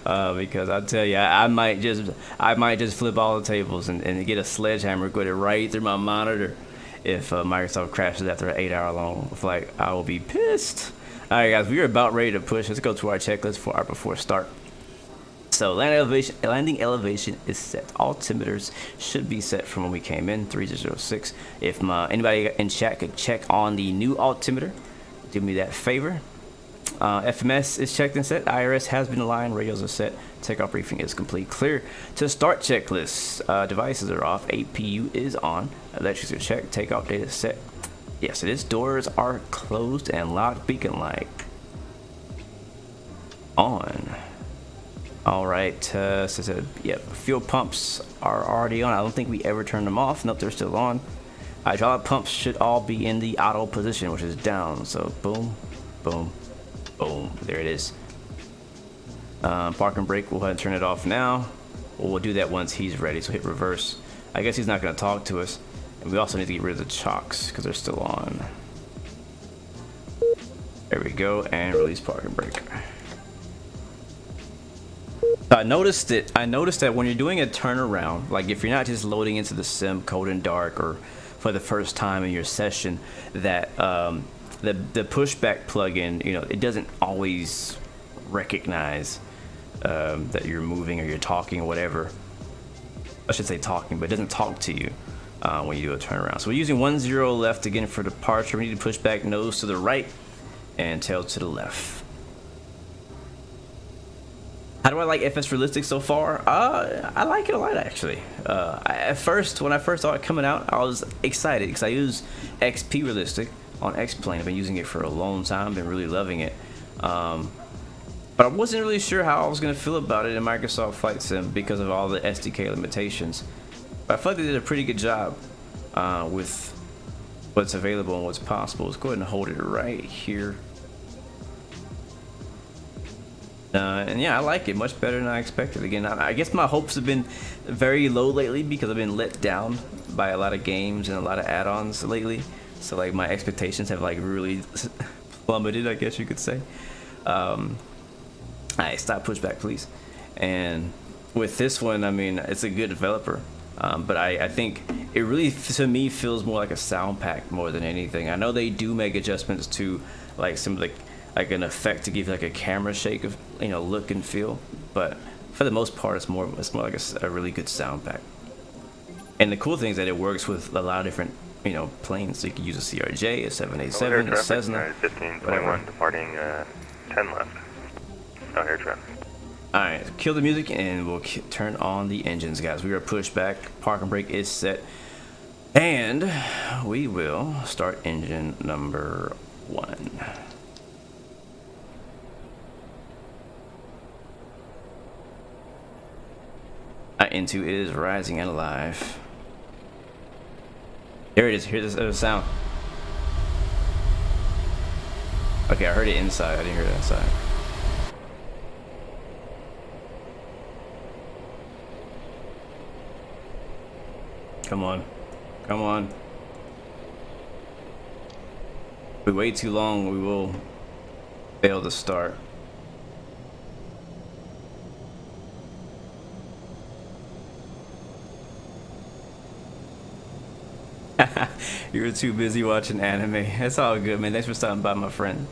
Because I'll tell you, I might just flip all the tables and get a sledgehammer, go it right through my monitor if Microsoft crashes after an 8 hour long flight. I will be pissed. All right, guys, we are about ready to push. Let's go to our checklist for our before start. So landing elevation is set. Altimeters should be set from when we came in, 3006. If anybody in chat could check on the new altimeter, do me that favor. FMS is checked and set. IRS has been aligned. Radios are set. Takeoff briefing is complete. Clear to start checklist. Devices are off. APU is on. Electrics are checked. Takeoff data is set. Yes, it is. Doors are closed and locked. Beacon light on. All right. Yep. Fuel pumps are already on. I don't think we ever turned them off. Nope, they're still on. Hydraulic pumps should all be in the auto position, which is down. So boom, boom, boom. There it is. Park and brake. We'll go ahead and turn it off now. We'll do that once he's ready. So hit reverse. I guess he's not going to talk to us. And we also need to get rid of the chocks because they're still on. There we go. And release park and brake. I noticed that when you're doing a turnaround, like if you're not just loading into the sim cold and dark or for the first time in your session, that the pushback plugin, you know, it doesn't always recognize that you're moving or you're talking or whatever. I should say talking, but it doesn't talk to you when you do a turnaround. So we're using 10 left again for departure. We need to push back nose to the right and tail to the left. How do I like FS Realistic so far? I like it a lot, actually. At first, when I first saw it coming out, I was excited because I use XP Realistic on X-Plane. I've been using it for a long time, been really loving it. But I wasn't really sure how I was going to feel about it in Microsoft Flight Sim because of all the SDK limitations. But I felt they did a pretty good job with what's available and what's possible. Let's go ahead and hold it right here. And yeah, I like it much better than I expected. Again, I guess my hopes have been very low lately because I've been let down by a lot of games and a lot of add-ons lately. So like my expectations have like really plummeted, I guess you could say. Alright, stop pushback, please. And with this one, I mean, it's a good developer. But I think it really, to me, feels more like a sound pack more than anything. I know they do make adjustments to like some like an effect to give like a camera shake of, you know, look and feel, but for the most part it's more like a really good sound pack. And the cool thing is that it works with a lot of different, you know, planes. So you can use a CRJ, a 787, a Cessna, 1521 departing 10 left. Oh, air traffic. Alright, kill the music and we'll turn on the engines, guys. We are pushed back, parking brake is set, and we will start engine number 1. Into it is rising and alive. There it is. Here's the sound. Okay, I heard it inside. I didn't hear it outside. Come on. Come on. If we wait too long, we will fail to start. You were too busy watching anime. That's all good, man. Thanks for stopping by, my friend.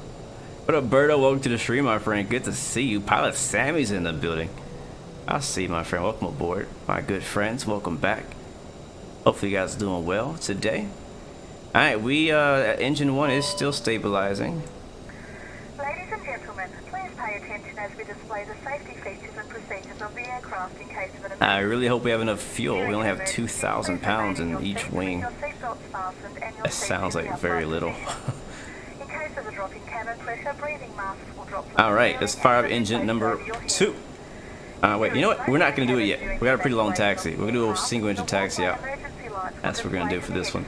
What up, Birdo? Welcome to the stream, my friend. Good to see you. Pilot Sammy's in the building. I see, my friend. Welcome aboard, my good friends. Welcome back. Hopefully you guys are doing well today. Alright, engine 1 is still stabilizing. Ladies and gentlemen, please pay attention as we display the safety features and procedures of the aircraft in case of an emergency. I really hope we have enough fuel. We only have 2,000 pounds in each wing. That sounds like very little. In case of a drop in cabin pressure, breathing masks will drop. Alright, let's fire up engine number 2. Wait, you know what? We're not going to do it yet. We got a pretty long taxi. We're going to do a single engine taxi out. That's what we're going to do for this one.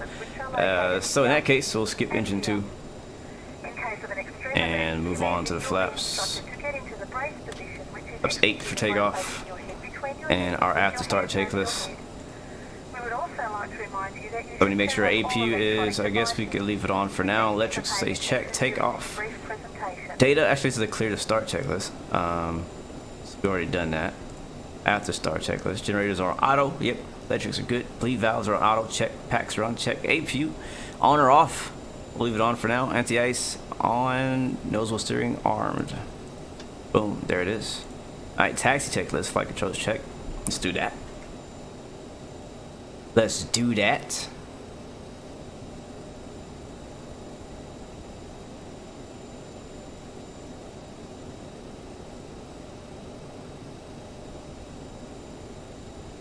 So in that case, we'll skip engine 2 and move on to the flaps. Flaps 8 for takeoff. And our after start checklist. So we need to make sure our APU is, I guess we could leave it on for now. Electric says check, take off. Data, actually this is a clear to start checklist. So we've already done that. After start checklist. Generators are on auto, yep. Electrics are good. Bleed valves are on auto, check. Packs are on, check. APU, on or off? We'll leave it on for now. Anti-ice on, nose wheel steering armed. Boom, there it is. Alright, taxi checklist, flight controls check. Let's do that. Let's do that.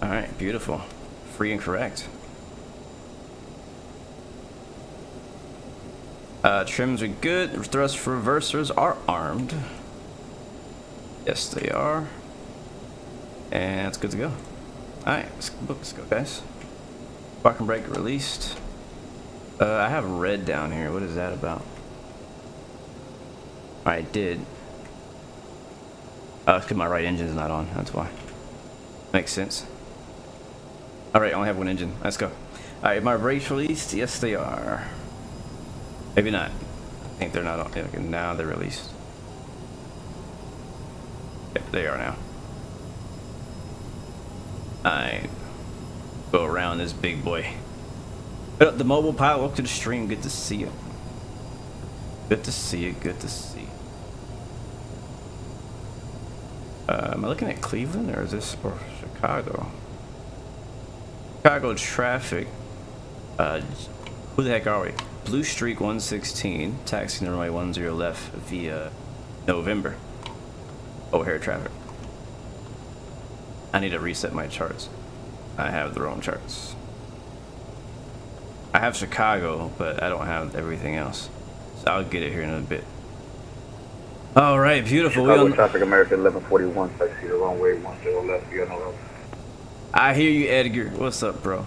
Alright, beautiful. Free and correct. Trims are good. Thrust reversers are armed. Yes, they are. And it's good to go. Alright, let's go, guys. Parking brake released. I have red down here. What is that about? I did. Oh, it's because my right engine's not on. That's why. Makes sense. Alright, I only have one engine. Let's go. Alright, my brakes released? Yes, they are. Maybe not. I think they're not on. Okay, now they're released. Yep, they are now. Alright. Go around this big boy. But the mobile pilot, welcome to the stream. Good to see you. Good to see you. Good to see you. Am I looking at Cleveland or is this for Chicago? Chicago traffic. Who the heck are we? Blue Streak 116, taxi runway 10 left via November. O'Hare traffic. I need to reset my charts. I have the wrong charts. I have Chicago, but I don't have everything else. So I'll get it here in a bit. All right, beautiful. Chicago traffic, American 1141, taxi to runway 10 left via November. I hear you, Edgar. What's up, bro?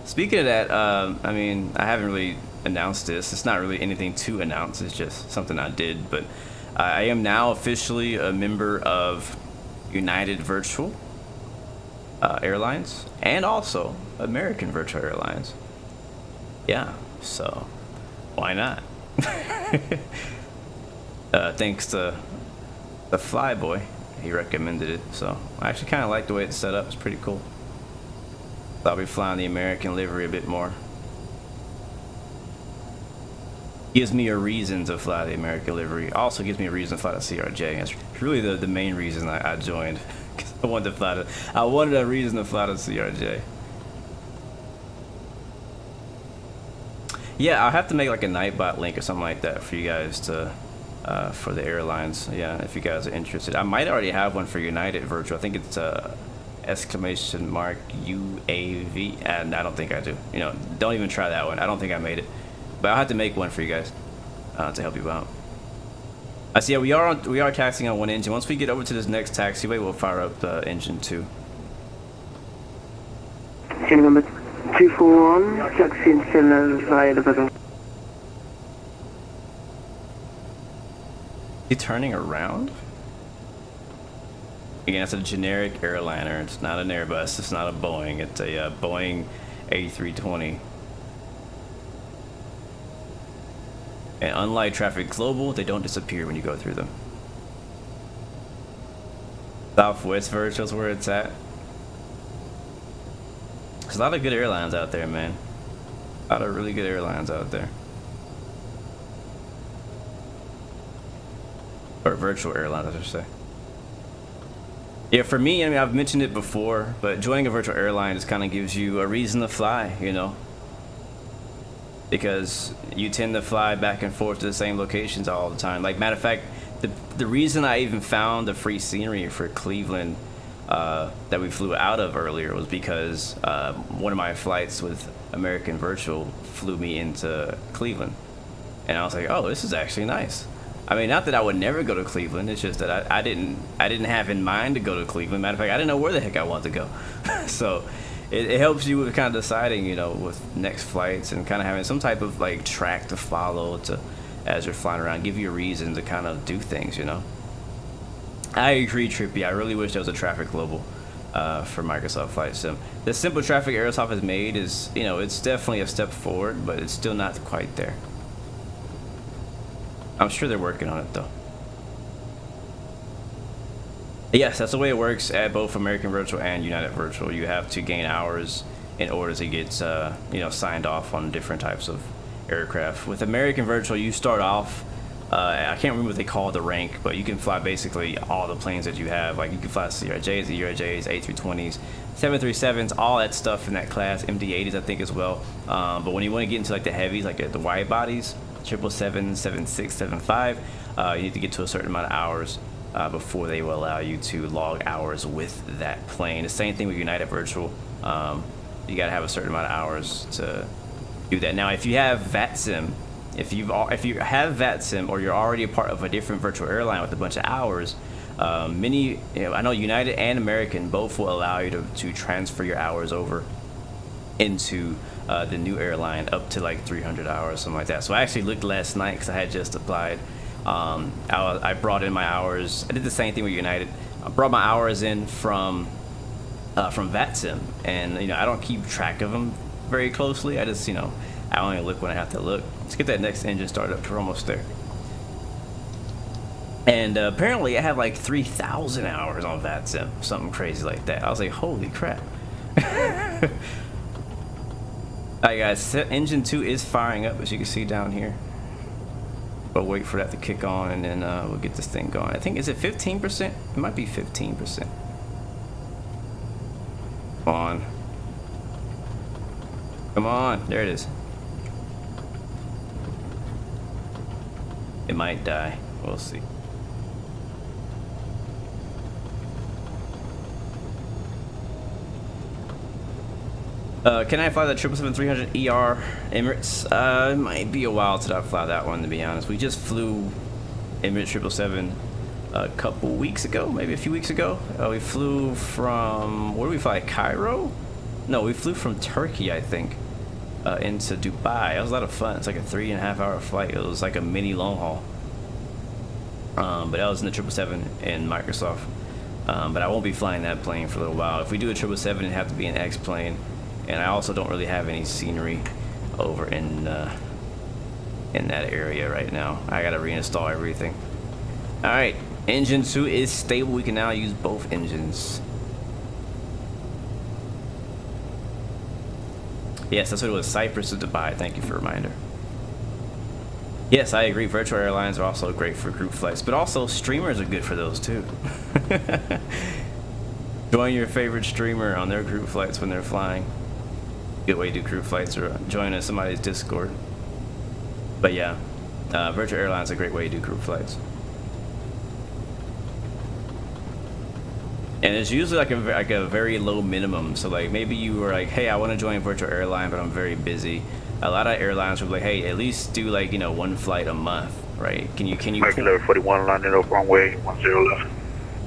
Speaking of that, I mean, I haven't really announced this. It's not really anything to announce. It's just something I did. But I am now officially a member of United Virtual Airlines and also American Virtual Airlines. Yeah, so why not? Thanks to the Flyboy, he recommended it. So I actually kind of like the way it's set up. It's pretty cool. I'll be flying the American livery a bit more. Gives me a reason to fly the American livery. Also gives me a reason to fly the CRJ. That's really the main reason I joined. Cause I wanted to fly I wanted a reason to fly the CRJ. Yeah, I'll have to make like a Nightbot link or something like that for you guys to for the airlines. Yeah, if you guys are interested. I might already have one for United Virtual. I think it's exclamation mark UAV, and I don't think I do. You know, don't even try that one. I don't think I made it, but I'll have to make one for you guys to help you out. I see. Yeah, we are taxiing on one engine. Once we get over to this next taxiway, we'll fire up engine 2. Engine number 241, taxiing to via the bottom. Is he turning around? Again, it's a generic airliner. It's not an Airbus. It's not a Boeing. It's a Boeing A320. And unlike Traffic Global, they don't disappear when you go through them. Southwest Virtual is where it's at. There's a lot of good airlines out there, man. A lot of really good airlines out there. Or virtual airlines, I should say. Yeah, for me, I mean, I've mentioned it before, but joining a virtual airline just kind of gives you a reason to fly, you know? Because you tend to fly back and forth to the same locations all the time. Like, matter of fact, the reason I even found the free scenery for Cleveland that we flew out of earlier was because one of my flights with American Virtual flew me into Cleveland. And I was like, oh, this is actually nice. I mean, not that I would never go to Cleveland. It's just that I didn't have in mind to go to Cleveland. Matter of fact, I didn't know where the heck I wanted to go. So it helps you with kind of deciding, you know, with next flights and kind of having some type of like track to follow to as you're flying around, give you a reason to kind of do things, you know. I agree, Trippy. I really wish there was a Traffic Global for Microsoft Flight Sim. The simple traffic Aerosoft has made is, you know, it's definitely a step forward, but it's still not quite there. I'm sure they're working on it though. Yes, that's the way it works at both American Virtual and United Virtual. You have to gain hours in order to get you know, signed off on different types of aircraft. With American Virtual, you start off I can't remember what they call the rank, but you can fly basically all the planes that you have. Like you can fly CRJs, ERJs, A320s, 737s, all that stuff in that class, MD-80s I think as well. But when you want to get into like the heavies, like the wide bodies, 777, 76, 75, you need to get to a certain amount of hours before they will allow you to log hours with that plane. The same thing with United Virtual. You got to have a certain amount of hours to do that. Now, if you have VATSIM, if you have VATSIM or you're already a part of a different virtual airline with a bunch of hours, many, you know, I know United and American both will allow you to transfer your hours over into the new airline up to like 300 hours, something like that. So I actually looked last night because I had just applied. I brought in my hours. I did the same thing with United. I brought my hours in from VATSIM, and you know, I don't keep track of them very closely. I just, you know, I only look when I have to look. Let's get that next engine started up. We're almost there. And apparently I have like 3,000 hours on VATSIM, something crazy like that. I was like, holy crap. Alright guys, engine 2 is firing up, as you can see down here. But wait for that to kick on, and then we'll get this thing going. I think, is it 15%? It might be 15%. Come on. Come on, there it is. It might die, we'll see. Can I fly that 777-300ER Emirates? It might be a while till I fly that one, to be honest. We just flew Emirates 777 a couple weeks ago, maybe a few weeks ago. We flew from, where did we fly? Cairo? No, we flew from Turkey, I think, into Dubai. It was a lot of fun. It's like a 3.5 hour flight. It was like a mini long haul. But that was in the 777 in Microsoft. But I won't be flying that plane for a little while. If we do a 777, it'd have to be an X plane. And I also don't really have any scenery over in that area right now. I gotta reinstall everything. All right, engine 2 is stable. We can now use both engines. Yes, that's what it was. Cyprus to Dubai. Thank you for a reminder. Yes, I agree. Virtual airlines are also great for group flights, but also streamers are good for those too. Join your favorite streamer on their group flights when they're flying. Good way to do group flights, or join somebody's Discord. But yeah, virtual airlines are a great way to do group flights. And it's usually like a very low minimum. So like maybe you were like, hey, I want to join a virtual airline, but I'm very busy. A lot of airlines will be like, hey, at least do like, you know, one flight a month, right? Can you? American 1141 landing up runway 10 left.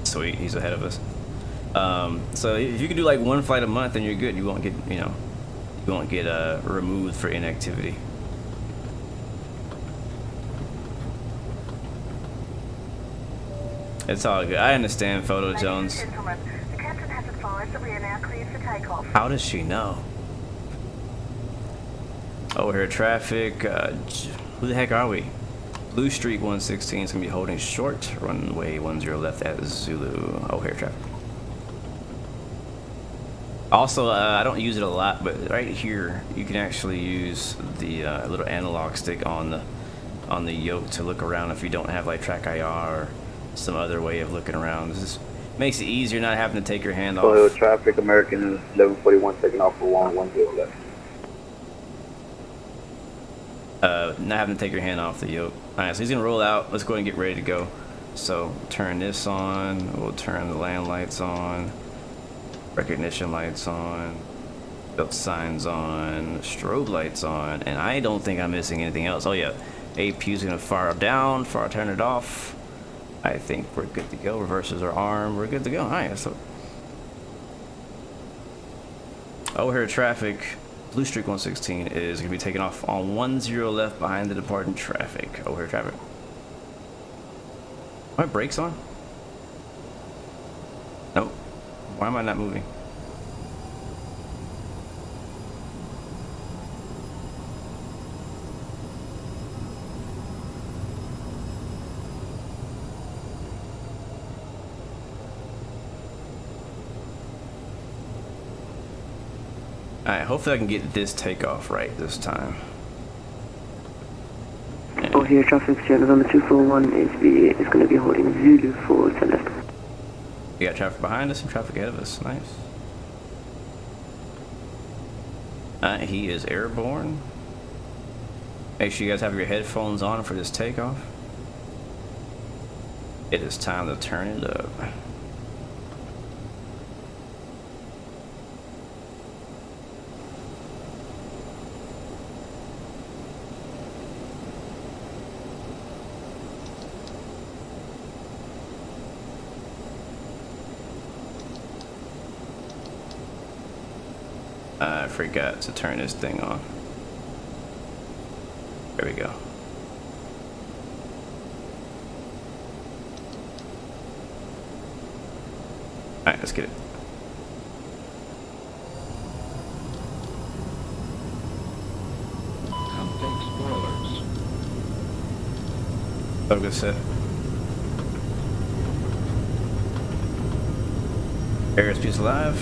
Sweet, he's ahead of us. So if you can do like one flight a month, then you're good. You won't get, you know, you won't get removed for inactivity. It's all good. I understand, Photo Jones. The captain has advised that we are now cleared for takeoff. How does she know? Oh, here traffic. Who the heck are we? Blue Streak 116 is gonna be holding short. Runway 10 left at Zulu. Oh, here traffic. Also, I don't use it a lot, but right here you can actually use the little analog stick on the yoke to look around if you don't have like track IR or some other way of looking around. This just makes it easier not having to take your hand off. Hill traffic, American 1141 taking off for 10 left. Not having to take your hand off the yoke. Alright, so he's gonna roll out. Let's go ahead and get ready to go. So turn this on. We'll turn the land lights on. Recognition lights on. Belt signs on. Strobe lights on. And I don't think I'm missing anything else. Oh yeah, APU's gonna fire down. Fire turn it off. I think we're good to go. Reverses our arm. We're good to go. Alright, so over here traffic. Blue Streak 116 is going to be taking off on 10 left behind the departing traffic. Over here traffic. Are my brakes on? Nope. Why am I not moving? Alright, hopefully I can get this takeoff right this time. Oh, here, traffic channel on the 241 is going to be holding Zulu for 10 left. We got traffic behind us and traffic ahead of us. Nice. Alright, he is airborne. Make sure you guys have your headphones on for this takeoff. It is time to turn it up. I forgot to turn this thing on. There we go. Alright, let's get it. Update spoilers. Focus set. Airspeed's alive.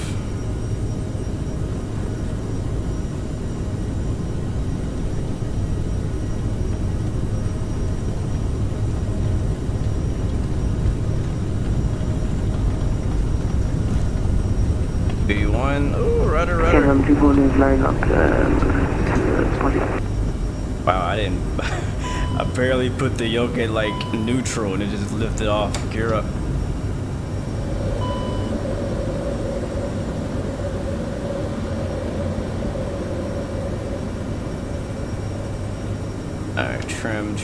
B1. Ooh, rudder. Wow, I didn't. I barely put the yoke at like neutral and it just lifted off. Gear up. Alright, trim.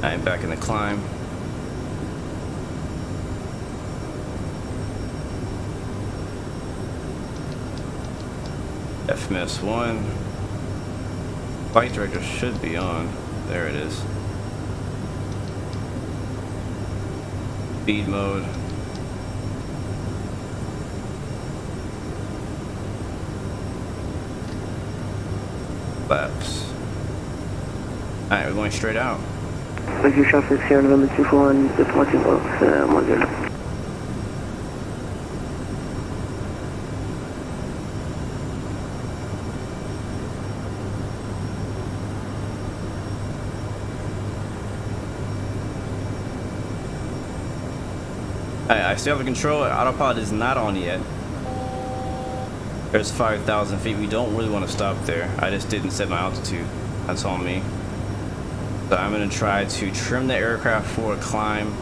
I'm back in the climb. FMS 1. Flight director should be on. There it is. Speed mode. Flaps. Alright, we're going straight out. Thank you, traffic here, November 241, departing box 10. I still have the control. Autopilot is not on yet. There's 5,000 feet. We don't really want to stop there. I just didn't set my altitude. That's on me. So I'm going to try to trim the aircraft for a climb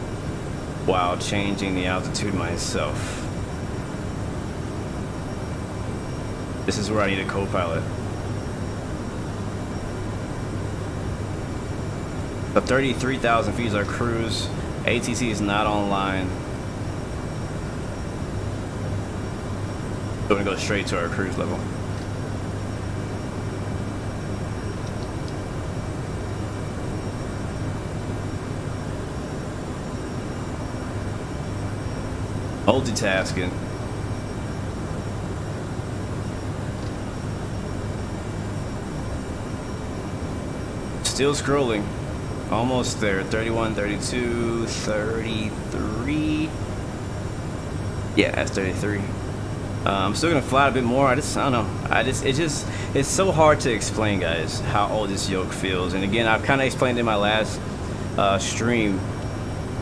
while changing the altitude myself. This is where I need a co-pilot. So 33,000 feet is our cruise. ATC is not online. So we're gonna go straight to our cruise level. Multitasking. Still scrolling. Almost there. 31, 32, 33. Yeah, that's 33. I'm still gonna fly a bit more. I don't know. It's so hard to explain, guys, how old this yoke feels. And again, I've kind of explained in my last stream,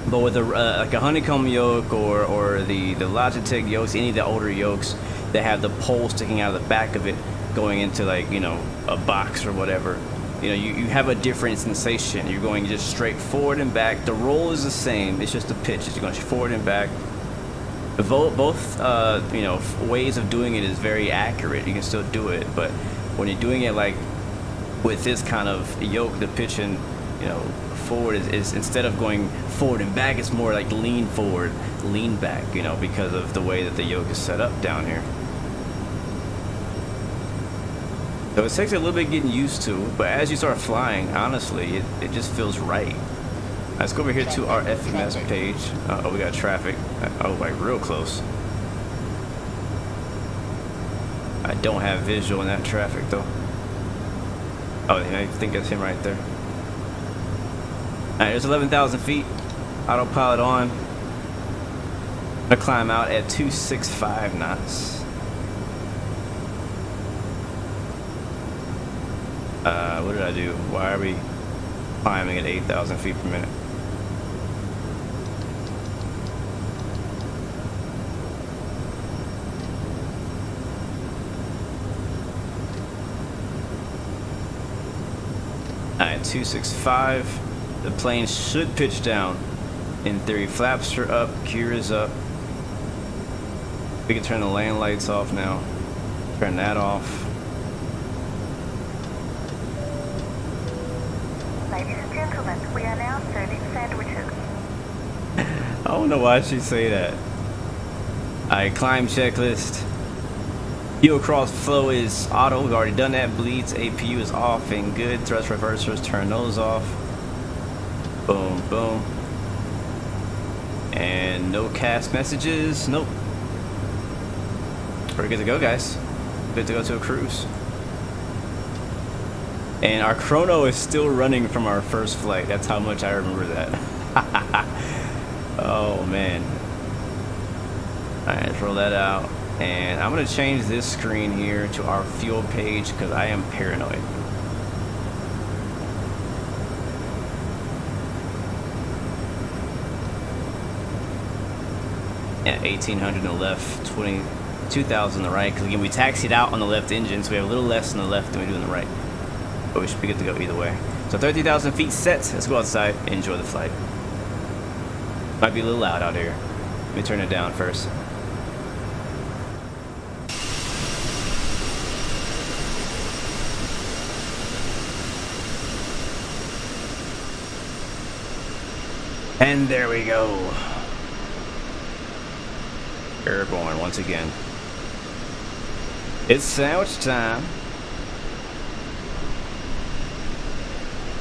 but with like a honeycomb yoke or the Logitech yokes, any of the older yokes that have the pole sticking out of the back of it, going into, like, you know, a box or whatever. You know, you have a different sensation. You're going just straight forward and back. The roll is the same. It's just the pitch. You're going forward and back. Both you know, ways of doing it is very accurate. You can still do it, but when you're doing it like with this kind of yoke, the pitching, you know, forward is instead of going forward and back, it's more like lean forward, lean back, you know, because of the way that the yoke is set up down here. So it takes a little bit getting used to, but as you start flying, honestly, it just feels right. Let's go over here to our FMS page. Oh, we got traffic. Oh, like real close. I don't have visual in that traffic though. Oh, I think that's him right there. Alright, there's 11,000 feet. Autopilot on. I'm gonna climb out at 265 knots. What did I do? Why are we climbing at 8,000 feet per minute? Alright, 265. The plane should pitch down. In theory, flaps are up, gear is up. We can turn the land lights off now. Turn that off. Ladies and gentlemen, we are now serving sandwiches. I don't know why she'd say that. Alright, climb checklist. Fuel cross flow is auto. We've already done that. Bleeds APU is off and good. Thrust reversers, turn those off. Boom, boom. And no cast messages. Nope. We're good to go, guys. Good to go to a cruise. And our chrono is still running from our first flight. That's how much I remember that. Oh, man. Alright, let's roll that out. And I'm going to change this screen here to our fuel page because I am paranoid. Yeah, 1800 on the left, 22,000 on the right. Because again, we taxied out on the left engine, so we have a little less on the left than we do on the right. But we should be good to go either way. So 30,000 feet set. Let's go outside and enjoy the flight. Might be a little loud out here. Let me turn it down first. And there we go. Airborne once again. It's sandwich time.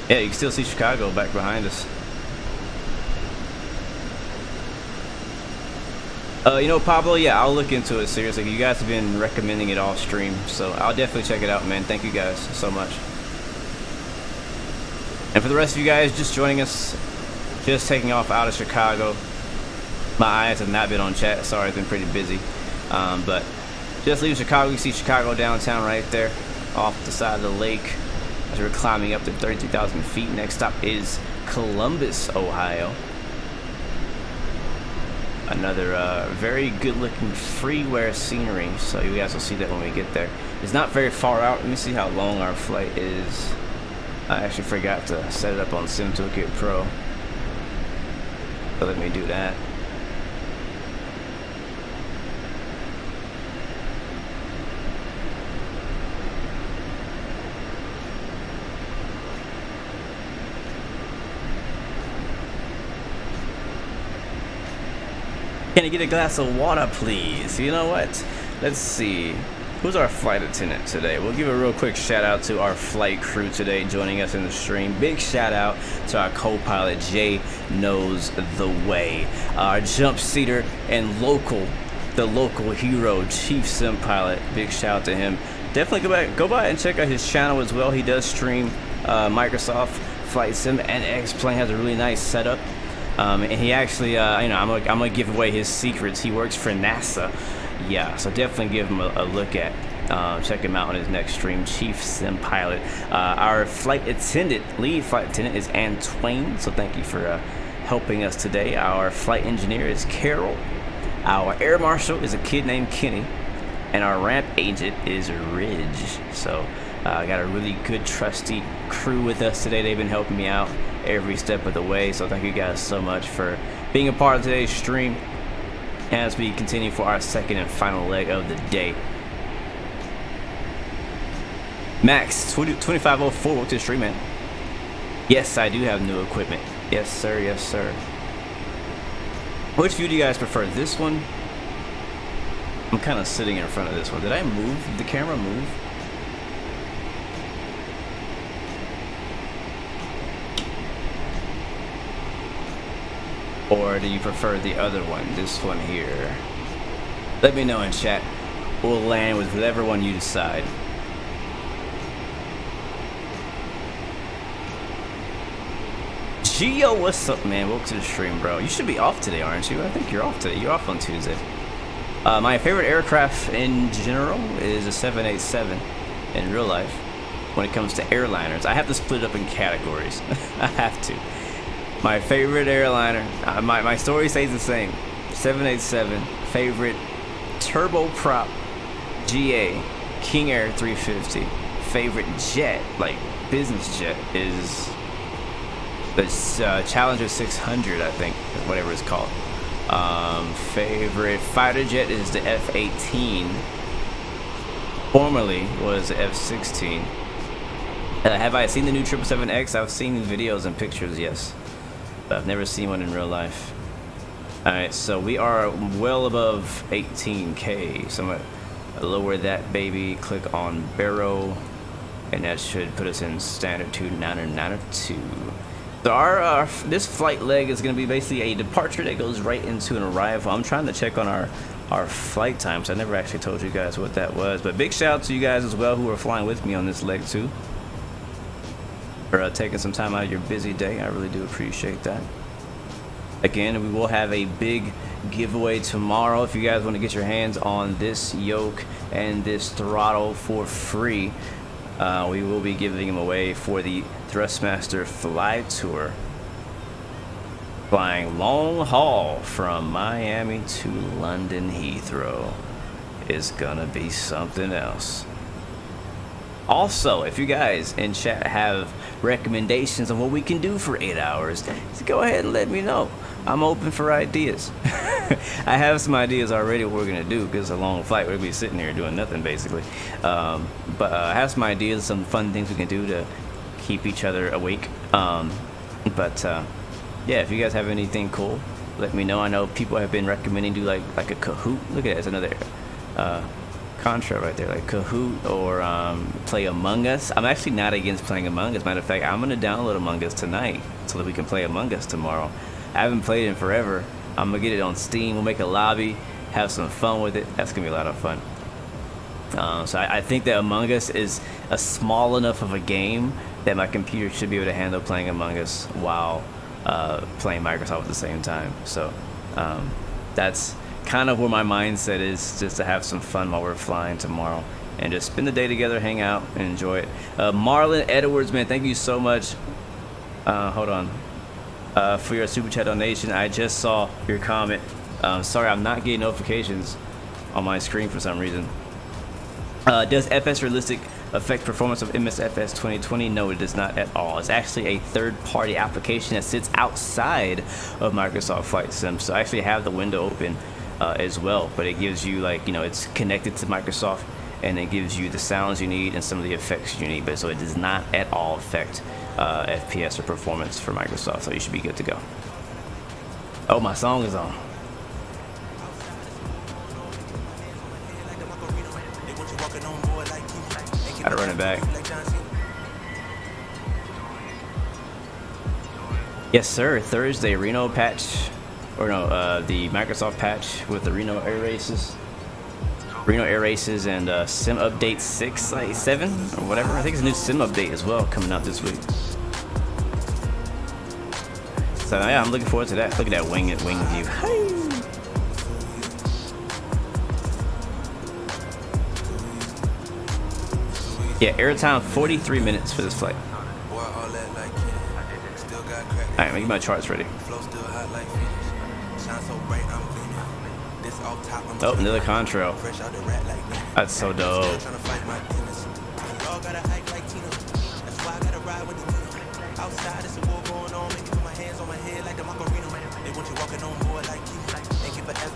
Yeah, you can still see Chicago back behind us. You know, Pablo, yeah, I'll look into it seriously. You guys have been recommending it off stream, so I'll definitely check it out, man. Thank you guys so much. And for the rest of you guys just joining us, just taking off out of Chicago. My eyes have not been on chat. Sorry, it's been pretty busy. But just leaving Chicago, you see Chicago downtown right there off the side of the lake as we're climbing up to 33,000 feet. Next stop is Columbus, Ohio. Another very good looking freeware scenery, so you guys will see that when we get there. It's not very far out. Let me see how long our flight is. I actually forgot to set it up on SimToolkit Pro, so let me do that. Can I get a glass of water, please? You know what? Let's see. Who's our flight attendant today? We'll give a real quick shout out to our flight crew today joining us in the stream. Big shout out to our co-pilot, Jay Knows the Way. Our jump seater and the local hero, Chief Sim Pilot. Big shout out to him. Definitely go by and check out his channel as well. He does stream Microsoft Flight Sim and X-Plane. Has a really nice setup. And he actually, you know, I'm gonna give away his secrets. He works for NASA. Yeah, so definitely give him a look at. Check him out on his next stream, Chief Sim Pilot. Our flight attendant, lead flight attendant, is Antoine. So thank you for helping us today. Our flight engineer is Carol. Our air marshal is a kid named Kenny, and our ramp agent is Ridge. So I got a really good, trusty crew with us today. They've been helping me out every step of the way, so thank you guys so much for being a part of today's stream as we continue for our second and final leg of the day. Max 2504, welcome to the stream, man. Yes, I do have new equipment. Yes sir, yes sir. Which view do you guys prefer? This one? I'm kind of sitting in front of this one. Did I move? Did the camera move? Or do you prefer the other one, this one here? Let me know in chat. We'll land with whatever one you decide. Gio, what's up, man? Welcome to the stream, bro. You should be off today, aren't you? I think you're off today. You're off on Tuesday. My favorite aircraft in general is a 787 in real life. When it comes to airliners, I have to split it up in categories. I have to. My favorite airliner, my story stays the same. 787, favorite turboprop GA, King Air 350. Favorite jet, like business jet, is the Challenger 600, I think, whatever it's called. Favorite fighter jet is the F-18. Formerly was the F-16. Have I seen the new 777X? I've seen videos and pictures, yes. I've never seen one in real life. Alright, so we are well above 18K. So I'm gonna lower that baby, click on Barrow, and that should put us in standard 29902. So this flight leg is gonna be basically a departure that goes right into an arrival. I'm trying to check on our flight times. I never actually told you guys what that was, but big shout out to you guys as well who are flying with me on this leg too. For taking some time out of your busy day. I really do appreciate that. Again, we will have a big giveaway tomorrow. If you guys want to get your hands on this yoke and this throttle for free, we will be giving them away for the Thrustmaster Fly Tour, flying long haul from Miami to London Heathrow. It's gonna be something else. Also, if you guys in chat have recommendations on what we can do for 8 hours, just go ahead and let me know. I'm open for ideas. I have some ideas already what we're gonna do, because it's a long flight. We're gonna be sitting here doing nothing basically. But I have some ideas, some fun things we can do to keep each other awake. Yeah, if you guys have anything cool, let me know. I know people have been recommending do like a Kahoot. Look at that, it's another contract right there, like Kahoot or play Among Us. I'm actually not against playing Among Us. Matter of fact, I'm gonna download Among Us tonight so that we can play Among Us tomorrow. I haven't played it in forever. I'm gonna get it on Steam. We'll make a lobby, have some fun with it. That's gonna be a lot of fun. So I think that Among Us is a small enough of a game that my computer should be able to handle playing Among Us while playing Microsoft at the same time. So that's kind of where my mindset is, just to have some fun while we're flying tomorrow and just spend the day together, hang out, and enjoy it. Marlon Edwards, man, thank you so much. Hold on. For your super chat donation. I just saw your comment. Sorry, I'm not getting notifications on my screen for some reason. Does FS Realistic affect performance of MSFS 2020? No, it does not at all. It's actually a third-party application that sits outside of Microsoft Flight Sim. So I actually have the window open as well, but it gives you, like, you know, it's connected to Microsoft, and it gives you the sounds you need and some of the effects you need. But so it does not at all affect FPS or performance for Microsoft. So you should be good to go. Oh, my song is on. Gotta run it back. Yes, sir. Thursday, Reno patch, or no, the Microsoft patch with the Reno Air Races, and Sim Update 6, like 7 or whatever. I think it's a new Sim update as well coming out this week. So yeah, I'm looking forward to that. Look at that wing view. Yeah, airtime 43 minutes for this flight. Alright, let me get my charts ready. Oh, another contrail. That's so dope.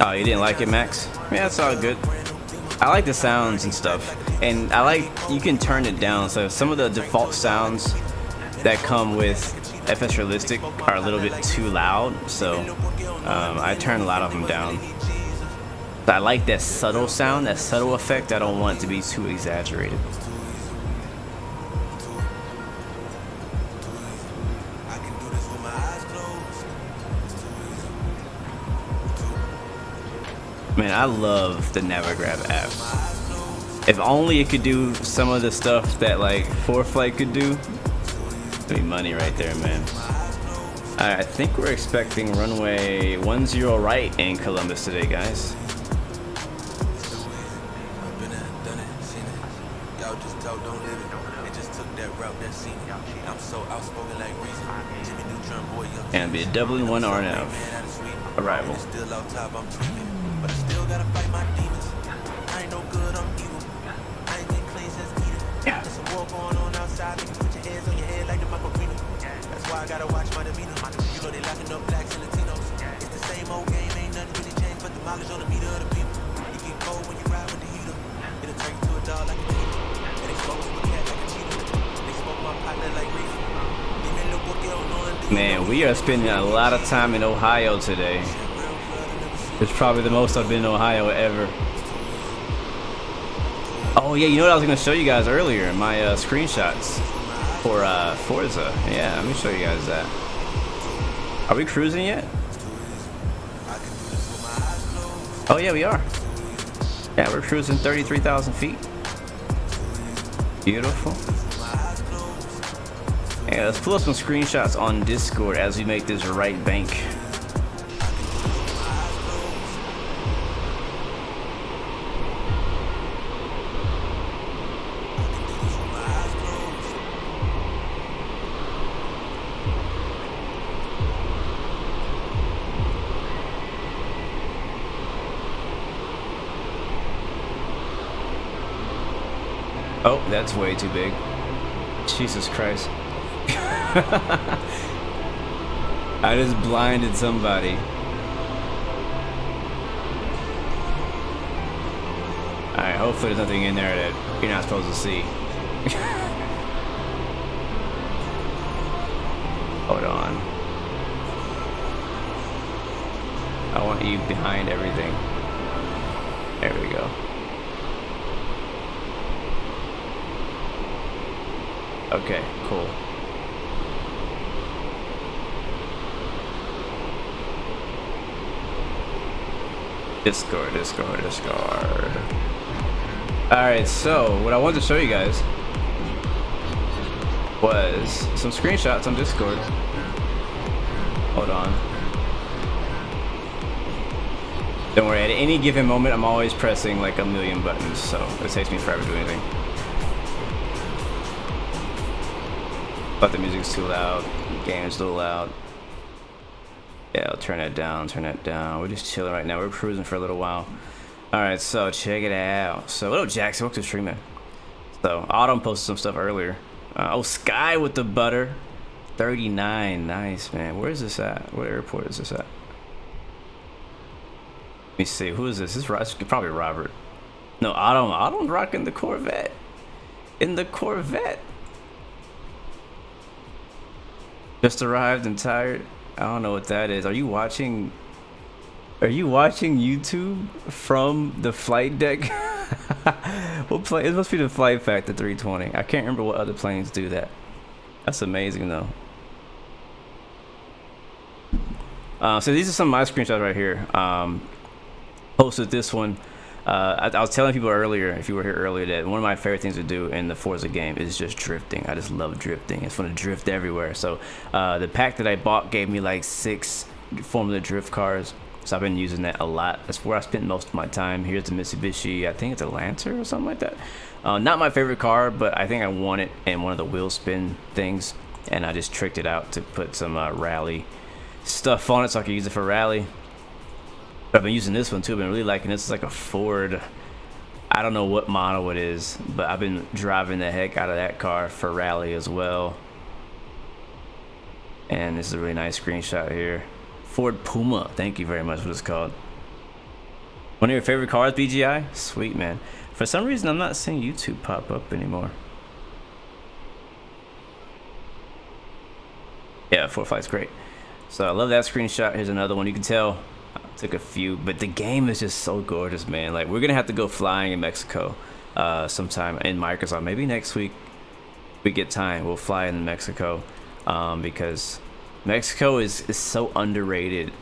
Oh, you didn't like it, Max? Yeah, that's all good. I like the sounds and stuff, and I like, you can turn it down, so some of the default sounds that come with FS Realistic are a little bit too loud, so I turn a lot of them down. But I like that subtle sound, that subtle effect. I don't want it to be too exaggerated. Man, I love the Navigraph app. If only it could do some of the stuff that like ForeFlight could do. It'd be money right there, man. I think we're expecting runway 10 right in Columbus today, guys. And be a Dublin 1 RNF arrival. But I still gotta fight my demons. I ain't no good, I'm evil. I ain't been clean since Eden. Yeah. There's some war going on outside. Niggas put your hands on your head like the Macarena. That's why I gotta watch my demeanor. You know they locking up blacks and Latinos. It's the same old game, ain't nothing really changed but the mileage on the meter of the people. You get cold when you ride with the heater. It'll turn you to a dog like a cheetah. And they smoke with a cat like a cheetah. They smoke my partner like reefer. Man, we are spending a lot of time in Ohio today. It's probably the most I've been in Ohio ever. Oh yeah, you know what I was gonna show you guys earlier? My screenshots for Forza. Yeah, let me show you guys that. Are we cruising yet? Oh yeah, we are. Yeah, we're cruising 33,000 feet. Beautiful. Yeah, let's pull up some screenshots on Discord as we make this right bank. Oh, that's way too big. Jesus Christ. I just blinded somebody. Alright, hopefully there's nothing in there that you're not supposed to see. Hold on. I want you behind everything. There we go. Okay, cool. Discord. Alright, so what I wanted to show you guys was some screenshots on Discord. Hold on. Don't worry, at any given moment I'm always pressing like a million buttons, so it takes me forever to do anything. But the music's too loud, the game's too loud. Yeah, I'll turn that down, We're just chilling right now. We're cruising for a little while. Alright, so check it out. So, hello Jackson, welcome to the stream, man. So, Autumn posted some stuff earlier. Oh, Sky with the butter. 39, nice, man. Where is this at? What airport is this at? Let me see, who is this? This is probably Robert. No, Autumn's rocking the Corvette. In the Corvette. Just arrived and tired. I don't know what that is. Are you watching YouTube from the flight deck? What plane? It must be the Flight Factor 320. I can't remember what other planes do that. That's amazing though. So these are some of my screenshots right here. Posted this one. I was telling people earlier, if you were here earlier, that one of my favorite things to do in the Forza game is just drifting. I just love drifting. It's fun to drift everywhere. So the pack that I bought gave me like 6 Formula Drift cars. So I've been using that a lot. That's where I spent most of my time. Here's the Mitsubishi, I think it's a Lancer or something like that. Not my favorite car, but I think I won it in one of the wheel spin things. And I just tricked it out to put some rally stuff on it so I could use it for rally. I've been using this one too. I've been really liking this. It's like a Ford. I don't know what model it is, but I've been driving the heck out of that car for rally as well. And this is a really nice screenshot here. Ford Puma. Thank you very much. What it's called. One of your favorite cars, BGI? Sweet, man. For some reason, I'm not seeing YouTube pop up anymore. Yeah, Ford Flight's great. So I love that screenshot. Here's another one. You can tell. Took a few, but the game is just so gorgeous, man. Like, we're gonna have to go flying in Mexico sometime in Microsoft. Maybe next week we get time, we'll fly in Mexico, because Mexico is so underrated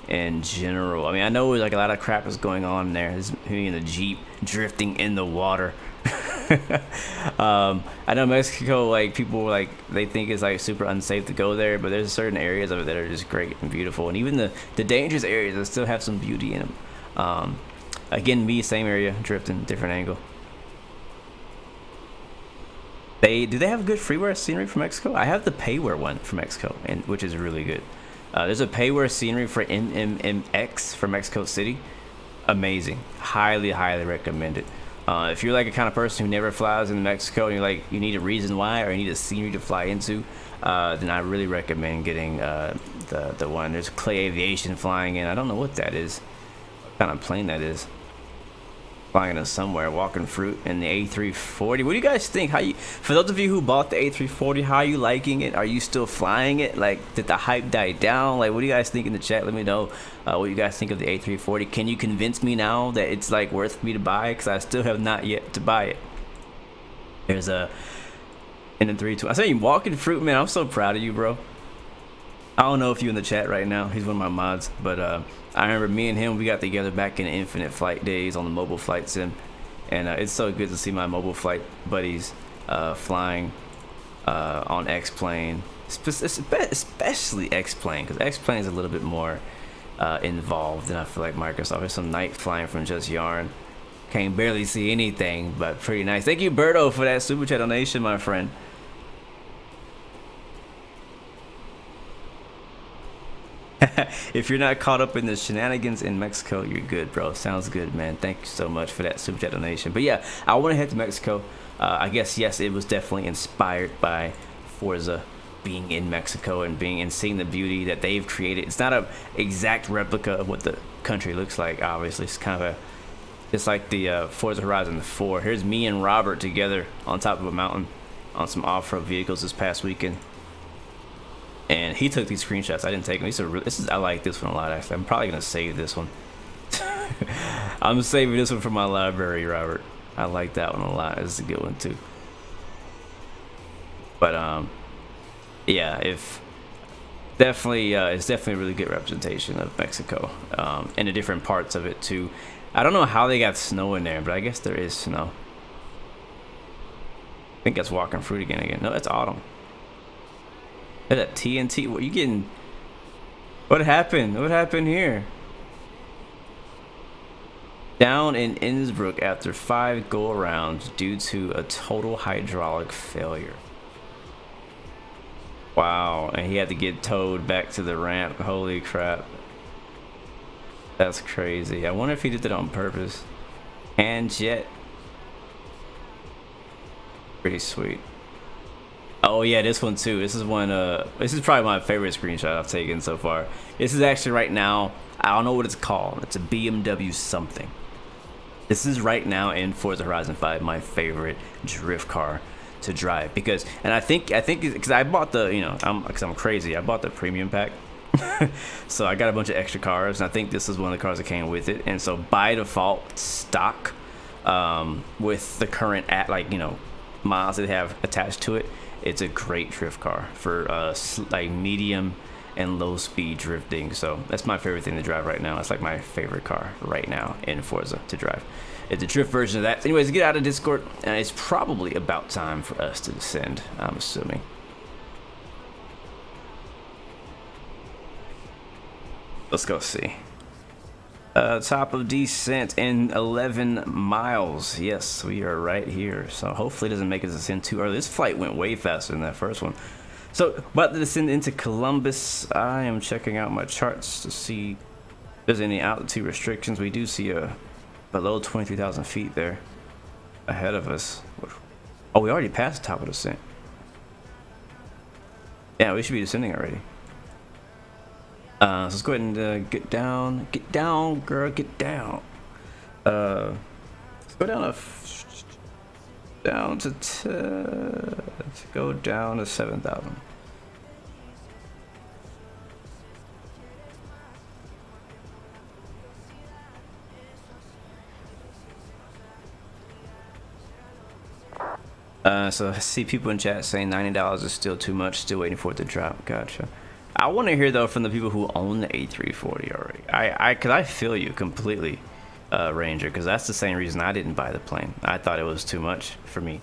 in general. I mean, I know like a lot of crap is going on there. There's me in the Jeep drifting in the water. I know Mexico, like, people like, they think it's like super unsafe to go there, but there's certain areas of it that are just great and beautiful, and even the dangerous areas that still have some beauty in them. Again, me, same area, drifting, different angle. Do they have good freeware scenery for Mexico? I have the payware one for Mexico, and which is really good. There's a payware scenery for MMX for Mexico City. Amazing. Highly recommend it. If you're like a kind of person who never flies in Mexico and you're like, you need a reason why, or you need a scenery to fly into, then I really recommend getting the one. There's Clay Aviation flying in. I don't know what that is, what kind of plane that is. Flying in somewhere, walking fruit in the A340. What do you guys think? For those of you who bought the A340, how are you liking it? Are you still flying it? Like, did the hype die down? Like, what do you guys think in the chat? Let me know what you guys think of the A340. Can you convince me now that it's like worth me to buy? Because I still have not yet to buy it. There's a in the 320. I say, walking fruit, man. I'm so proud of you, bro. I don't know if you're in the chat right now. He's one of my mods, but I remember me and him, we got together back in Infinite Flight days on the mobile flight sim, and it's so good to see my mobile flight buddies flying on X-Plane, especially X-Plane, because X-Plane is a little bit more involved than I feel like Microsoft. There's some night flying from Just Yarn. Can't barely see anything, but pretty nice. Thank you, Berto, for that super chat donation, my friend. If you're not caught up in the shenanigans in Mexico, you're good, bro. Sounds good, man. Thank you so much for that super chat donation. But yeah, I want to head to Mexico. I guess, yes, it was definitely inspired by Forza being in Mexico and seeing the beauty that they've created. It's not an exact replica of what the country looks like, obviously. It's kind of it's like the Forza Horizon 4. Here's me and Robert together on top of a mountain on some off-road vehicles this past weekend. And he took these screenshots. I didn't take them. I like this one a lot, actually. I'm probably gonna save this one. I'm saving this one for my library, Robert. I like that one a lot. This is a good one too. But yeah, if definitely it's definitely a really good representation of Mexico, and the different parts of it too. I don't know how they got snow in there, but I guess there is snow. I think that's walking fruit again. No, that's autumn. Is that TNT? What you getting? What happened? What happened here? Down in Innsbruck after 5 go-arounds due to a total hydraulic failure. Wow, and he had to get towed back to the ramp. Holy crap. That's crazy. I wonder if he did that on purpose. And jet. Pretty sweet. Oh yeah, this one too. This is one this is probably my favorite screenshot I've taken so far. This is actually right now, I don't know what it's called. It's a BMW something. This is right now in Forza Horizon 5 my favorite drift car to drive, because, and I think because I bought the, you know, because I'm crazy, I bought the premium pack. So I got a bunch of extra cars, and I think this is one of the cars that came with it. And so by default, stock, with the current like, you know, miles that they have attached to it, it's a great drift car for like medium and low speed drifting. So that's my favorite thing to drive right now. It's like my favorite car right now in Forza to drive. It's a drift version of that. Anyways, get out of Discord. It's probably about time for us to descend, I'm assuming. Let's go see. Top of descent in 11 miles. Yes, we are right here. So hopefully it doesn't make us descend too early. This flight went way faster than that first one. So about to descend into Columbus. I am checking out my charts to see if there's any altitude restrictions. We do see a below 23,000 feet there ahead of us. Oh, we already passed the top of the descent. Yeah, we should be descending already. So let's go ahead and get down, girl, get down. Let's go down to 7,000. So I see people in chat saying $90 is still too much, still waiting for it to drop. Gotcha. I want to hear though from the people who own the A340 already. Cause I feel you completely, Ranger, because that's the same reason I didn't buy the plane. I thought it was too much for me.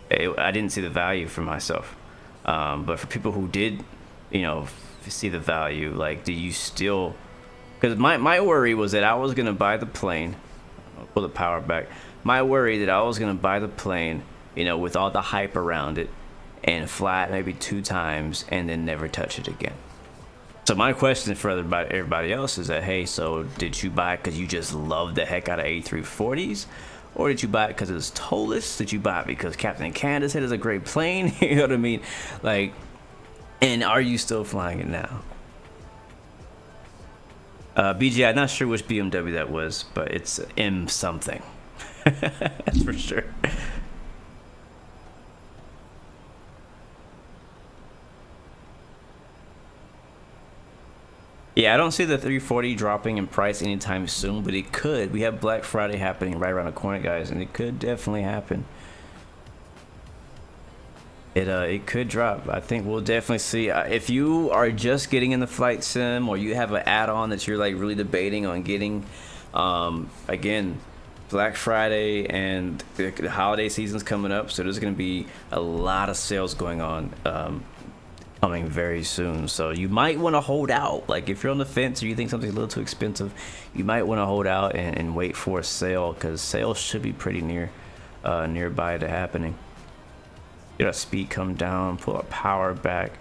I didn't see the value for myself. But for people who did, you know, see the value, like, do you still? Because my worry was that I was gonna buy the plane. I'll pull the power back. My worry that I was gonna buy the plane, you know, with all the hype around it, and fly it maybe 2 times and then never touch it again. So my question for everybody else is that, hey, so did you buy it because you just love the heck out of A340s? Or did you buy it because it was tollless? Did you buy it because Captain Canada said it's a great plane? You know what I mean? Like, and are you still flying it now? BG, I'm not sure which BMW that was, but it's M something. That's for sure. Yeah, I don't see the 340 dropping in price anytime soon, but it could. We have Black Friday happening right around the corner, guys, and it could definitely happen. It could drop. I think we'll definitely see. If you are just getting in the flight sim, or you have an add-on that you're like really debating on getting, again, Black Friday and the holiday season's coming up, so there's going to be a lot of sales going on. Coming very soon, so you might want to hold out. Like, if you're on the fence or you think something's a little too expensive, you might want to hold out and wait for a sale, because sales should be pretty nearby to happening. Get our speed come down, pull our power back.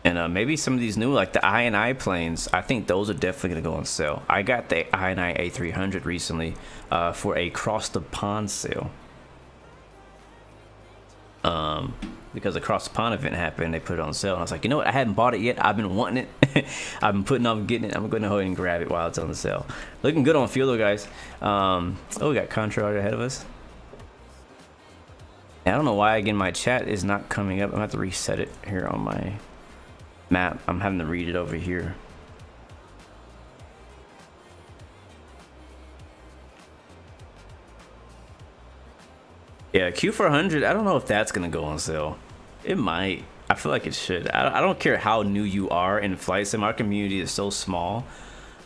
And maybe some of these new, like the I&I planes, I think those are definitely going to go on sale. I got the I&I A300 recently for a cross the pond sale. Because the Cross the Pond event happened, they put it on sale, and I was like, you know what, I haven't bought it yet, I've been wanting it. I've been putting off getting it. I'm going to go ahead and grab it while it's on the sale. Looking good on fuel though, guys. Oh, we got Contra right ahead of us. And I don't know why, again, my chat is not coming up. I'm going to have to reset it here on my map. I'm having to read it over here. Yeah, Q400, I don't know if that's gonna go on sale. It might. I feel like it should. I don't care how new you are in flight sim. Our community is so small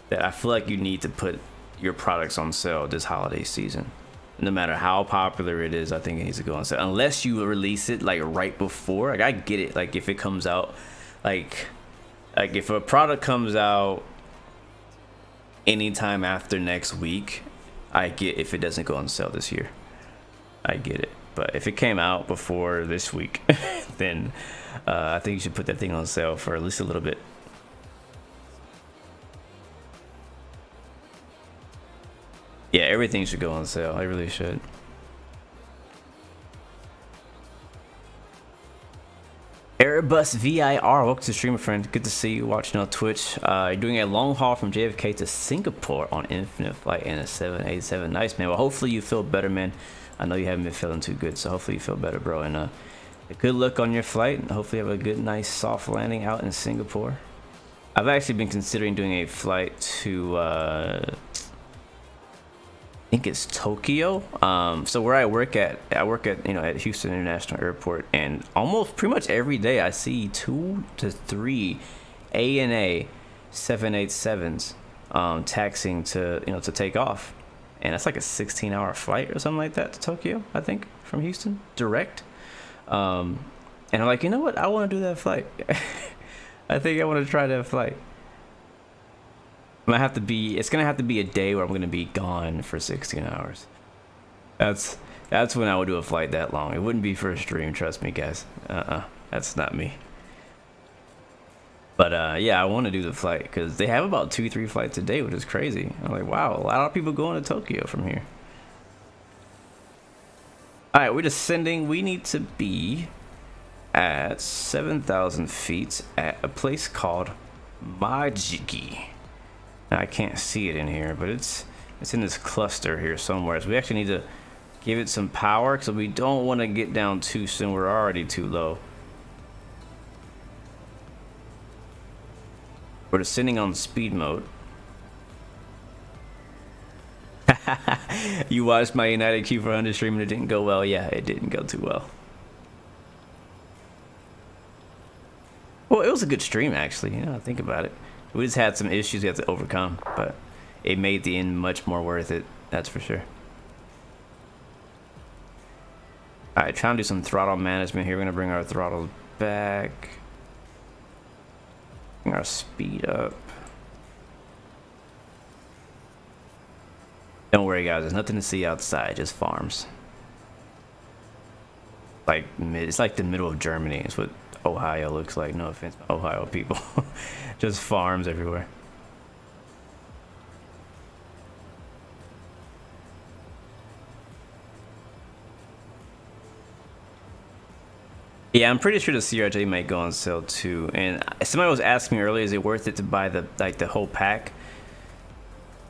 that I feel like you need to put your products on sale this holiday season. No matter how popular it is, I think it needs to go on sale. Unless you release it like right before. Like, I get it. Like, if it comes out, like if a product comes out anytime after next week, I get if it doesn't go on sale this year. I get it. But if it came out before this week, then I think you should put that thing on sale for at least a little bit. Yeah, everything should go on sale. I really should. Airbus VIR, welcome to streamer friend. Good to see you watching on Twitch. You're doing a long haul from JFK to Singapore on Infinite Flight and a 787. Nice, man. Well, hopefully you feel better, man. I know you haven't been feeling too good, so hopefully you feel better, bro. And good luck on your flight. And hopefully you have a good, nice, soft landing out in Singapore. I've actually been considering doing a flight to I think it's Tokyo. So where I work at at Houston International Airport, and almost pretty much every day I see 2 to 3 ANA 787s taxiing to take off, and that's like a 16-hour flight or something like that to Tokyo, I think, from Houston direct. And I'm like, you know what, I want to do that flight. I think I want to try that flight. It's gonna have to be a day where I'm gonna be gone for 16 hours. That's when I would do a flight that long. It wouldn't be for a stream, trust me, guys. That's not me. But yeah, I want to do the flight because they have about 2-3 flights a day, which is crazy. I'm like, wow, a lot of people going to Tokyo from here. All right, we're descending. We need to be at 7,000 feet at a place called Majiki. Now, I can't see it in here, but it's in this cluster here somewhere. So we actually need to give it some power because we don't want to get down too soon. We're already too low. We're descending on speed mode. You watched my United Q400 stream and it didn't go well. Yeah, it didn't go too well. Well, it was a good stream, actually. You know, think about it. We just had some issues we had to overcome, but it made the end much more worth it. That's for sure. All right, trying to do some throttle management here. We're gonna bring our throttle back, bring our speed up. Don't worry, guys. There's nothing to see outside. Just farms. It's like the middle of Germany. It's what Ohio looks like. No offense, Ohio people. Just farms everywhere. Yeah, I'm pretty sure the CRJ might go on sale too. And somebody was asking me earlier, is it worth it to buy the whole pack?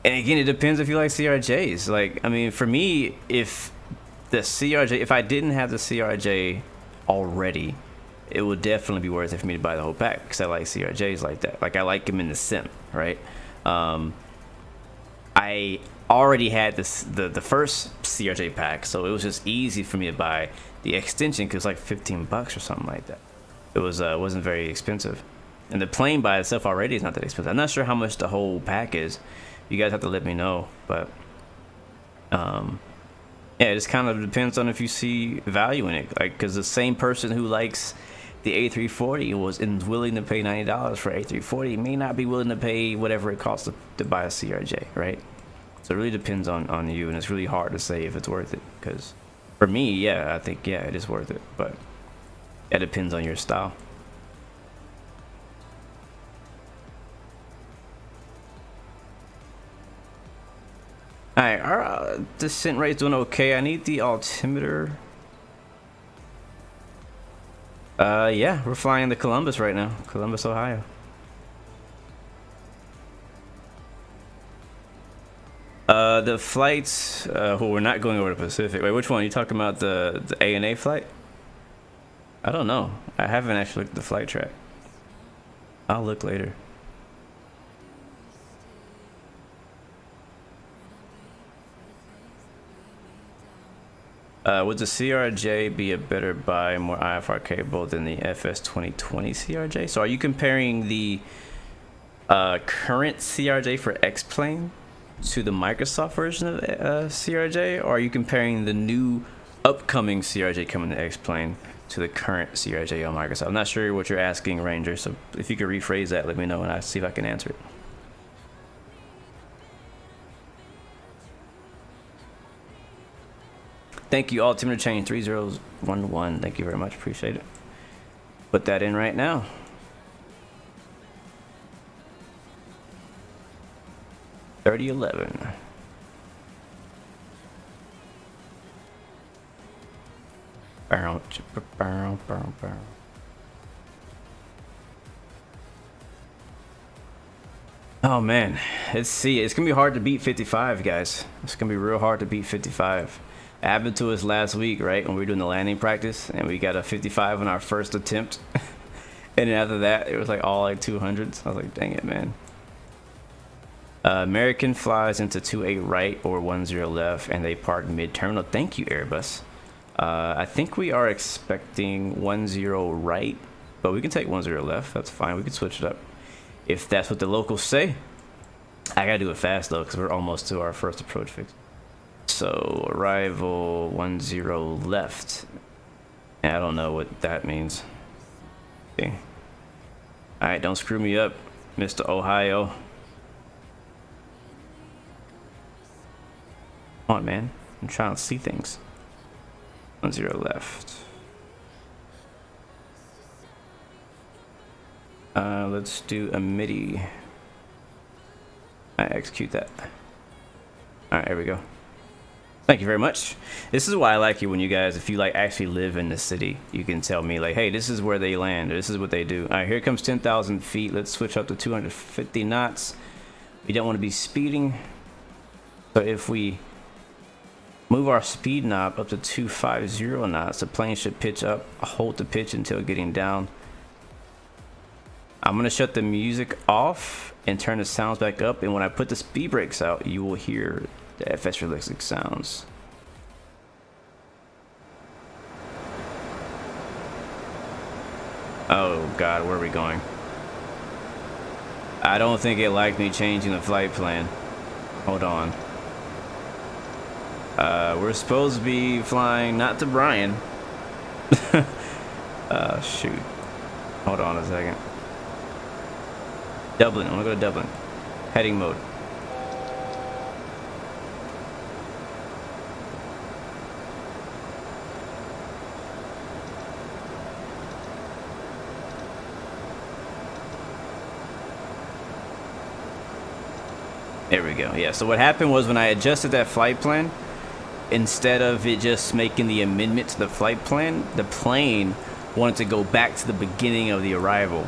And again, it depends if you like CRJs. Like, I mean, for me, if I didn't have the CRJ already, it would definitely be worth it for me to buy the whole pack because I like CRJs like that. Like, I like them in the sim, right? I already had the first CRJ pack, so it was just easy for me to buy the extension because it's like $15 or something like that. It wasn't very expensive, and the plane by itself already is not that expensive. I'm not sure how much the whole pack is. You guys have to let me know, but yeah, it just kind of depends on if you see value in it. Like, because the same person who likes the A340 was willing to pay $90 for A340 may not be willing to pay whatever it costs to buy a CRJ, right? So it really depends on you, and it's really hard to say if it's worth it. Because for me, yeah, I think it is worth it, but it depends on your style. Alright, our descent rate's doing okay. I need the altimeter. Yeah, we're flying to Columbus right now. Columbus, Ohio. The flights, well, we're not going over the Pacific. Wait, which one? Are you talking about the ANA flight? I don't know. I haven't actually looked at the flight track. I'll look later. Would the CRJ be a better buy, more IFR capable than the FS 2020 CRJ? So are you comparing the current CRJ for X-Plane to the Microsoft version of CRJ, or are you comparing the new upcoming CRJ coming to X-Plane to the current CRJ on Microsoft? I'm not sure what you're asking, Ranger, so if you could rephrase that, let me know and I'll see if I can answer it. Thank you, Altimeter Chain 3011. Thank you very much. Appreciate it. Put that in right now. $3011. Oh man, let's see. It's gonna be hard to beat 55, guys. It's gonna be real hard to beat 55. It happened to us last week, right, when we were doing the landing practice, and we got a 55 on our first attempt. And then after that, it was like all like 200s. I was like, dang it, man. American flies into 28 right or 10 left, and they park mid-terminal. Thank you, Airbus. I think we are expecting 10 right, but we can take 10 left. That's fine. We can switch it up if that's what the locals say. I gotta do it fast though, because we're almost to our first approach fix. So arrival 10 left. I don't know what that means. Okay. All right, don't screw me up, Mr. Ohio. Come on, man. I'm trying to see things. 10 left. Let's do a MIDI. I execute that. All right, here we go. Thank you very much. This is why I like you when you guys, if you like actually live in the city, you can tell me like, hey, this is where they land, or this is what they do. All right, here comes 10,000 feet. Let's switch up to 250 knots. We don't want to be speeding. So if we move our speed knob up to 250 knots, the plane should pitch up, hold the pitch until getting down. I'm gonna shut the music off and turn the sounds back up, and when I put the speed brakes out, you will hear the FS realistic sounds. Oh God, where are we going? I don't think it liked me changing the flight plan. Hold on. We're supposed to be flying not to BRYEN. Shoot. Hold on a second. Dublin. I want to go to Dublin. Heading mode. There we go. Yeah, so what happened was when I adjusted that flight plan, instead of it just making the amendment to the flight plan, the plane wanted to go back to the beginning of the arrival.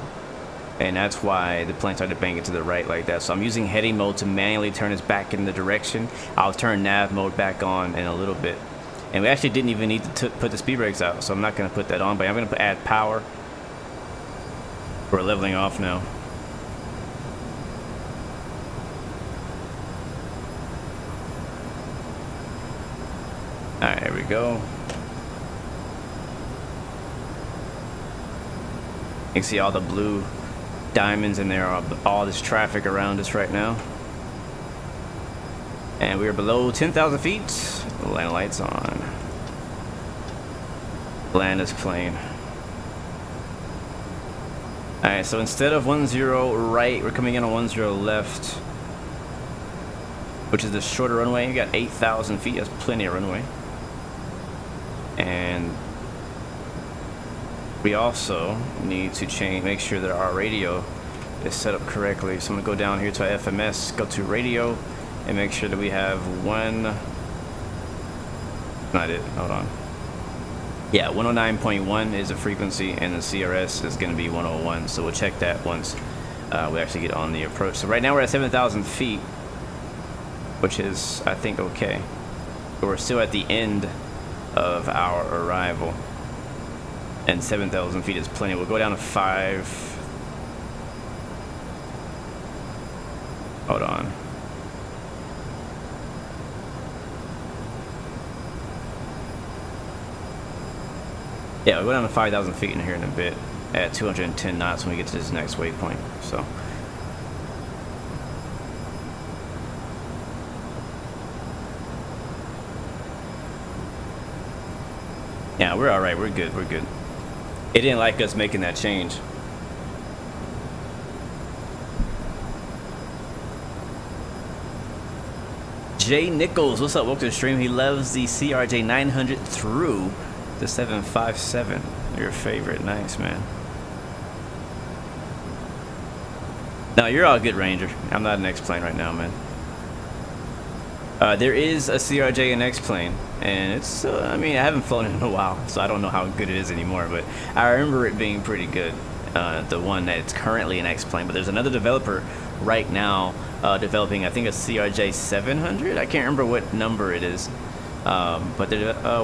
And that's why the plane started banging to the right like that. So I'm using heading mode to manually turn us back in the direction. I'll turn nav mode back on in a little bit. And we actually didn't even need to put the speed brakes out, so I'm not going to put that on, but I'm going to add power. We're leveling off now. Alright, here we go. You can see all the blue diamonds in there, all this traffic around us right now. And we are below 10,000 feet. Land lights on. Land this plane. Alright, so instead of 10 right, we're coming in on 10 left, which is the shorter runway. We got 8,000 feet. That's plenty of runway. And we also need to make sure that our radio is set up correctly. So I'm gonna go down here to our FMS, go to radio, and make sure that we have not it, hold on. Yeah, 109.1 is a frequency, and the CRS is gonna be 101. So we'll check that once we actually get on the approach. So right now we're at 7,000 feet, which is, I think, okay. But we're still at the end of our arrival, and 7,000 feet is plenty. We'll go down to 5. Hold on. Yeah, we'll go down to 5,000 feet in here in a bit at 210 knots when we get to this next waypoint. So. Yeah, we're all right. We're good. We're good. It didn't like us making that change. Jay Nichols, what's up? Welcome to the stream. He loves the CRJ 900 through the 757. Your favorite. Nice, man. No, you're all good, Ranger. I'm not an X-plane right now, man. There is a CRJ and X-plane, and it's, I mean, I haven't flown it in a while, so I don't know how good it is anymore, but I remember it being pretty good, the one that's currently an X-plane. But there's another developer right now developing, I think, a CRJ 700. I can't remember what number it is, but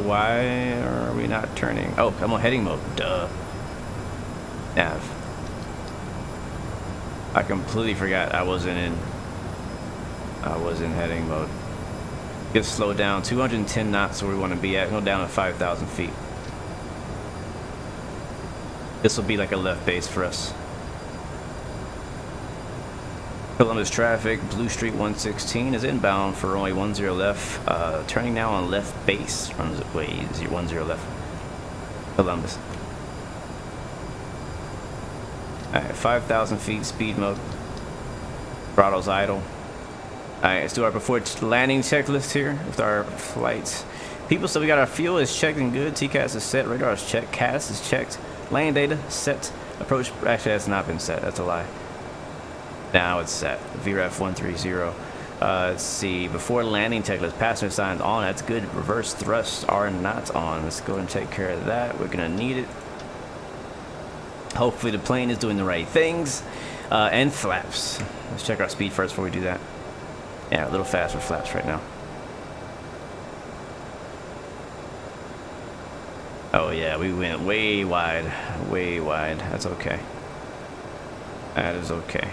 why are we not turning? Oh, I'm on heading mode. Duh. Nav. I completely forgot I was in heading mode. Just slow down. 210 knots where we want to be at. Go down to 5,000 feet. This will be like a left base for us. Columbus traffic. Blue Street 116 is inbound for runway 10 left. Turning now on left base. Runway 10 left. Columbus. Alright, 5,000 feet speed mode. Throttle's idle. Alright, let's do our before landing checklist here with our flights. People, so we got our fuel is checked and good. TCAS is set. Radar is checked. CAS is checked. Landing data set. Approach, actually that's not been set. That's a lie. Now it's set. VREF 130. Let's see. Before landing checklist. Passenger signs on. That's good. Reverse thrusts are not on. Let's go and take care of that. We're going to need it. Hopefully the plane is doing the right things. And flaps. Let's check our speed first before we do that. Yeah, a little fast with flaps right now. Oh yeah, we went way wide. Way wide. That's okay. That is okay.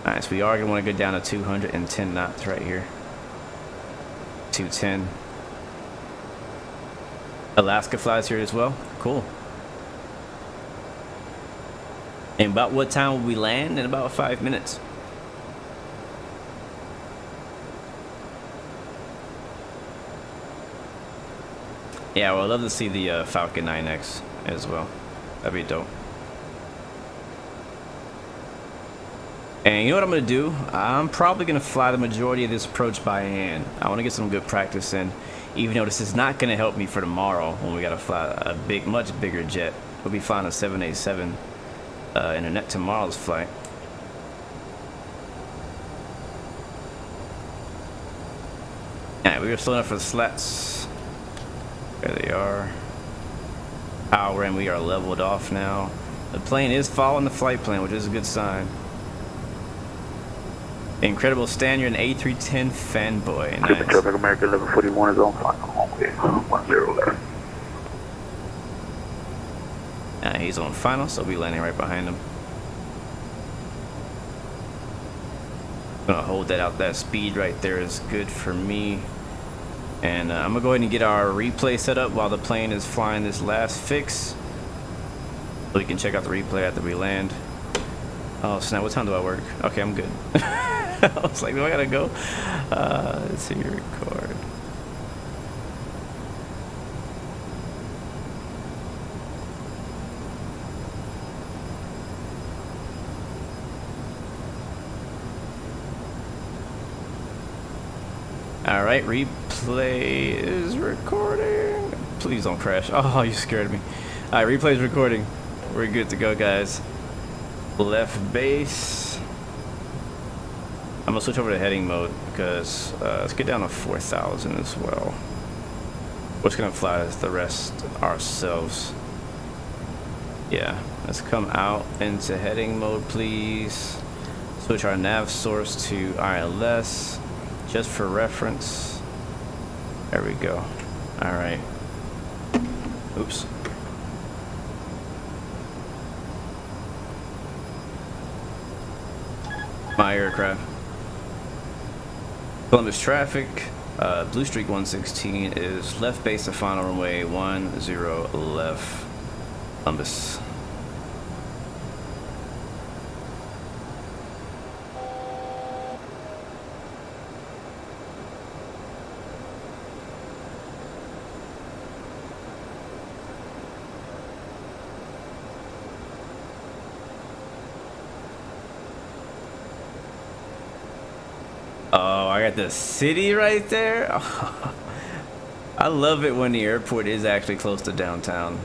Alright, so we are going to want to go down to 210 knots right here. 210. Alaska flies here as well. Cool. And about what time will we land? In about 5 minutes. Yeah, well, I'd love to see the Falcon 9X as well. That'd be dope. And you know what I'm going to do? I'm probably going to fly the majority of this approach by hand. I want to get some good practice in, even though this is not going to help me for tomorrow when we got to fly a much bigger jet. We'll be flying a 787 internet tomorrow's flight. Alright, we were slowing up for the slats. There they are. Power, and we are leveled off now. The plane is following the flight plan, which is a good sign. Incredible stand, you're an A310 fanboy. Nice. Traffic America 1141 is on final. 10 left. He's on final, so we'll be landing right behind him. Gonna hold that out. That speed right there is good for me. And I'm gonna go ahead and get our replay set up while the plane is flying this last fix, so we can check out the replay after we land. Oh snap! What time do I work? Okay, I'm good. I was like, do I gotta go? Let's see, record. Alright, replay is recording. Please don't crash. Oh, you scared me. Alright, replay is recording. We're good to go, guys. Left base. I'm gonna switch over to heading mode because let's get down to 4,000 as well. We're just gonna fly the rest ourselves. Yeah, let's come out into heading mode, please. Switch our nav source to ILS. Just for reference. There we go. Alright. Oops. My aircraft. Columbus traffic. Blue Streak 116 is left base to final runway 10 left, Columbus. Oh, I got the city right there. I love it when the airport is actually close to downtown.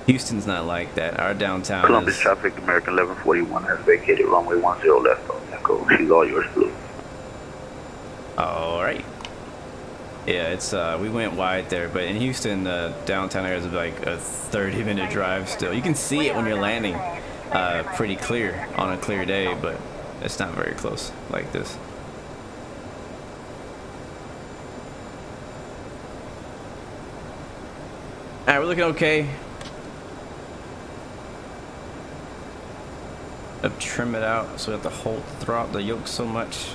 Houston's not like that. Our downtown Columbus is... traffic, American 1141 has vacated runway 10 left on Echo. She's all yours, Blue. All right. Yeah, it's we went wide there, but in Houston, downtown area is like a 30-minute drive still. You can see it when you're landing pretty clear on a clear day, but it's not very close like this. All right, we're looking okay. Trim it out so we have to hold the throttle, the yoke so much.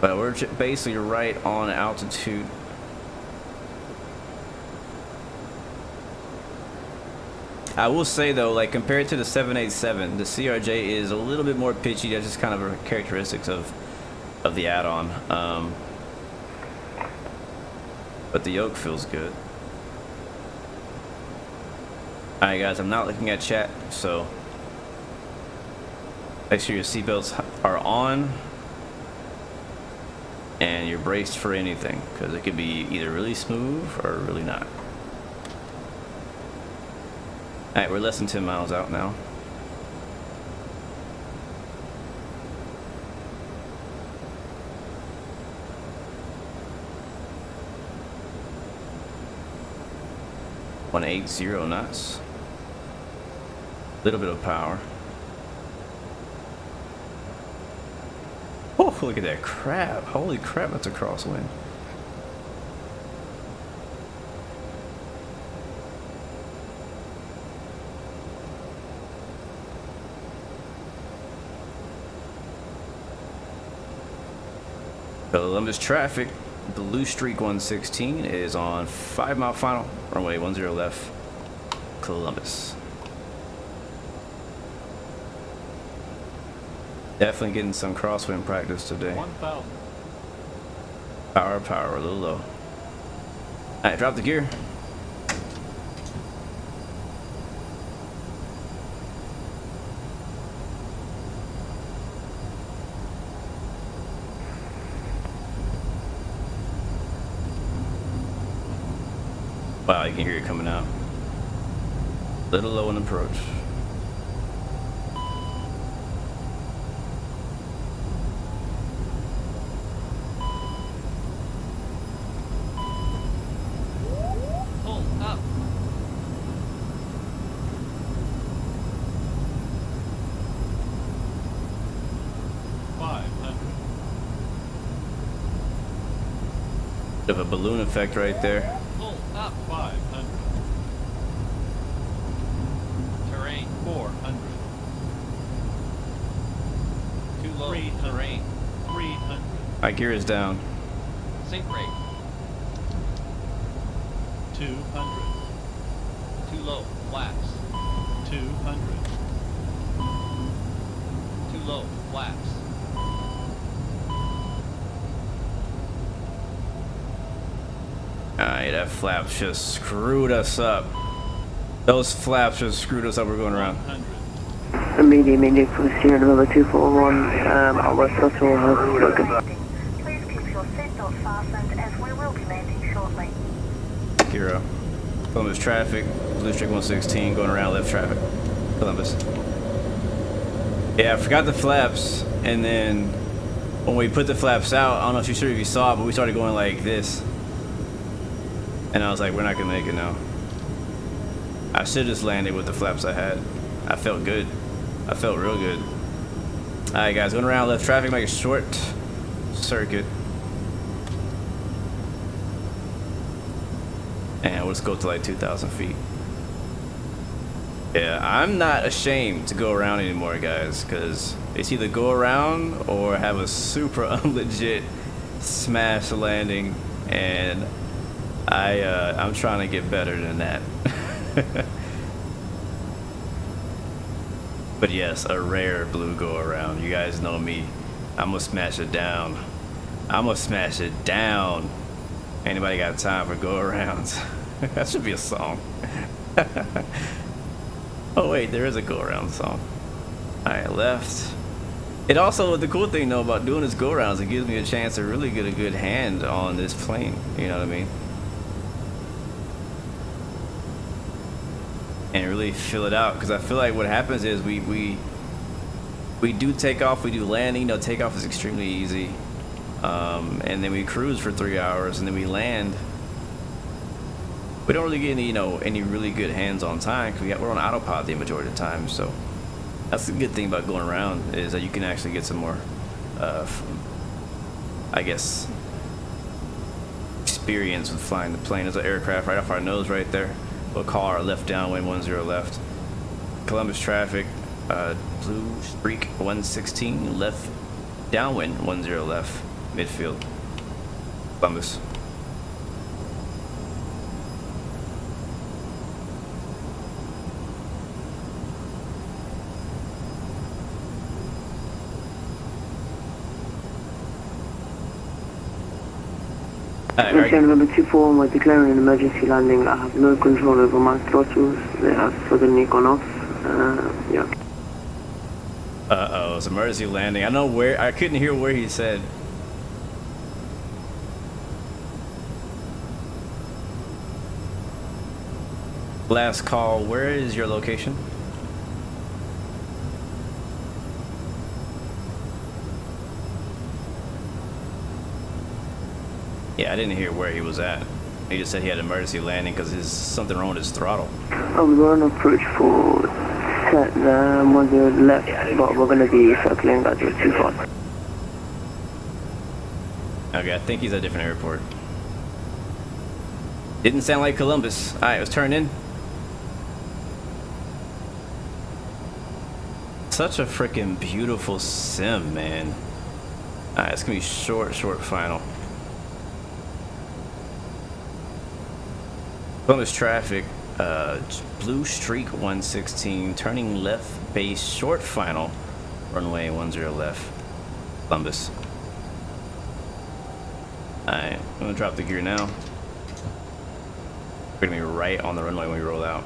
But we're basically right on altitude. I will say though, like compared to the 787, the CRJ is a little bit more pitchy. That's just kind of a characteristics of the add-on. But the yoke feels good. All right, guys, I'm not looking at chat, so make sure your seatbelts are on and you're braced for anything, because it could be either really smooth or really not. All right, we're less than 10 miles out now. .180 knots. Little bit of power. Oh, look at that crab. Holy crap, that's a crosswind. Columbus traffic, Blue Streak 116 is on 5 mile final, runway 10 left, Columbus. Definitely getting some crosswind practice today. 1,000. Power, a little low. Alright, drop the gear. Wow, you can hear it coming out. Little low in approach. Bit of a balloon effect right there. Pull up 500. Terrain 400. Too low. 300. Terrain 300. My gear is down. Sink rate 200. Too low. Flaps 200. Too low. Flaps. Alright, that flap just screwed us up. Those flaps just screwed us up. We're going around. Medium for Sierra November 241, I'll let us know. Please keep your seatbelt fastened as we will be landing shortly. Hero. Columbus traffic, Blue Streak 116 going around left traffic. Columbus. Yeah, I forgot the flaps, and then when we put the flaps out, I don't know if you saw it, but we started going like this. And I was like, we're not gonna make it now. I should just landed with the flaps I had. I felt good. I felt real good. Alright guys, going around left traffic, make a short circuit. And let's go to like 2,000 feet. Yeah, I'm not ashamed to go around anymore, guys, because it's either go around or have a super unlegit smash landing, and I'm trying to get better than that. But yes, a rare blue go around. You guys know me. I'm gonna smash it down. I'm gonna smash it down. Anybody got time for go arounds? That should be a song. Oh wait, there is a go around song. Alright, left. It also, the cool thing though about doing this go arounds, it gives me a chance to really get a good hand on this plane. You know what I mean? And really fill it out, because I feel like what happens is we do takeoff, we do landing. You know, takeoff is extremely easy, and then we cruise for 3 hours, and then we land. We don't really get any, you know, any really good hands on time, because we're on autopilot the majority of the time. So that's the good thing about going around, is that you can actually get some more, I guess, experience with flying the plane. There's an aircraft right off our nose right there. We'll call our left downwind 10 left. Columbus traffic, blue streak 116 left downwind 10 left, midfield. Columbus. Number 24, we're declaring an emergency landing. I have no control over my throttles. They have suddenly gone off. Yeah. Uh-oh, it's emergency landing. I know where, I couldn't hear where he said. Last call, where is your location? Yeah, I didn't hear where he was at. He just said he had an emergency landing because there's something wrong with his throttle. Oh, we're on approach for set 10 left, but we're going to be circling back to 25. Okay, I think he's at a different airport. Didn't sound like Columbus. Alright, let's turn in. Such a freaking beautiful sim, man. Alright, it's gonna be short final. Columbus traffic, blue streak 116, turning left base, short final, runway 10 left, Columbus. Alright, I'm gonna drop the gear now. We're gonna be right on the runway when we roll out.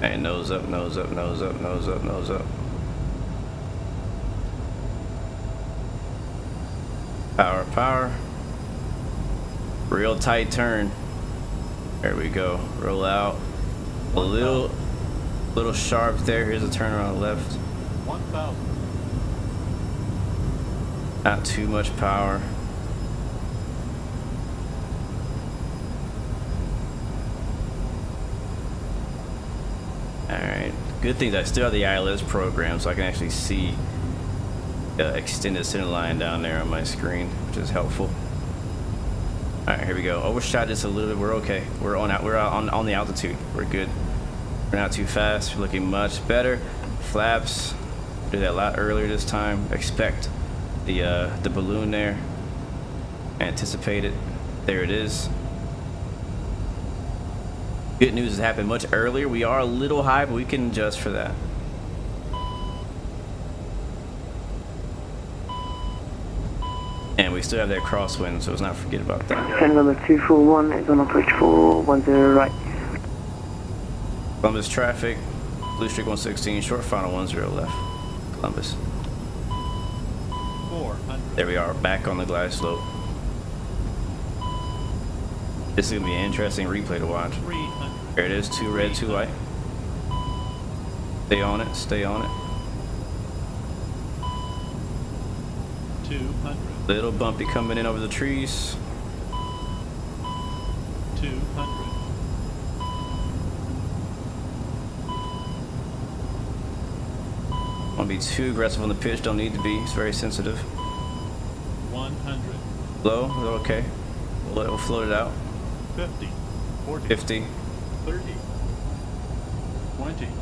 Alright, nose up, nose up, nose up, nose up, nose up. Power, power. Real tight turn. There we go. Roll out. A little sharp there. Here's a turn around left. 1,000. Not too much power. Alright. Good thing is I still have the ILS program, so I can actually see extended center line down there on my screen, which is helpful. Alright, here we go. Overshot just a little bit. We're okay. We're on the altitude. We're good. We're not too fast. We're looking much better. Flaps. Did that a lot earlier this time. Expect the balloon there. Anticipate it. There it is. Good news has happened much earlier. We are a little high, but we can adjust for that. And we still have that crosswind, so let's not forget about that. Channel number 241 is on approach for 10 right. Columbus traffic, blue streak 116, short final 10 left. Columbus. 400. There we are, back on the glide slope. This is gonna be an interesting replay to watch. 300. There it is, 2 red, 2 white. Stay on it, stay on it. 200. Little bumpy coming in over the trees. 200. Don't be too aggressive on the pitch, don't need to be, it's very sensitive. 100. Low, okay. We'll float it out. 50. 40. 50. 30. empty.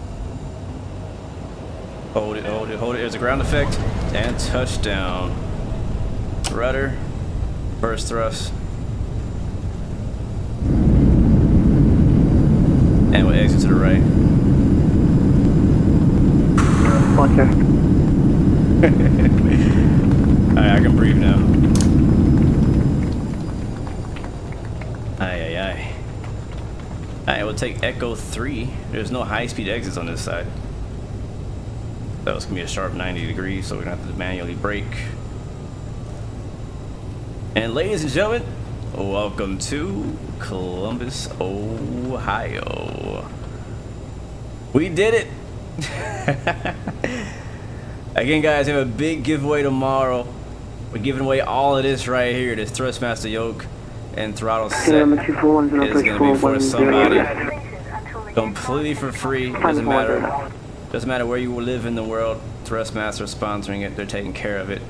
Hold it, hold it, hold it. There's a ground effect. And touchdown. Rudder. First thrust. And we'll exit to the right. Watcher. Alright, I can breathe now. Aye, aye, aye. Alright, we'll take Echo 3. There's no high-speed exits on this side. That was gonna be a sharp 90 degrees, so we're gonna have to manually brake. And ladies and gentlemen, welcome to Columbus, Ohio. We did it! Again, guys, we have a big giveaway tomorrow. We're giving away all of this right here. This Thrustmaster yoke and throttle set is going to be for somebody completely for free. Doesn't matter where you live in the world. Thrustmaster is sponsoring it. They're taking care of it.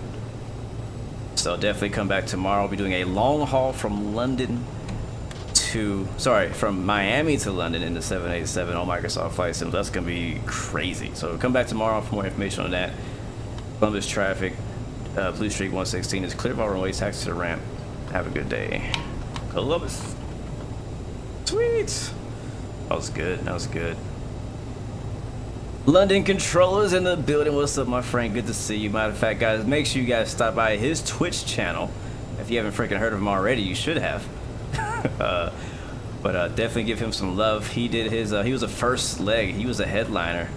So definitely come back tomorrow. We'll be doing a long haul from London to, from Miami to London in the 787 on Microsoft Flight Sim. That's going to be crazy. So come back tomorrow for more information on that. Columbus traffic, Blue Street 116 is clear of all runways, taxi to the ramp. Have a good day. Columbus. Sweet. That was good. That was good. London controllers in the building. What's up, my friend? Good to see you. Matter of fact, guys, make sure you guys stop by his Twitch channel. If you haven't freaking heard of him already, you should have. But definitely give him some love. He did his. He was a first leg. He was a headliner.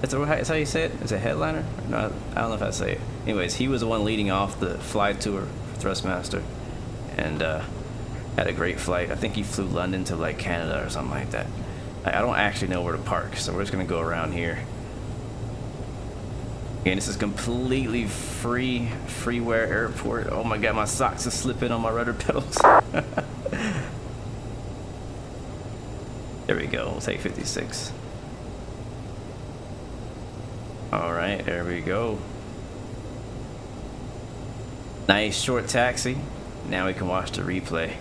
That's how you say it? Is it headliner? No, I don't know if I say it. Anyways, he was the one leading off the flight tour for Thrustmaster, and had a great flight. I think he flew London to like Canada or something like that. I don't actually know where to park, so we're just gonna go around here. Again, this is completely free, freeware airport. Oh my god, my socks are slipping on my rudder pedals. There we go, we'll take 56. Alright, there we go. Nice short taxi. Now we can watch the replay.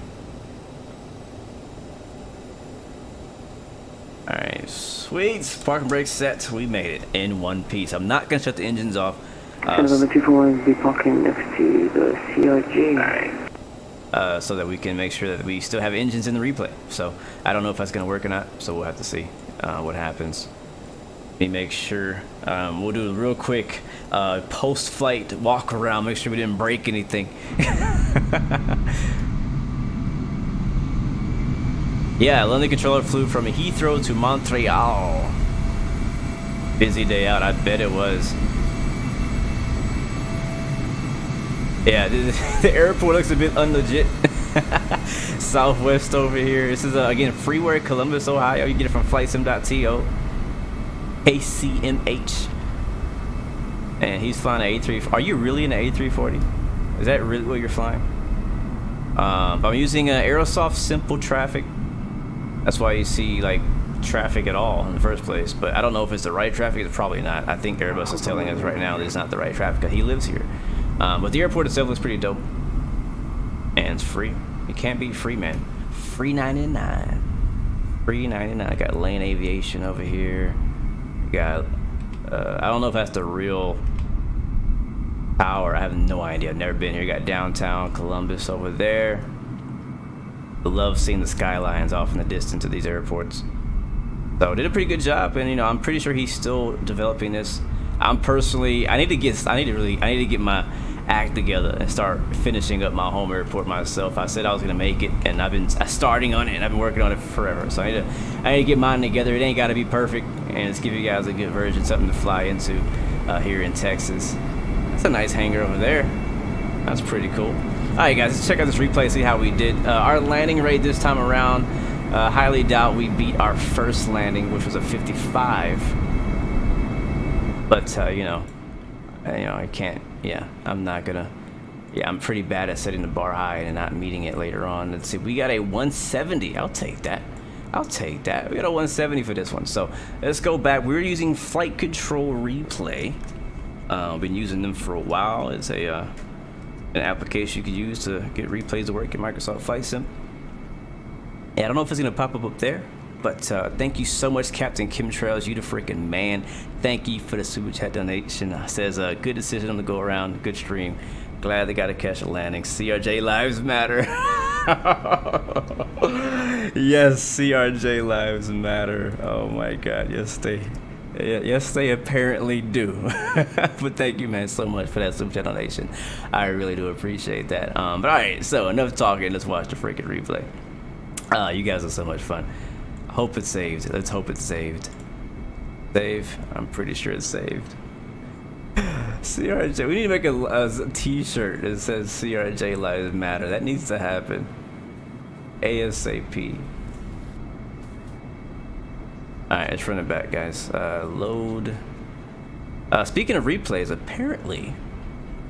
Alright, sweet. Parking brake set. We made it in one piece. I'm not going to shut the engines off. Number 241 will be parking next to the CRJ. Alright. So that we can make sure that we still have engines in the replay. So I don't know if that's going to work or not. So we'll have to see what happens. Let me make sure. We'll do a real quick post-flight walk around. Make sure we didn't break anything. Yeah, London controller flew from Heathrow to Montreal. Busy day out, I bet it was. Yeah, the airport looks a bit unlegit. Southwest over here. This is, again, freeware Columbus, Ohio. You get it from flightsim.to. KCMH. And he's flying an A340. Are you really in an A340? Is that really what you're flying? I'm using Aerosoft Simple Traffic. That's why you see like traffic at all in the first place. But I don't know if it's the right traffic. It's probably not. I think Airbus is telling us right now that it's not the right traffic because he lives here. But the airport itself looks pretty dope. And it's free. You can't beat free, man. Free 99. Free 99. I got Lane Aviation over here. Got I don't know if that's the real tower. I have no idea. I've never been here. Got downtown Columbus over there. I love seeing the skylines off in the distance of these airports. So did a pretty good job, and you know I'm pretty sure he's still developing this. I'm personally, I need to get my act together and start finishing up my home airport myself. I said I was gonna make it, and I've been starting on it, and I've been working on it forever. So I need to get mine together. It ain't got to be perfect, and just give you guys a good version, something to fly into here in Texas. That's a nice hangar over there. That's pretty cool. Alright guys, let's check out this replay, see how we did. Our landing rate this time around, highly doubt we beat our first landing, which was a 55. But you know, I can't. Yeah, I'm not gonna. Yeah, I'm pretty bad at setting the bar high and not meeting it later on. Let's see, we got a 170. I'll take that. I'll take that. We got a 170 for this one. So let's go back. We're using Flight Control Replay. I've been using them for a while. It's a an application you could use to get replays to work in Microsoft Flight Sim. Yeah, I don't know if it's gonna pop up there, But thank you so much, Captain Chemtrails. You the freaking man. Thank you for the super chat donation. Says good decision on the go around. Good stream. Glad they got to catch a landing. CRJ lives matter. Yes, CRJ lives matter. Oh my God. Yes, they apparently do. But thank you, man, so much for that super chat donation. I really do appreciate that. But all right, so enough talking. Let's watch the freaking replay. You guys are so much fun. Hope it's saved. Let's hope it's saved. Save. I'm pretty sure it's saved. CRJ. We need to make a t-shirt that says CRJ lives matter. That needs to happen. ASAP. Alright, let's run it back, guys. Load. Speaking of replays, apparently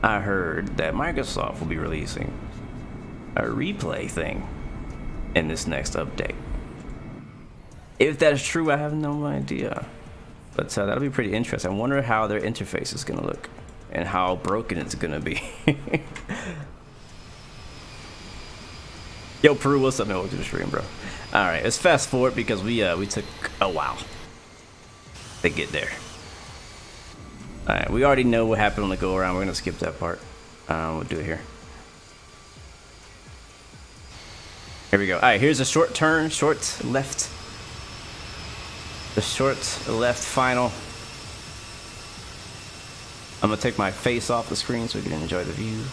I heard that Microsoft will be releasing a replay thing in this next update. If that's true, I have no idea. But that'll be pretty interesting. I wonder how their interface is going to look and how broken it's going to be. Yo, Peru, what's up, man? Welcome to the stream, bro. All right, let's fast forward because we took a while to get there. All right, we already know what happened on the go around. We're gonna skip that part. We'll do it here. Here we go. All right, here's a short turn, short left. The short left final. I'm gonna take my face off the screen so we can enjoy the view.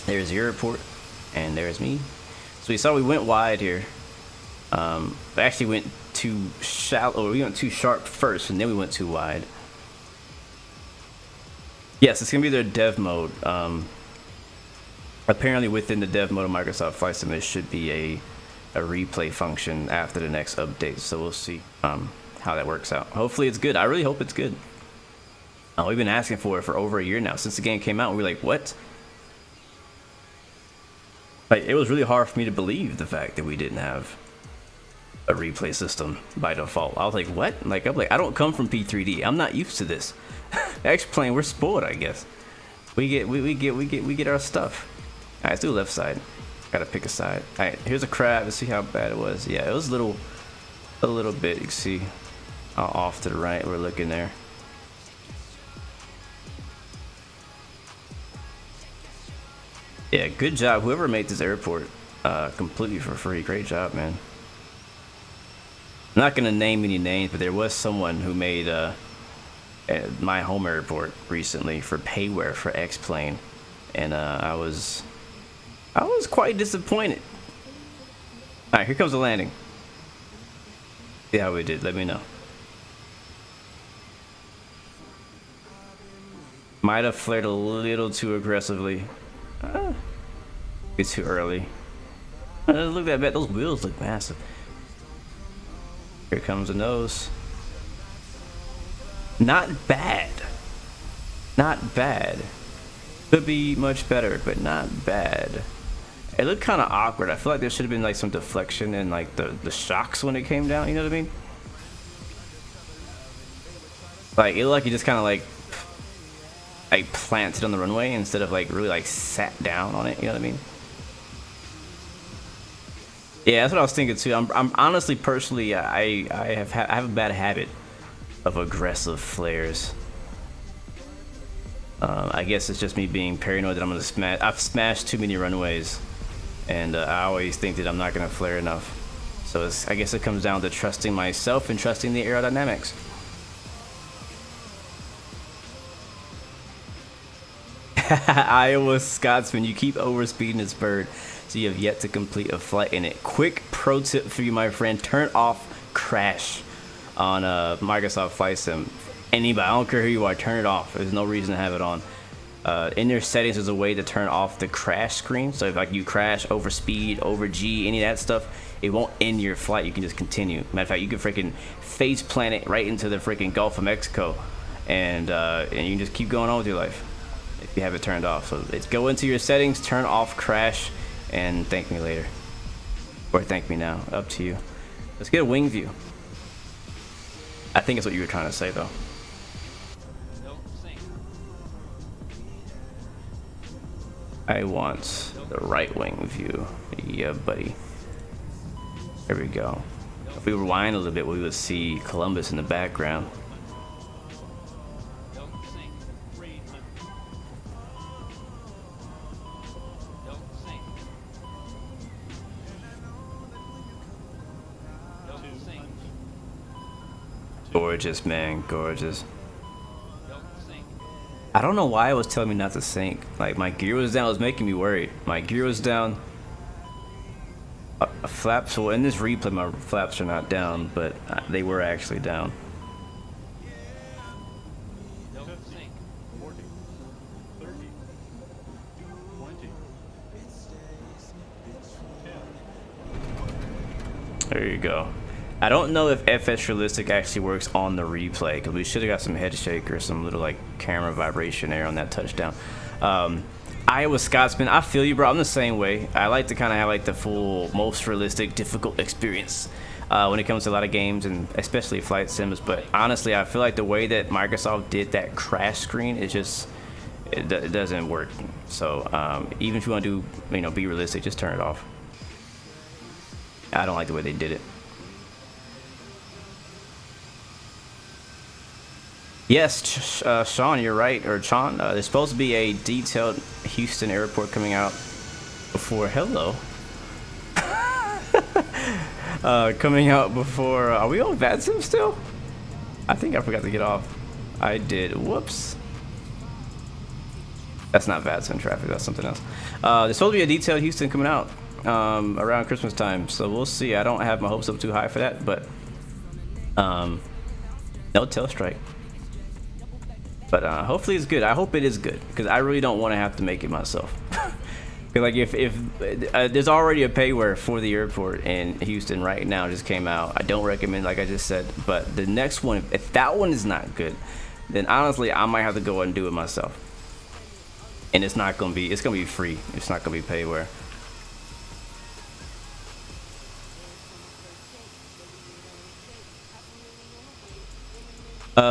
There's the airport, and there's me. So you saw we went wide here. We actually went too shallow. We went too sharp first, and then we went too wide. Yes, it's gonna be their dev mode. Apparently, within the dev mode of Microsoft Flight Sim, there should be a replay function after the next update. So we'll see how that works out. Hopefully, it's good. I really hope it's good. We've been asking for it for over a year now since the game came out. We were like, what? Like, it was really hard for me to believe the fact that we didn't have a replay system by default. I was like, what? Like, I'm like, I don't come from P3D. I'm not used to this. X-Plane, we're spoiled, I guess. We get our stuff. All right, let's do the left side. Gotta pick a side. All right, here's a crab. Let's see how bad it was. Yeah, it was a little bit. You can see how off to the right we're looking there. Yeah, good job. Whoever made this airport completely for free. Great job, man. I'm not going to name any names, but there was someone who made my home airport recently for payware for X-Plane. And I was quite disappointed. All right, here comes the landing. See how we did. Let me know. Might have flared a little too aggressively. It's too early. Look at that. Those wheels look massive. Here comes the nose. Not bad. Not bad. Could be much better, but not bad. It looked kind of awkward. I feel like there should have been like some deflection and like the shocks when it came down. You know what I mean? Like it looked like you just kind of like planted on the runway instead of like really like sat down on it. You know what I mean? Yeah, that's what I was thinking too. I'm honestly, personally, I have a bad habit of aggressive flares. I guess it's just me being paranoid that I'm gonna smash. I've smashed too many runways, and I always think that I'm not gonna flare enough. So I guess it comes down to trusting myself and trusting the aerodynamics. Iowa Scotsman, you keep overspeeding this bird, so you have yet to complete a flight in it. Quick pro tip for you, my friend: turn off crash on Microsoft Flight Sim. Anybody, I don't care who you are, turn it off. There's no reason to have it on. In their settings, there's a way to turn off the crash screen. So if like you crash, overspeed, over G, any of that stuff, it won't end your flight. You can just continue. Matter of fact, you can freaking face plant it right into the freaking Gulf of Mexico, and you can just keep going on with your life if you have it turned off. So it's go into your settings, turn off crash, and thank me later, or thank me now. Up to you. Let's get a wing view. I think it's what you were trying to say, though. I want the right wing view. Yeah, buddy. There we go. If we rewind a little bit, we would see Columbus in the background. Gorgeous, man, gorgeous. I don't know why it was telling me not to sync. Like, my gear was down, it was making me worried. My gear was down. Flaps, well, in this replay, my flaps are not down, but they were actually down. There you go. I don't know if FS Realistic actually works on the replay, because we should have got some head shake or some little like camera vibration there on that touchdown. Iowa Scotsman, I feel you, bro. I'm the same way. I like to kind of have like the full, most realistic, difficult experience when it comes to a lot of games, and especially flight sims. But honestly, I feel like the way that Microsoft did that crash screen, it just it doesn't work. So even if you want to do, you know, be realistic, just turn it off. I don't like the way they did it. Yes, Sean, you're right, or Sean. There's supposed to be a detailed Houston airport coming out before. Hello. Coming out before. Are we on VATSIM still? I think I forgot to get off. I did. Whoops. That's not VATSIM traffic. That's something else. There's supposed to be a detailed Houston coming out around Christmas time, so we'll see. I don't have my hopes up too high for that, but no tailstrike. But hopefully it's good. I hope it is good, because I really don't want to have to make it myself. Because like if there's already a payware for the airport in Houston right now, just came out. I don't recommend, like I just said, but the next one, if that one is not good, then honestly I might have to go and do it myself. And it's not gonna be, it's gonna be free. It's not gonna be payware.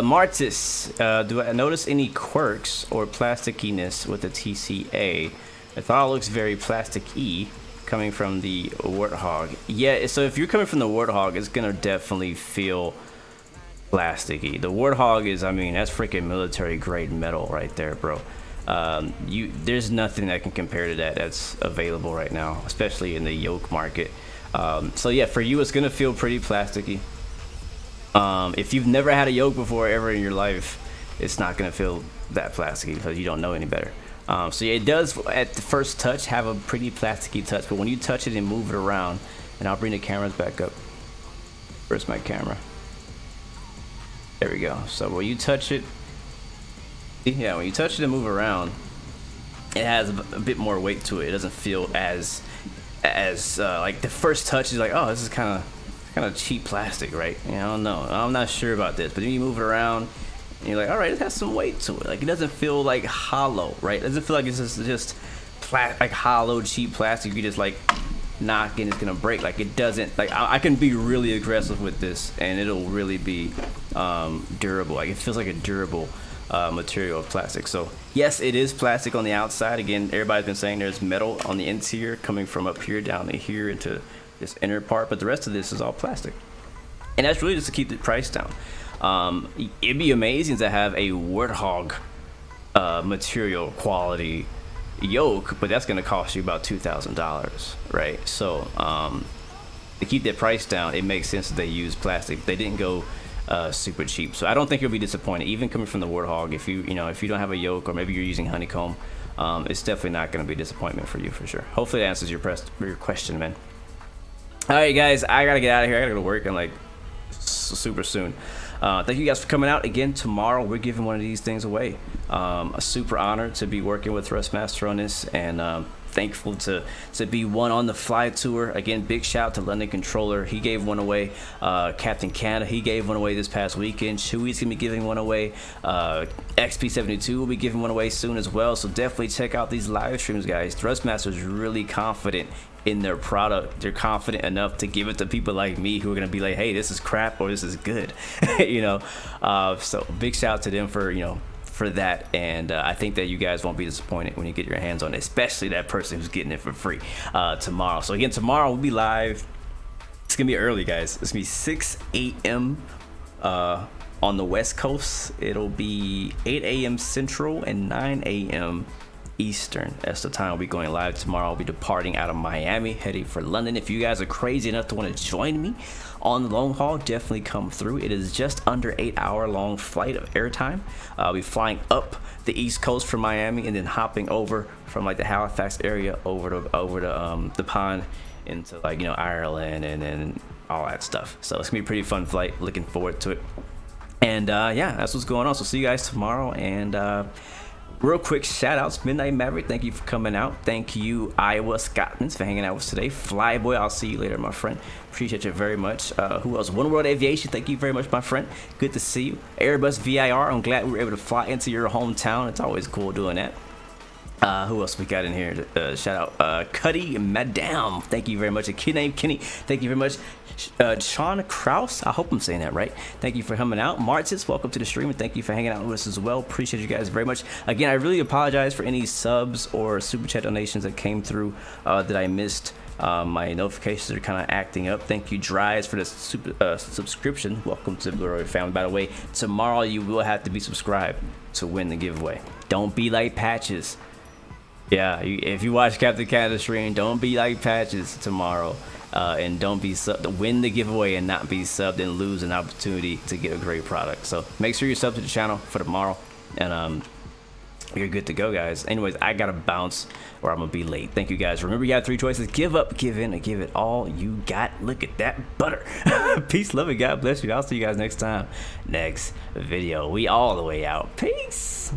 Martis, do I notice any quirks or plasticiness with the TCA? I thought it looks very plastic-y coming from the Warthog. Yeah, so if you're coming from the Warthog, it's gonna definitely feel plasticky. The Warthog is, I mean, that's freaking military grade metal right there, bro. There's nothing that can compare to that that's available right now, especially in the Yoke market. So yeah, for you, it's gonna feel pretty plasticky. If you've never had a Yoke before ever in your life, it's not gonna feel that plasticky because you don't know any better. So yeah, it does at the first touch have a pretty plasticky touch, but when you touch it and move it around, and I'll bring the cameras back up. Where's my camera? There we go. So when you touch it, yeah, when you touch it and move around, it has a bit more weight to it. It doesn't feel as like the first touch is like, oh, this is kind of cheap plastic, right? You know, I don't know. I'm not sure about this, but then you move it around and you're like, all right, it has some weight to it. Like, it doesn't feel like hollow, right? It doesn't feel like it's just like hollow, cheap plastic. You just like knock and it's gonna break. Like, it doesn't. Like, I can be really aggressive with this and it'll really be durable. Like, it feels like a durable material of plastic. So yes, it is plastic on the outside. Again, everybody's been saying there's metal on the interior coming from up here down to here into this inner part, but the rest of this is all plastic, and that's really just to keep the price down. It'd be amazing to have a Warthog material quality Yoke, but that's going to cost you about $2,000, right? So to keep that price down, it makes sense that they use plastic. They didn't go super cheap, so I don't think you'll be disappointed, even coming from the Warthog. If you don't have a Yoke, or maybe you're using honeycomb, it's definitely not going to be a disappointment for you for sure. Hopefully that answers your question, man. All right, guys, I gotta get out of here. I gotta go to work and like super soon. Thank you guys for coming out again. Tomorrow we're giving one of these things away. A super honor to be working with Thrustmaster on this, and thankful to be one on the fly tour. Again, big shout out to London Controller. He gave one away. Captain Canada, he gave one away this past weekend. Chewy's gonna be giving one away. XP72 will be giving one away soon as well. So definitely check out these live streams, guys. Thrustmaster is really confident in their product. They're confident enough to give it to people like me who are gonna be like, hey, this is crap or this is good. You know, so big shout out to them for for that, and I think that you guys won't be disappointed when you get your hands on it, especially that person who's getting it for free tomorrow. So again, tomorrow we'll be live It's gonna be early, guys. It's gonna be 6 a.m. On the West Coast. It'll be 8 a.m. Central and 9 a.m. Eastern. That's the time I'll be going live tomorrow. I'll be departing out of Miami, heading for London. If you guys are crazy enough to want to join me on the long haul, definitely come through. It is just under 8-hour long flight of airtime. I'll be flying up the East Coast from Miami and then hopping over from like the Halifax area over to the pond into like, you know, Ireland and then all that stuff. So it's gonna be a pretty fun flight. Looking forward to it. And yeah, that's what's going on. So see you guys tomorrow. And real quick shout outs, Midnight Maverick, thank you for coming out. Thank you, Iowa Scotland, for hanging out with us today. Flyboy, I'll see you later, my friend. Appreciate you very much. Who else? One World Aviation, thank you very much, my friend. Good to see you. Airbus VIR, I'm glad we were able to fly into your hometown. It's always cool doing that. Who else we got in here? Shout out Cuddy Madame, thank you very much. A kid named Kenny, thank you very much. Sean Kraus, I hope I'm saying that right. Thank you for coming out. Martis, welcome to the stream, and thank you for hanging out with us as well. Appreciate you guys very much. Again, I really apologize for any subs or super chat donations that came through that I missed. My notifications are kind of acting up. Thank you, Dries, for the subscription. Welcome to the Blu-ray family. By the way, tomorrow you will have to be subscribed to win the giveaway. Don't be like Patches. Yeah, if you watch Captain Canada stream, don't be like Patches tomorrow. And don't be win the giveaway and not be subbed and lose an opportunity to get a great product. So make sure you're subbed to the channel for tomorrow, and you're good to go, guys. Anyways, I gotta bounce or I'm gonna be late. Thank you, guys. Remember, you got 3 choices: give up, give in, or give it all you got. Look at that butter. Peace, love, and God bless you. I'll see you guys next time, next video. We all the way out. Peace.